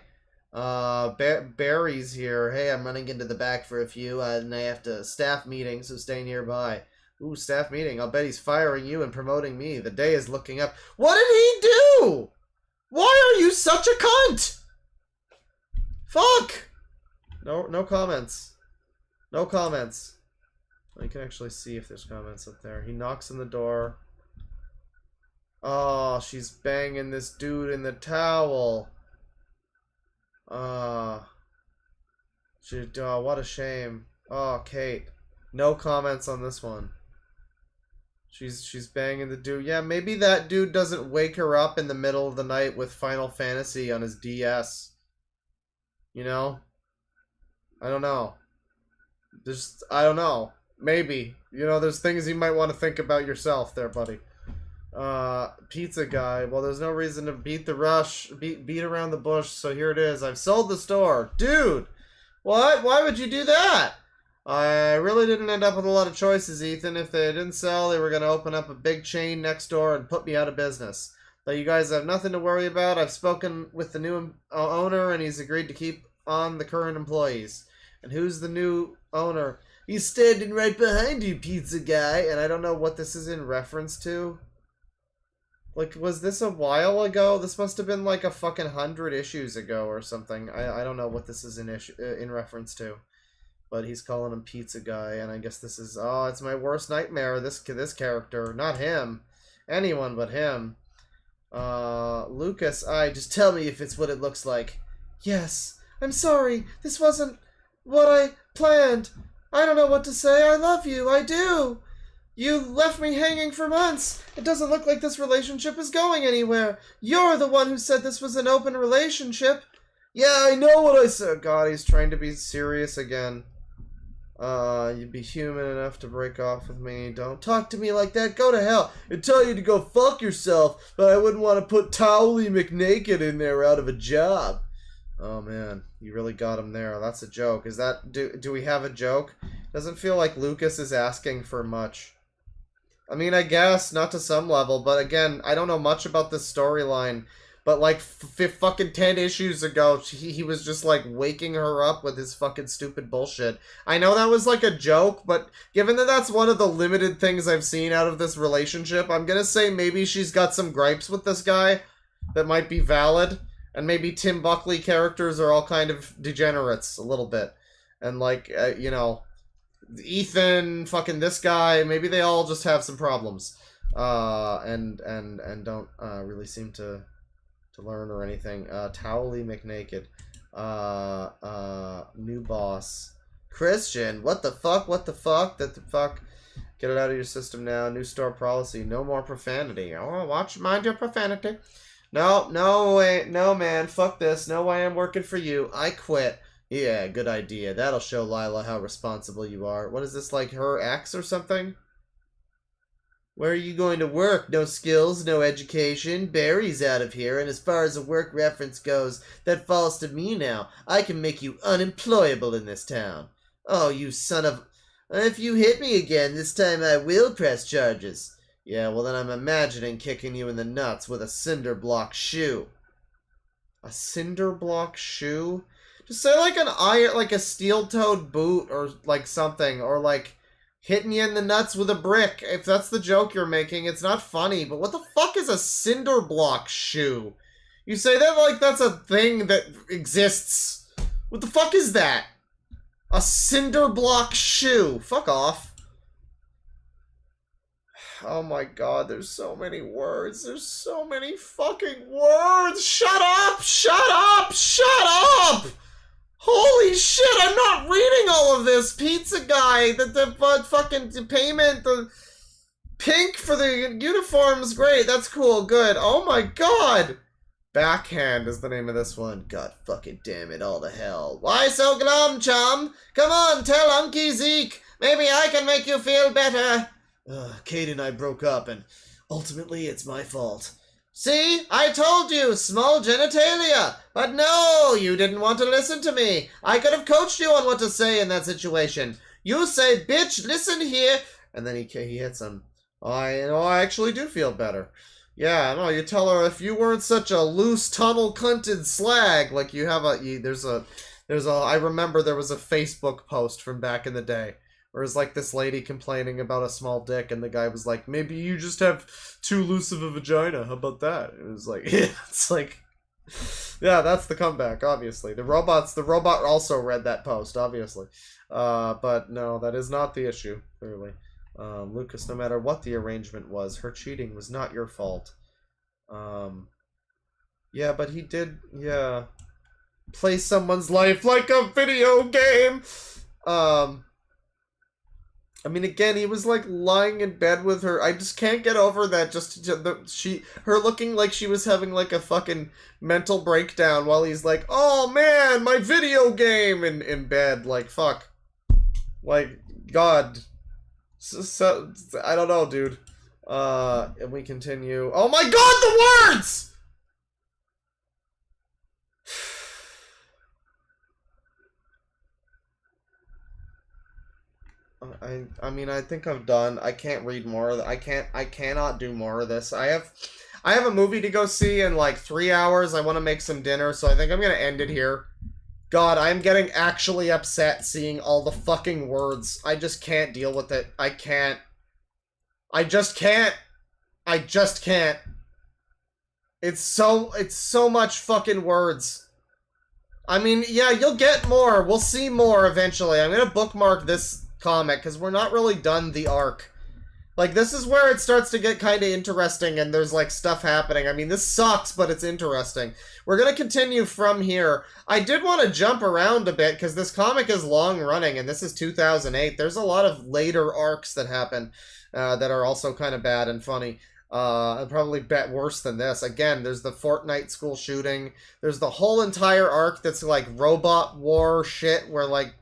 Barry's here. Hey, I'm running into the back for a few, and I have to staff meeting, so stay nearby. Ooh, staff meeting. I'll bet he's firing you and promoting me. The day is looking up. What did he do? Why are you such a cunt? Fuck! No comments. No comments. I can actually see if there's comments up there. He knocks on the door. Oh, she's banging this dude in the towel. Oh, what a shame. Oh, Kate. No comments on this one. She's banging the dude. Yeah, maybe that dude doesn't wake her up in the middle of the night with Final Fantasy on his DS. You know? I don't know. I don't know. Maybe. You know, there's things you might want to think about yourself there, buddy. Pizza guy. Well, there's no reason to beat around the bush, so here it is. I've sold the store. Dude! What? Why would you do that? I really didn't end up with a lot of choices, Ethan. If they didn't sell, they were going to open up a big chain next door and put me out of business. But you guys have nothing to worry about. I've spoken with the new owner, and he's agreed to keep on the current employees. And who's the new owner? He's standing right behind you, pizza guy. And I don't know what this is in reference to. Like, was this a while ago? This must have been like a fucking 100 issues ago or something. I don't know what this is in reference to. But he's calling him pizza guy, and I guess this is... Oh, it's my worst nightmare, this character. Not him. Anyone but him. Lucas, just tell me if it's what it looks like. Yes. I'm sorry. This wasn't what I planned. I don't know what to say. I love you. I do. You left me hanging for months. It doesn't look like this relationship is going anywhere. You're the one who said this was an open relationship. Yeah, I know what I said. God, he's trying to be serious again. You'd be human enough to break off with me. Don't talk to me like that. Go to hell. I'd tell you to go fuck yourself, but I wouldn't want to put Towley McNaked in there out of a job. Oh man, you really got him there. That's a joke. Is that... Do we have a joke? Doesn't feel like Lucas is asking for much. I mean, I guess, not to some level, but again, I don't know much about this storyline. But like fucking 10 issues ago, he was just like waking her up with his fucking stupid bullshit. I know that was like a joke, but given that that's one of the limited things I've seen out of this relationship, I'm gonna say maybe she's got some gripes with this guy that might be valid. And maybe Tim Buckley characters are all kind of degenerates a little bit. And like, you know, Ethan, fucking this guy, maybe they all just have some problems. And don't really seem to learn or anything. Towley McNaked. New boss. Christian, what the fuck? What the fuck? Get it out of your system now. New store policy. No more profanity. Oh, mind your profanity. No way. No, man. Fuck this. No way I'm working for you. I quit. Yeah, good idea. That'll show Lila how responsible you are. What is this, like her ex or something? Where are you going to work? No skills, no education. Barry's out of here, and as far as a work reference goes, that falls to me now. I can make you unemployable in this town. Oh, you son of... If you hit me again, this time I will press charges. Yeah, well then I'm imagining kicking you in the nuts with a cinder block shoe. A cinder block shoe? Just say like like a steel-toed boot or like something, or like... hitting you in the nuts with a brick. If that's the joke you're making, it's not funny. But what the fuck is a cinder block shoe? You say that like that's a thing that exists. What the fuck is that? A cinder block shoe. Fuck off. Oh my god, there's so many words. There's so many fucking words. Shut up! Shut up! Shut up! Holy shit, I'm not reading all of this! Pizza guy, the fucking payment, the pink for the uniform's great, that's cool, good. Oh my god! Backhand is the name of this one. God fucking damn it, all to hell. Why so glum, chum? Come on, tell Unky Zeke. Maybe I can make you feel better. Kate and I broke up, and ultimately it's my fault. See? I told you! Small genitalia! But no! You didn't want to listen to me! I could have coached you on what to say in that situation! You say, bitch, listen here! And then he hits him. I actually do feel better. Yeah, no, you tell her if you weren't such a loose, tunnel-cunted slag, like you have I remember there was a Facebook post from back in the day. Or is like this lady complaining about a small dick, and the guy was like, maybe you just have too loose of a vagina. How about that? It was like, yeah, it's like, yeah, that's the comeback, obviously. The robot also read that post, obviously. But no, that is not the issue, clearly. Lucas, no matter what the arrangement was, her cheating was not your fault. Yeah, but he did, yeah, play someone's life like a video game. I mean, again, he was like lying in bed with her. I just can't get over that. Her looking like she was having like a fucking mental breakdown while he's like, "Oh man, my video game," in bed. Like, fuck. Like, God. So I don't know, dude. And we continue. Oh my God, the words! I mean, I think I'm done. I can't read more of I cannot do more of this. I have a movie to go see in like 3 hours. I want to make some dinner, so I think I'm gonna end it here. God, I'm getting actually upset seeing all the fucking words. I just can't deal with it. I can't. I just can't. I just can't. It's so much fucking words. I mean, yeah, you'll get more. We'll see more eventually. I'm gonna bookmark this comic because we're not really done the arc. Like, this is where it starts to get kind of interesting and there's like stuff happening. I mean, this sucks, but it's interesting. We're gonna continue from here. I did want to jump around a bit because this comic is long running and this is 2008. There's a lot of later arcs that happen that are also kind of bad and funny. I'd probably bet worse than this. Again, there's the Fortnite school shooting. There's the whole entire arc that's like robot war shit where like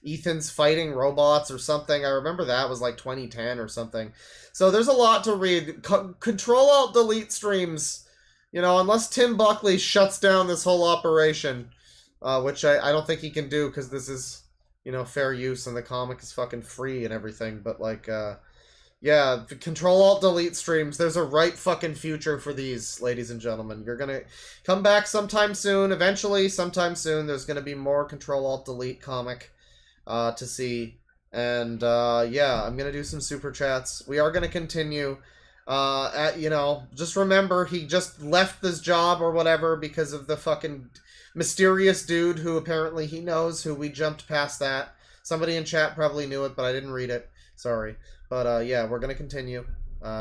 Ethan's fighting robots or something. I remember that was like 2010 or something. So there's a lot to read. Control-Alt-Delete streams, you know, unless Tim Buckley shuts down this whole operation, which I don't think he can do because this is, you know, fair use and the comic is fucking free and everything. But like, yeah, Control-Alt-Delete streams. There's a right fucking future for these, ladies and gentlemen. You're gonna come back sometime soon. Eventually, sometime soon, there's gonna be more Control-Alt-Delete comic to see. And yeah, I'm gonna do some super chats. We are gonna continue. You know, just remember he just left this job or whatever because of the fucking mysterious dude who apparently he knows, who we jumped past that. Somebody in chat probably knew it, but I didn't read it. Sorry. But yeah, we're gonna continue.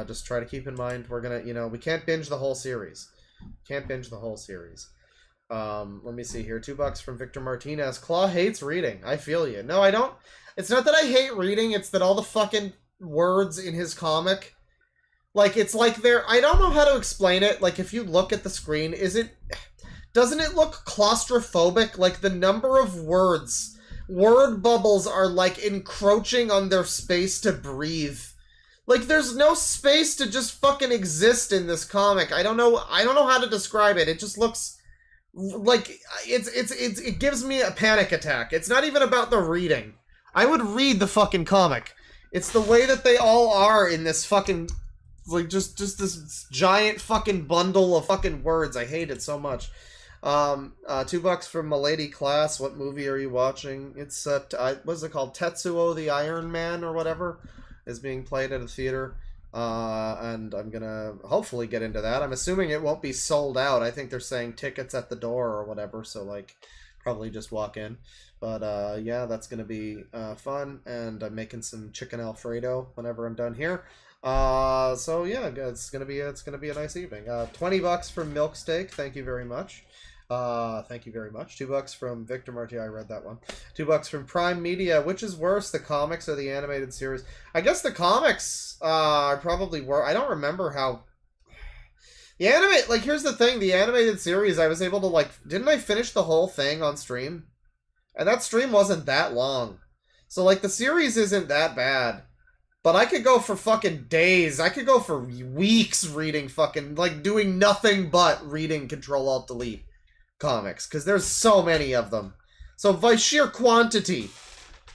Just try to keep in mind we're gonna, you know, we can't binge the whole series. Can't binge the whole series. Let me see here. $2 from Victor Martinez. Claw hates reading. I feel you. No, I don't. It's not that I hate reading. It's that all the fucking words in his comic, like, it's like they're, I don't know how to explain it. Like, if you look at the screen, doesn't it look claustrophobic? Like, the number of words, word bubbles are like encroaching on their space to breathe. Like, there's no space to just fucking exist in this comic. I don't know how to describe it. It just looks like it gives me a panic attack. It's not even about the reading. I would read the fucking comic. It's the way that they all are in this fucking, like, just this giant fucking bundle of fucking words. I hate it so much. $2 from Milady Class. What movie are you watching? It's what's it called? Tetsuo the Iron Man or whatever is being played at a theater. And I'm gonna hopefully get into that. I'm assuming it won't be sold out. I think they're saying tickets at the door or whatever, so like probably just walk in. But yeah, that's gonna be fun, and I'm making some chicken Alfredo whenever I'm done here. So yeah, it's gonna be a nice evening. $20 from Milksteak. Thank you very much. Thank you very much. $2 from Victor Marti. I read that one. $2 from Prime Media. Which is worse, the comics or the animated series? I guess the comics are probably worse. I don't remember how. The anime, like, here's the thing. The animated series, I was able to, like, didn't I finish the whole thing on stream? And that stream wasn't that long. So, like, the series isn't that bad. But I could go for fucking days. I could go for weeks reading fucking, like, doing nothing but reading Control-Alt-Delete comics, because there's so many of them. So by sheer quantity,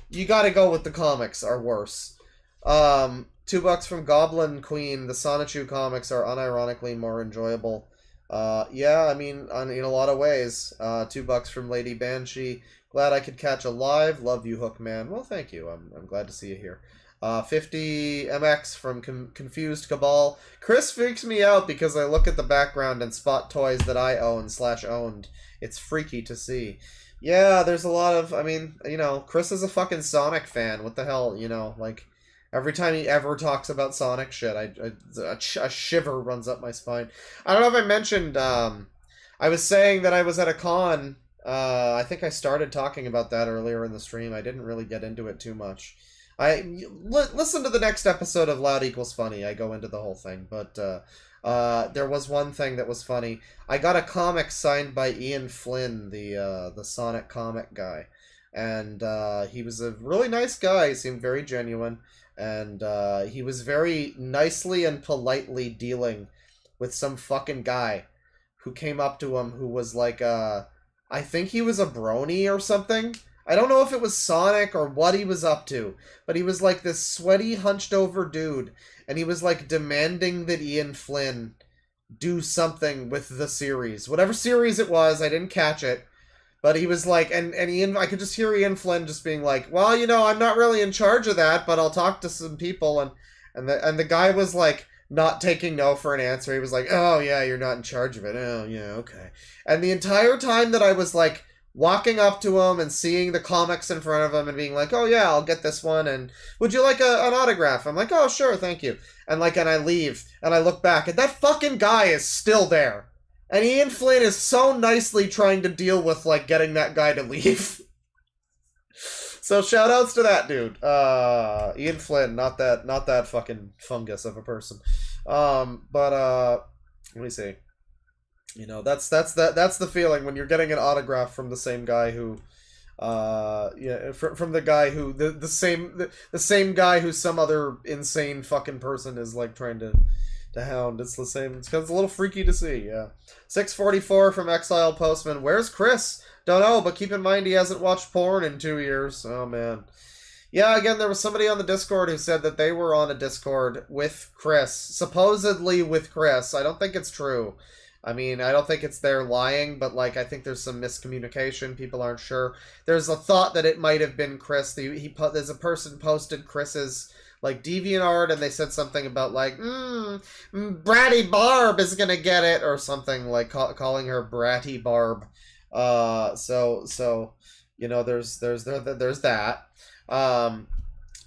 you gotta go with the comics are worse. $2 from Goblin Queen. The Sonichu comics are unironically more enjoyable. Yeah, I mean, in a lot of ways. $2 from Lady Banshee. Glad I could catch a live. Love you, Hookman. Well, thank you. I'm glad to see you here. 50 MX from Confused Cabal. Chris freaks me out because I look at the background and spot toys that I own/owned. It's freaky to see. Yeah, there's a lot of, I mean, you know, Chris is a fucking Sonic fan. What the hell, you know, like, every time he ever talks about Sonic shit, a shiver runs up my spine. I don't know if I mentioned, I was saying that I was at a con. I think I started talking about that earlier in the stream. I didn't really get into it too much. Listen to the next episode of Loud Equals Funny. I go into the whole thing, but there was one thing that was funny. I got a comic signed by Ian Flynn, the Sonic comic guy, and he was a really nice guy. He seemed very genuine, and he was very nicely and politely dealing with some fucking guy who came up to him who was like I think he was a brony or something. I don't know if it was Sonic or what he was up to, but he was like this sweaty, hunched over dude, and he was like demanding that Ian Flynn do something with the series. Whatever series it was, I didn't catch it, but he was like, and Ian, I could just hear Ian Flynn just being like, well, you know, I'm not really in charge of that, but I'll talk to some people, and the guy was like, not taking no for an answer. He was like, oh yeah, you're not in charge of it. Oh yeah, okay. And the entire time that I was like walking up to him and seeing the comics in front of him and being like, oh yeah, I'll get this one, and would you like an autograph? I'm like, oh sure, thank you. And like, and I leave and I look back and that fucking guy is still there. And Ian Flynn is so nicely trying to deal with like getting that guy to leave. So shout outs to that dude. Ian Flynn, not that fucking fungus of a person. Let me see. You know, that's the feeling when you're getting an autograph from the same guy who from the guy who the same guy who some other insane fucking person is like trying to hound. It's the same. It's a little freaky to see. Yeah. 644 from Exile Postman. Where's Chris? Don't know, but keep in mind he hasn't watched porn in 2 years. Oh, man. Yeah, again, there was somebody on the Discord who said that they were on a Discord with Chris. Supposedly with Chris. I don't think it's true. I mean, I don't think it's they're lying, but, like, I think there's some miscommunication. People aren't sure. There's a thought that it might have been Chris. There's a person posted Chris's, like, DeviantArt, and they said something about, like, Bratty Barb is gonna get it, or something, like, calling her Bratty Barb. So you know, there's that. I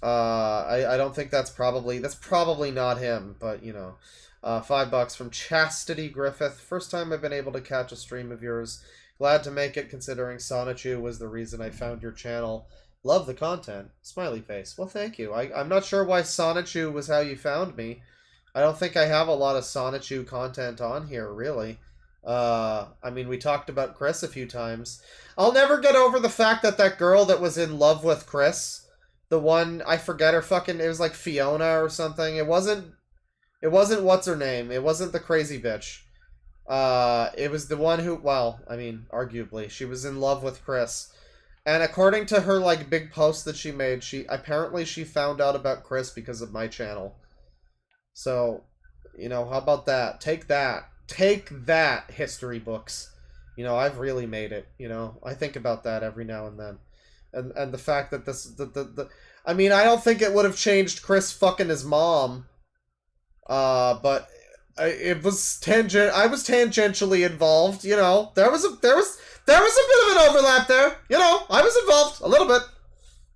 don't think that's probably not him, but you know, $5 from Chastity Griffith. First time I've been able to catch a stream of yours. Glad to make it, considering Sonichu was the reason I found your channel. Love the content. Smiley face. Well, thank you. I'm not sure why Sonichu was how you found me. I don't think I have a lot of Sonichu content on here, really. I mean, we talked about Chris a few times. I'll never get over the fact that girl that was in love with Chris, the one, I forget her fucking, it was like Fiona or something. It wasn't what's her name. It wasn't the crazy bitch. It was the one who, well, I mean, arguably, she was in love with Chris. And according to her, like, big post that she made, she found out about Chris because of my channel. So, you know, how about that? Take that. Take that, history books. You know, I've really made it. You know, I think about that every now and then. And the fact that I mean, I don't think it would have changed Chris fucking his mom. But I was tangentially involved, you know. There was a bit of an overlap there. You know, I was involved a little bit.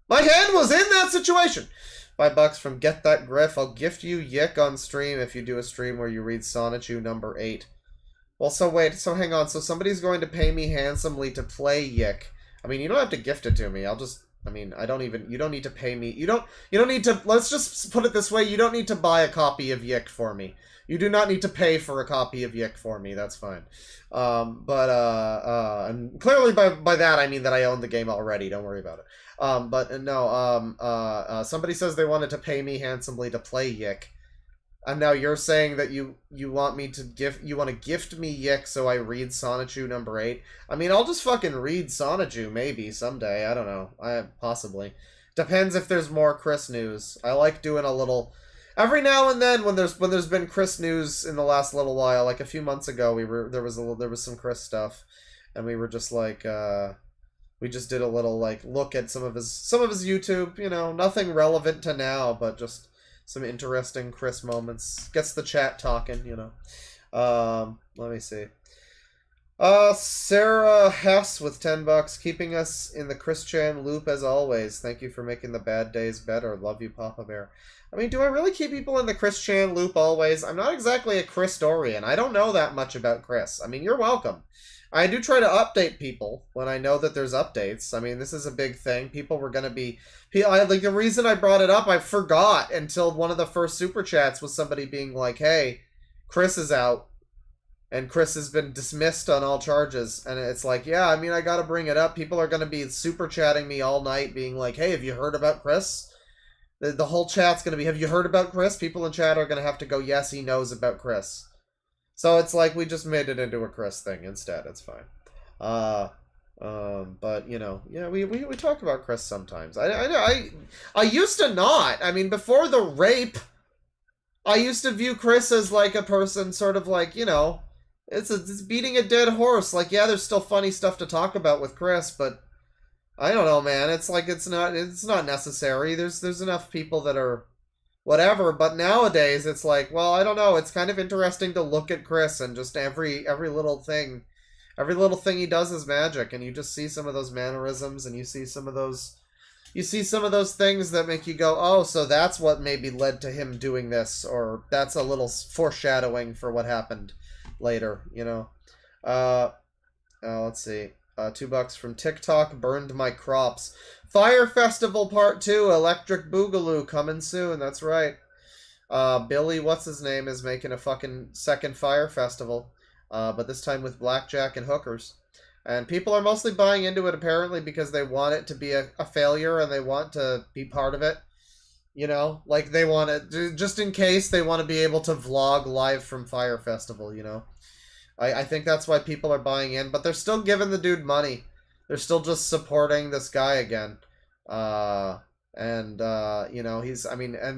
My hand was in that situation. $5 from Get That Griff. I'll gift you Yick on stream if you do a stream where you read Sonichu number 8. Well, so wait, so hang on. So somebody's going to pay me handsomely to play Yick. I mean, you don't have to gift it to me. I don't need to pay me. You don't need to, let's just put it this way. You don't need to buy a copy of Yick for me. You do not need to pay for a copy of Yick for me. That's fine. And clearly by that, I mean that I own the game already. Don't worry about it. Somebody says they wanted to pay me handsomely to play Yick. And now you're saying that you want to gift me Yick so I read Sonichu number 8. I mean, I'll just fucking read Sonichu maybe someday. I don't know. Possibly. Depends if there's more Chris news. I like doing a little every now and then when there's been Chris news in the last little while. Like a few months ago, there was some Chris stuff, and we were just like we just did a little like look at some of his YouTube. You know, nothing relevant to now, but just some interesting Chris moments. Gets the chat talking, you know. Let me see. Sarah Hess with $10, keeping us in the Chris Chan loop as always. Thank you for making the bad days better. Love you, Papa Bear. I mean, do I really keep people in the Chris Chan loop always? I'm not exactly a Christorian. I don't know that much about Chris. I mean, you're welcome. I do try to update people when I know that there's updates. I mean, this is a big thing. People were going to be... Like, the reason I brought it up, I forgot until one of the first Super Chats was somebody being like, hey, Chris is out. And Chris has been dismissed on all charges. And it's like, yeah, I mean, I got to bring it up. People are going to be Super Chatting me all night being like, hey, have you heard about Chris? The whole chat's going to be, have you heard about Chris? People in chat are going to have to go, yes, he knows about Chris. So it's like we just made it into a Chris thing instead. It's fine. But, you know, yeah, we talk about Chris sometimes. I used to not. I mean, before the rape, I used to view Chris as like a person sort of like, you know, it's beating a dead horse. Like, yeah, there's still funny stuff to talk about with Chris, but I don't know, man. It's like it's not necessary. There's enough people that are whatever, but nowadays it's like, well, I don't know. It's kind of interesting to look at Chris and just every little thing he does is magic, and you just see some of those mannerisms, and you see some of those things that make you go, oh, so that's what maybe led to him doing this, or that's a little foreshadowing for what happened later, you know. Let's see. $2 from TikTok, burned my crops. Fire Festival Part 2, Electric Boogaloo, coming soon, that's right. Billy, what's his name, is making a fucking second Fire Festival, but this time with blackjack and hookers. And people are mostly buying into it, apparently, because they want it to be a failure, and they want to be part of it. You know, like, they want it, just in case, they want to be able to vlog live from Fire Festival, you know. I think that's why people are buying in, but they're still giving the dude money. They're still just supporting this guy again. You know, and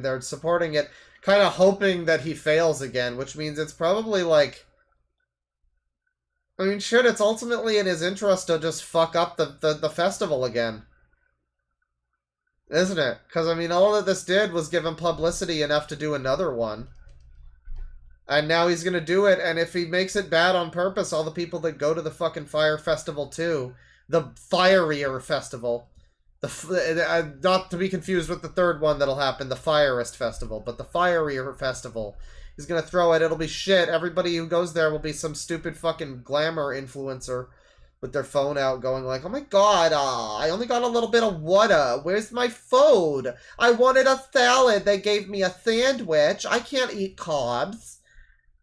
they're supporting it, kind of hoping that he fails again, which means it's probably like, I mean, shit, it's ultimately in his interest to just fuck up the festival again. Isn't it? Because, I mean, all that this did was give him publicity enough to do another one. And now he's going to do it, and if he makes it bad on purpose, all the people that go to the fucking Fire Festival too, the Fireier Festival, not to be confused with the third one that'll happen, the Firest Festival, but the Fireier Festival, he's going to throw it, it'll be shit, everybody who goes there will be some stupid fucking glamour influencer with their phone out going like, oh my god, I only got a little bit of water, where's my food? I wanted a salad, they gave me a sandwich, I can't eat carbs.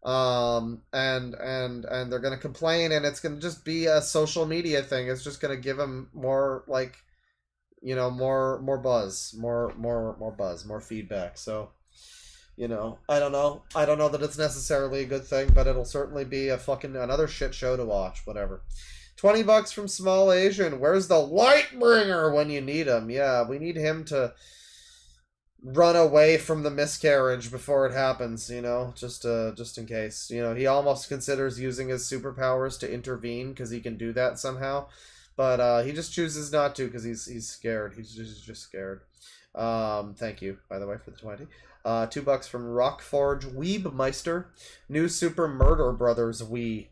And they're gonna complain, and it's gonna just be a social media thing. It's just gonna give them more, like, you know, more buzz, more buzz, more feedback. So, you know, I don't know that it's necessarily a good thing, but it'll certainly be a fucking another shit show to watch. Whatever. $20 from Small Asian. Where's the Lightbringer when you need him? Yeah, we need him to run away from the miscarriage before it happens, you know, just in case. You know, he almost considers using his superpowers to intervene because he can do that somehow, but he just chooses not to because he's scared. He's just scared. Thank you, by the way, for the 20. $2 from Rockforge Weebmeister. New Super Murder Brothers Wii.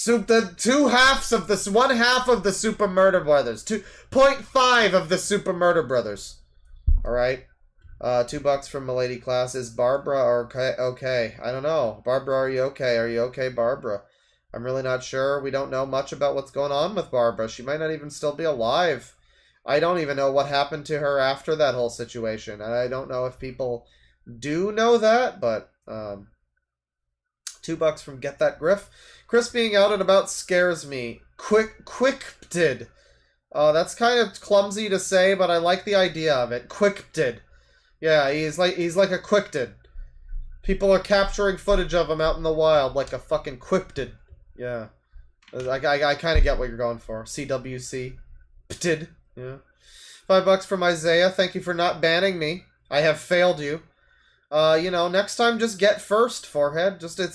The two halves of this, one half of the Super Murder Brothers. 2.5 of the Super Murder Brothers. All right. $2 from Milady Class. Is Barbara okay? I don't know. Barbara, are you okay? Are you okay, Barbara? I'm really not sure. We don't know much about what's going on with Barbara. She might not even still be alive. I don't even know what happened to her after that whole situation. And I don't know if people do know that, but $2 from Get That Griff. Chris being out and about scares me. Quickted. That's kind of clumsy to say, but I like the idea of it. Quickted. Yeah, he's like a Quicted. People are capturing footage of him out in the wild like a fucking Quicted. Yeah. I kind of get what you're going for. CWC. Pted. Yeah. $5 from Isaiah. Thank you for not banning me. I have failed you. You know, next time just get first, Forehead. Just you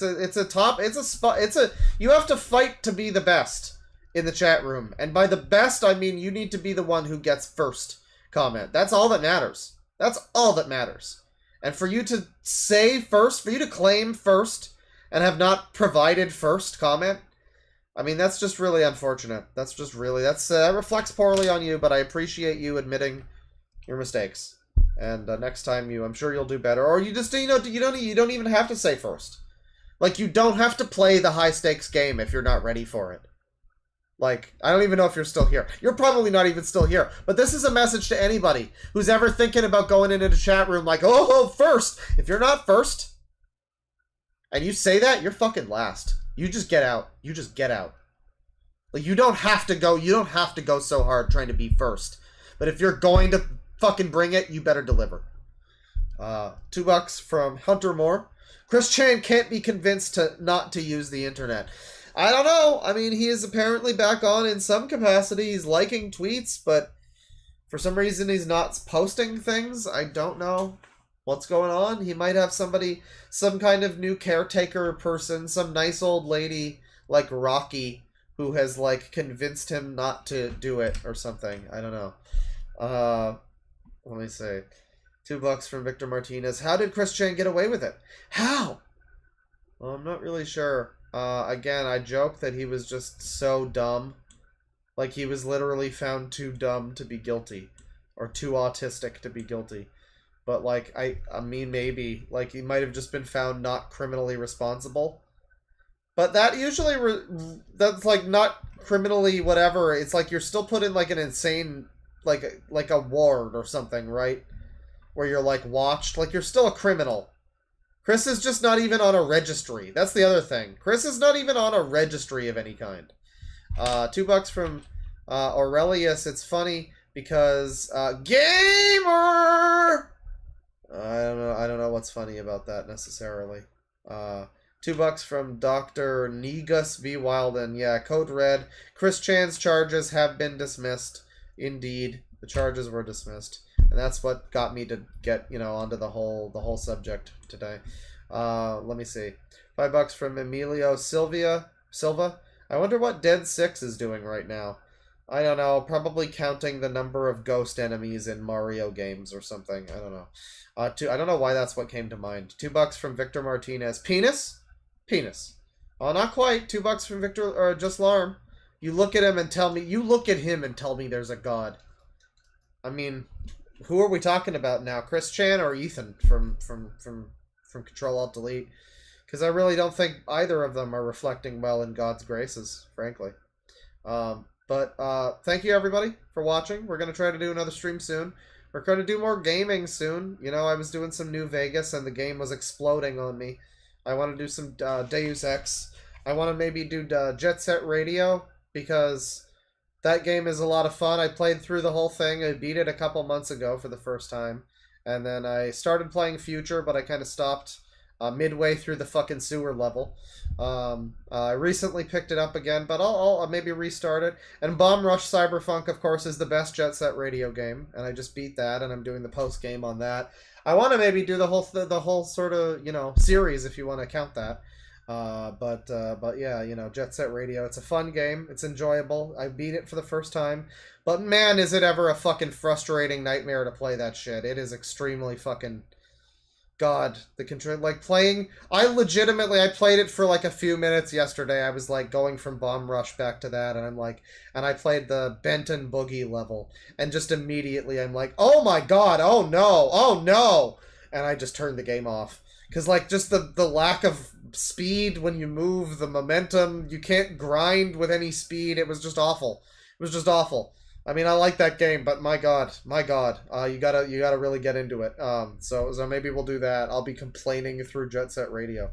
have to fight to be the best in the chat room. And by the best, I mean you need to be the one who gets first comment. That's all that matters. That's all that matters. And for you to say first, for you to claim first, and have not provided first comment, I mean, that's just really unfortunate. That's just really, that reflects poorly on you, but I appreciate you admitting your mistakes. And next time I'm sure you'll do better. Or you just, you don't even have to say first. Like, you don't have to play the high-stakes game if you're not ready for it. Like, I don't even know if you're still here. You're probably not even still here. But this is a message to anybody who's ever thinking about going into the chat room like, oh, first. If you're not first, and you say that, you're fucking last. You just get out. You just get out. Like, you don't have to go so hard trying to be first. But if you're going to fucking bring it, you better deliver. $2 from Hunter Moore. Chris Chan can't be convinced not to use the internet. I don't know. I mean, he is apparently back on in some capacity. He's liking tweets, but for some reason he's not posting things. I don't know what's going on. He might have somebody, some kind of new caretaker person, some nice old lady like Rocky who has, like, convinced him not to do it or something. I don't know. Let me see. $2 from Victor Martinez. How did Chris Chan get away with it? How? Well, I'm not really sure. Again, I joke that he was just so dumb. Like, he was literally found too dumb to be guilty. Or too autistic to be guilty. But, like, I mean, maybe. Like, he might have just been found not criminally responsible. But that usually, that's, like, not criminally whatever. It's like you're still put in, like, an insane, like a ward or something, right? Where you're, like, watched. Like, you're still a criminal. Chris is just not even on a registry. That's the other thing. Chris is not even on a registry of any kind. $2 from Aurelius. It's funny because gamer. I don't know what's funny about that necessarily. $2 from Dr. Negus V. Wilden. Yeah, Code Red. Chris Chan's charges have been dismissed. Indeed, the charges were dismissed. And that's what got me to get, onto the whole subject today. Let me see. $5 from Emilio Silva. I wonder what Dead 6 is doing right now. I don't know. Probably counting the number of ghost enemies in Mario games or something. I don't know. I don't know why that's what came to mind. $2 from Victor Martinez. Penis? Penis. Oh, not quite. $2 from Victor, or just Larm. You look at him and tell me. You look at him and tell me there's a god. I mean, who are we talking about now? Chris Chan or Ethan from Ctrl Alt Delete? Because I really don't think either of them are reflecting well in God's graces, frankly. But thank you everybody for watching. We're gonna try to do another stream soon. We're going to do more gaming soon. I was doing some New Vegas and the game was exploding on me. I want to do some Deus Ex. I want to maybe do Jet Set Radio because that game is a lot of fun. I played through the whole thing. I beat it a couple months ago for the first time. And then I started playing Future, but I kind of stopped midway through the fucking sewer level. I recently picked it up again, but I'll maybe restart it. And Bomb Rush Cyberpunk, of course, is the best Jet Set Radio game, and I just beat that, and I'm doing the post game on that. I want to maybe do the whole sort of series if you want to count that. But yeah, Jet Set Radio. It's a fun game. It's enjoyable. I beat it for the first time, but man, is it ever a fucking frustrating nightmare to play that shit. It is extremely fucking. God, the control, playing, I played it for a few minutes yesterday. I was going from Bomb Rush back to that, and and I played the Benton Boogie level, and just immediately I'm like, oh my God, oh no, and I just turned the game off. Because, just the lack of speed when you move, the momentum, you can't grind with any speed, it was just awful. It was just awful. I mean, I like that game, but my God, you gotta really get into it. So maybe we'll do that. I'll be complaining through Jet Set Radio,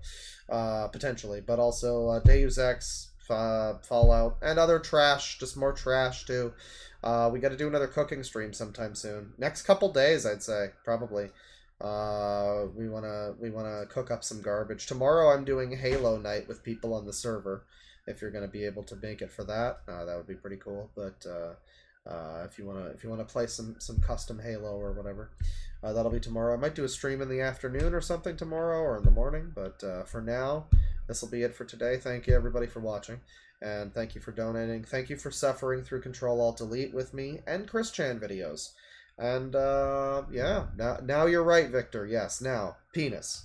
potentially, but also Deus Ex, Fallout, and other trash, just more trash too. We got to do another cooking stream sometime soon. Next couple days, I'd say, probably. We wanna cook up some garbage. Tomorrow, I'm doing Halo night with people on the server. If you're gonna be able to make it for that, that would be pretty cool. But if you wanna play some custom Halo or whatever, that'll be tomorrow. I might do a stream in the afternoon or something tomorrow or in the morning, but for now, this will be it for today. Thank you everybody for watching, and thank you for donating. Thank you for suffering through Ctrl Alt Delete with me and Chris Chan videos. And yeah, now you're right, Victor. Yes, now penis.